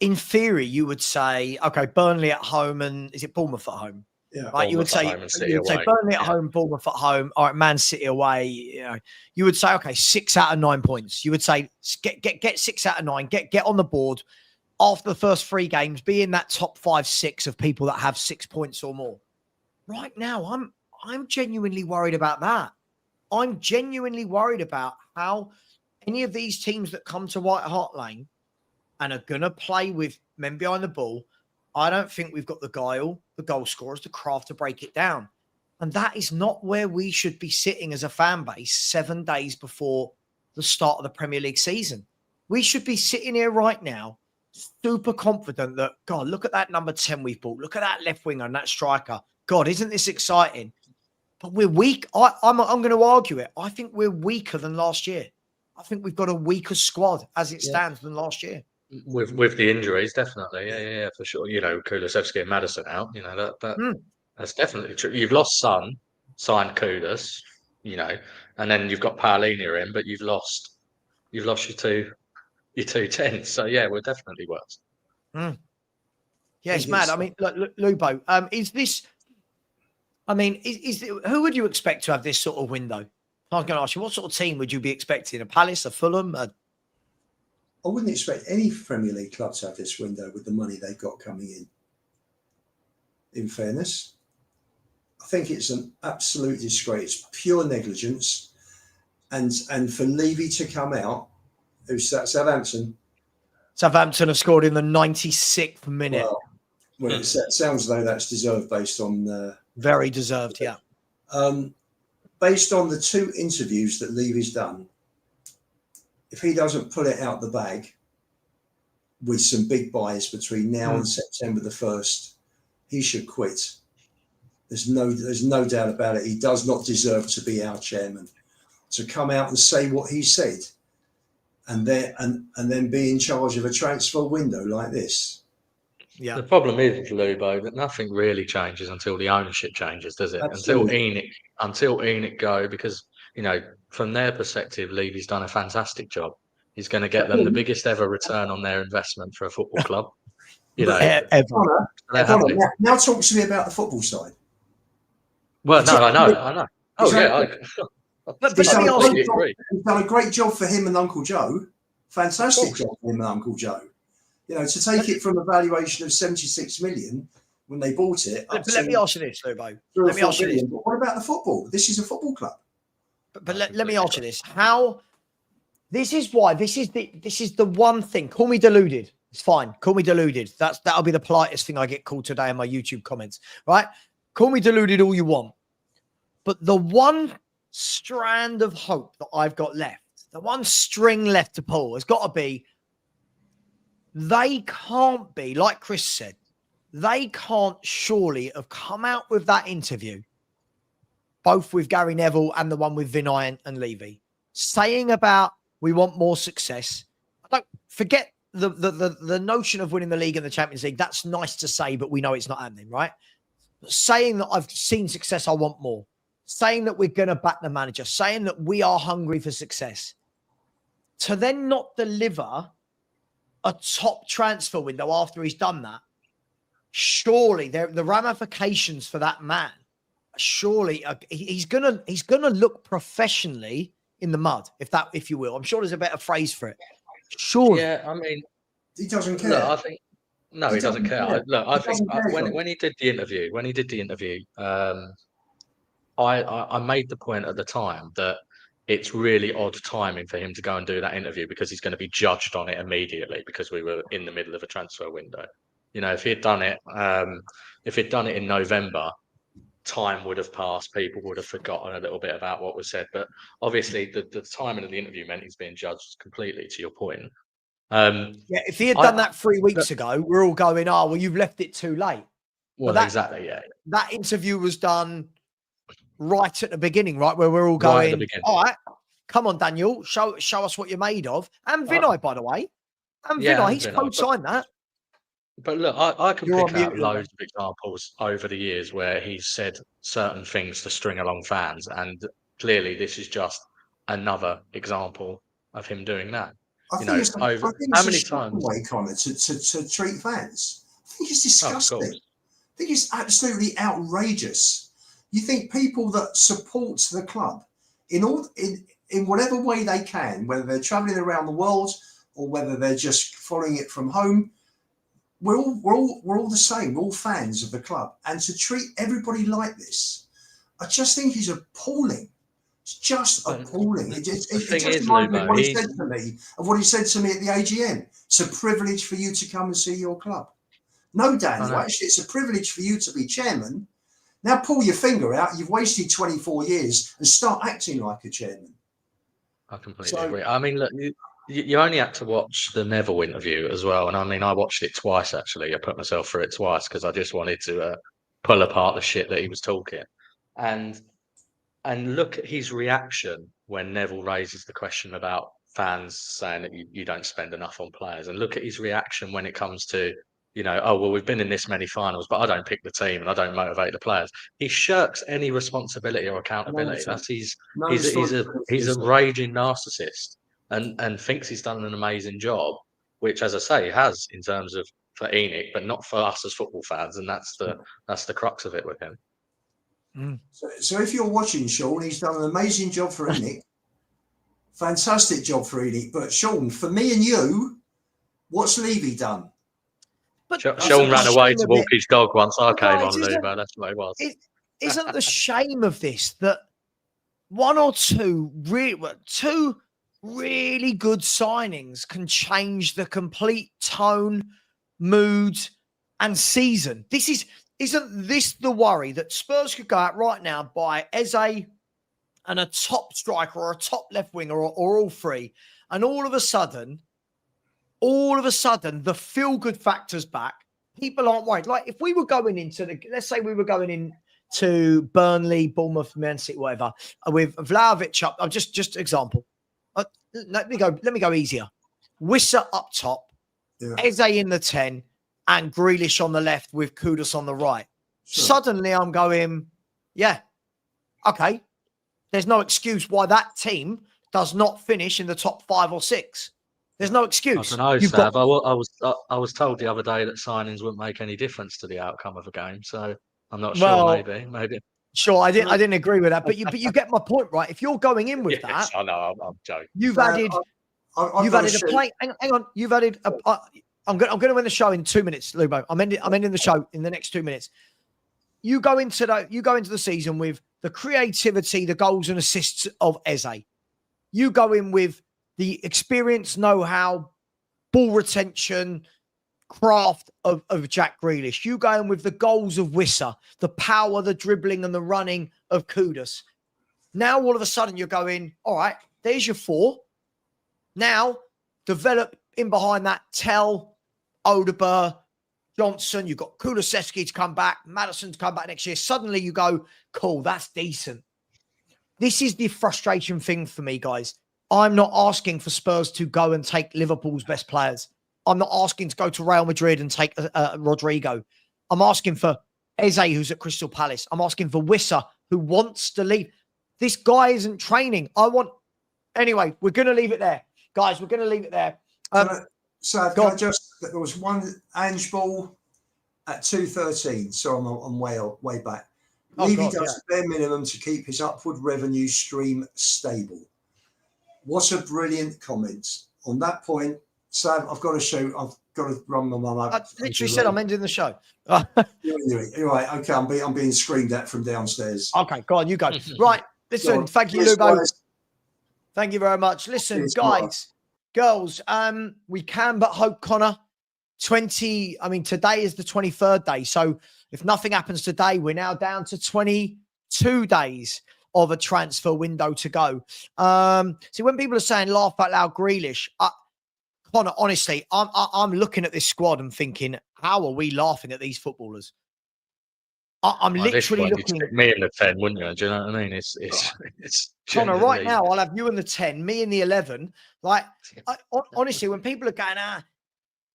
in theory, you would say, okay, Burnley at home and is it Bournemouth at home? Yeah, right. You would say Burnley at home, Bournemouth at home. All right, Man City away. You know, you would say, okay, 6 out of 9 points. You would say get 6 out of 9. Get on the board after the first 3 games. Be in that top 5, 6 of people that have 6 points or more. Right now, I'm genuinely worried about that. I'm genuinely worried about how any of these teams that come to White Hart Lane and are going to play with men behind the ball, I don't think we've got the guile, the goal scorers, the craft to break it down. And that is not where we should be sitting as a fan base 7 days before the start of the Premier League season. We should be sitting here right now, super confident that, God, look at that number 10 we've bought. Look at that left winger and that striker. God, isn't this exciting? But we're weak. I'm going to argue it. I think we're weaker than last year. I think we've got a weaker squad as it stands than last year. With the injuries, definitely, yeah, for sure. You know, Kulusevski and Maddison out. You know that's definitely true. You've lost Son, signed Kudus, you know, and then you've got Paulina in, but you've lost your two 10s. So yeah, we're definitely worse. Yeah, it's mad. I mean, look, Lubo, is this? I mean, who would you expect to have this sort of window? I was going to ask you, what sort of team would you be expecting? A Palace, a Fulham? I wouldn't expect any Premier League club to have this window with the money they've got coming in. In fairness, I think it's an absolute disgrace, pure negligence, and for Levy to come out, who's Southampton. Southampton have scored in the 96th minute. Well, it sounds as though that's deserved based on very deserved, yeah. Based on the 2 interviews that Levy's done. If he doesn't pull it out the bag with some big buys between now and September the 1st, he should quit. There's no doubt about it. He does not deserve to be our chairman. To come out and say what he said and then be in charge of a transfer window like this. Yeah. The problem is, Lubo, that nothing really changes until the ownership changes, does it? Absolutely. Until ENIC go, because, you know, from their perspective, Levy's done a fantastic job. He's going to get them the biggest ever return on their investment for a football club. You know, ever. Now talk to me about the football side. Well, no, I know. Oh, exactly. Yeah. But he's done a great job for him and Uncle Joe. Fantastic job for him and Uncle Joe. You know, to take it from a valuation of 76 million when they bought it. But let me ask you this, Lubo. Let me ask you this. But what about the football? This is a football club. But let me ask you this. This is the one thing. Call me deluded. It's fine. Call me deluded. That'll be the politest thing I get called today in my YouTube comments. Right? Call me deluded all you want. But the one strand of hope that I've got left, the one string left to pull has got to be, they can't be, like Chris said, they can't surely have come out with that interview, both with Gary Neville and the one with Vinay and Levy, saying about we want more success. Don't forget the notion of winning the league and the Champions League. That's nice to say, but we know it's not happening, right? Saying that I've seen success, I want more. Saying that we're going to back the manager. Saying that we are hungry for success. To then not deliver a top transfer window after he's done that, surely the ramifications for that man, surely he's gonna look professionally in the mud, if you will. I'm sure there's a better phrase for it. Sure. Yeah, I mean, he doesn't care. Look, I think he doesn't care. I think when he did the interview, I made the point at the time that it's really odd timing for him to go and do that interview because he's going to be judged on it immediately because we were in the middle of a transfer window. If he'd done it, in November, time would have passed. People would have forgotten a little bit about what was said. But obviously, the timing of the interview meant he's being judged completely. To your point. If he had done that 3 weeks ago, we're all going, "Oh, well, you've left it too late." Well, exactly. Yeah. That interview was done right at the beginning, right, where we're all going, right "All right, come on, Daniel, show us what you're made of." And Vinay, by the way, he's co-signed that. But look, I can pick out loads of examples over the years where he's said certain things to string along fans, and clearly this is just another example of him doing that. I think it's how many times way, Connor, to treat fans? I think it's disgusting. I think it's absolutely outrageous. You think people that support the club in whatever way they can, whether they're traveling around the world or whether they're just following it from home, we're all the same. We're all fans of the club, and to treat everybody like this, I just think is appalling. It's just appalling. It just reminds me of what he said to me, at the AGM. It's a privilege for you to come and see your club. No, Daniel, actually, it's a privilege for you to be chairman. Now pull your finger out. You've wasted 24 years and start acting like a chairman. I completely agree. I mean, look, you only had to watch the Neville interview as well. And I mean, I watched it twice, actually. I put myself through it twice because I just wanted to pull apart the shit that he was talking. And look at his reaction when Neville raises the question about fans saying that you don't spend enough on players. And look at his reaction when it comes to, oh, well, we've been in this many finals, but I don't pick the team and I don't motivate the players. He shirks any responsibility or accountability. That's he's a raging narcissist and thinks he's done an amazing job, which, as I say, has in terms of for ENIC, but not for us as football fans. And that's the crux of it with him. So if you're watching, Sean, he's done an amazing job for ENIC. Fantastic job for ENIC. But Sean, for me and you, what's Levy done? Sean ran away to walk his dog once I came on, Lubo. That's what it was. Isn't the shame of this that one or two really good signings can change the complete tone, mood, and season? Isn't this the worry that Spurs could go out right now, buy Eze and a top striker or a top left winger or all three, and all of a sudden, the feel-good factor's back. People aren't worried. Like if we were going into let's say we were going into Burnley, Bournemouth, Man City, whatever, with Vlahovic up. Just example. Let me go easier. Wissa up top, Eze in the 10, and Grealish on the left with Kudus on the right. Sure. Suddenly I'm going, okay. There's no excuse why that team does not finish in the top 5 or 6. There's no excuse. I don't know, Sav. I was told the other day that signings wouldn't make any difference to the outcome of a game. So I'm not sure. Maybe. Sure, I didn't agree with that, but you get my point, right? If you're going in with that, I know. I'm joking. You've added a play. Hang on. You've added a. I'm going to end the show in 2 minutes, Lubo. I'm ending the show in the next 2 minutes. You go into the season with the creativity, the goals and assists of Eze. You go in with the experience, know-how, ball retention, craft of Jack Grealish. You go in with the goals of Wissa, the power, the dribbling and the running of Kudus. Now, all of a sudden, you're going, all right, there's your 4. Now, develop in behind that, Tell, Odegaard, Johnson. You've got Kulusevski to come back, Maddison to come back next year. Suddenly, you go, cool, that's decent. This is the frustration thing for me, guys. I'm not asking for Spurs to go and take Liverpool's best players. I'm not asking to go to Real Madrid and take Rodrigo. I'm asking for Eze, who's at Crystal Palace. I'm asking for Wissa, who wants to leave. This guy isn't training. Anyway, we're going to leave it there. Guys, we're going to leave it there. There was one Ange ball at 2:13, so I'm way back. Levy does the bare minimum to keep his upward revenue stream stable. What a brilliant comment on that point, Sam. I've got to run my mum up. I literally said I'm ending the show. You're right. Okay, I'm being screamed at from downstairs. Okay, go on, you go. Right, listen. Thank you, Lubo. Thank you very much. Listen, guys, girls, we can but hope, Connor. Today is the 23rd day. So if nothing happens today, we're now down to 22 days of a transfer window to go. See, when people are saying laugh out loud Grealish, Connor, honestly, I'm looking at this squad and thinking, how are we laughing at these footballers? I'm literally looking. You'd me in the 10, wouldn't you? Do you know what I mean? It's Connor, right now, I'll have you in the 10, me in the 11. Like, honestly, when people are going,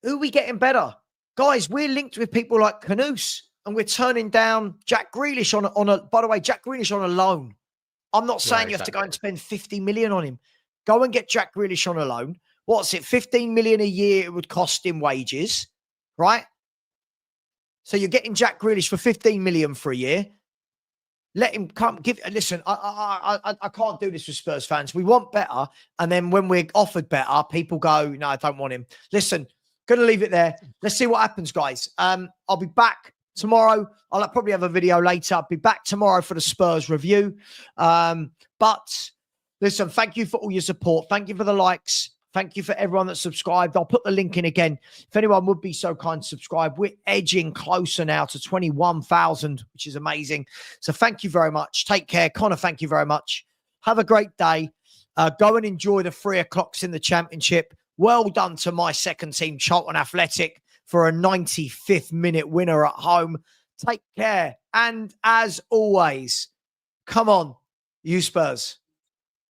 who are we getting better? Guys, we're linked with people like Canoes, and we're turning down Jack Grealish on a. By the way, Jack Grealish on a loan. I'm not saying you have to go and spend 50 million on him. Go and get Jack Grealish on a loan. What's it? 15 million a year it would cost him wages, right? So you're getting Jack Grealish for 15 million for a year. Let him come. Listen, I can't do this with Spurs fans. We want better, and then when we're offered better, people go, "No, I don't want him." Listen, gonna leave it there. Let's see what happens, guys. I'll be back tomorrow. I'll probably have a video later. I'll be back tomorrow for the Spurs review. But listen, thank you for all your support. Thank you for the likes. Thank you for everyone that subscribed. I'll put the link in again. If anyone would be so kind to subscribe, we're edging closer now to 21,000, which is amazing. So thank you very much. Take care. Connor, thank you very much. Have a great day. Go and enjoy the 3 o'clocks in the Championship. Well done to my second team, Charlton Athletic, for a 95th minute winner at home. Take care. And as always, come on, you Spurs.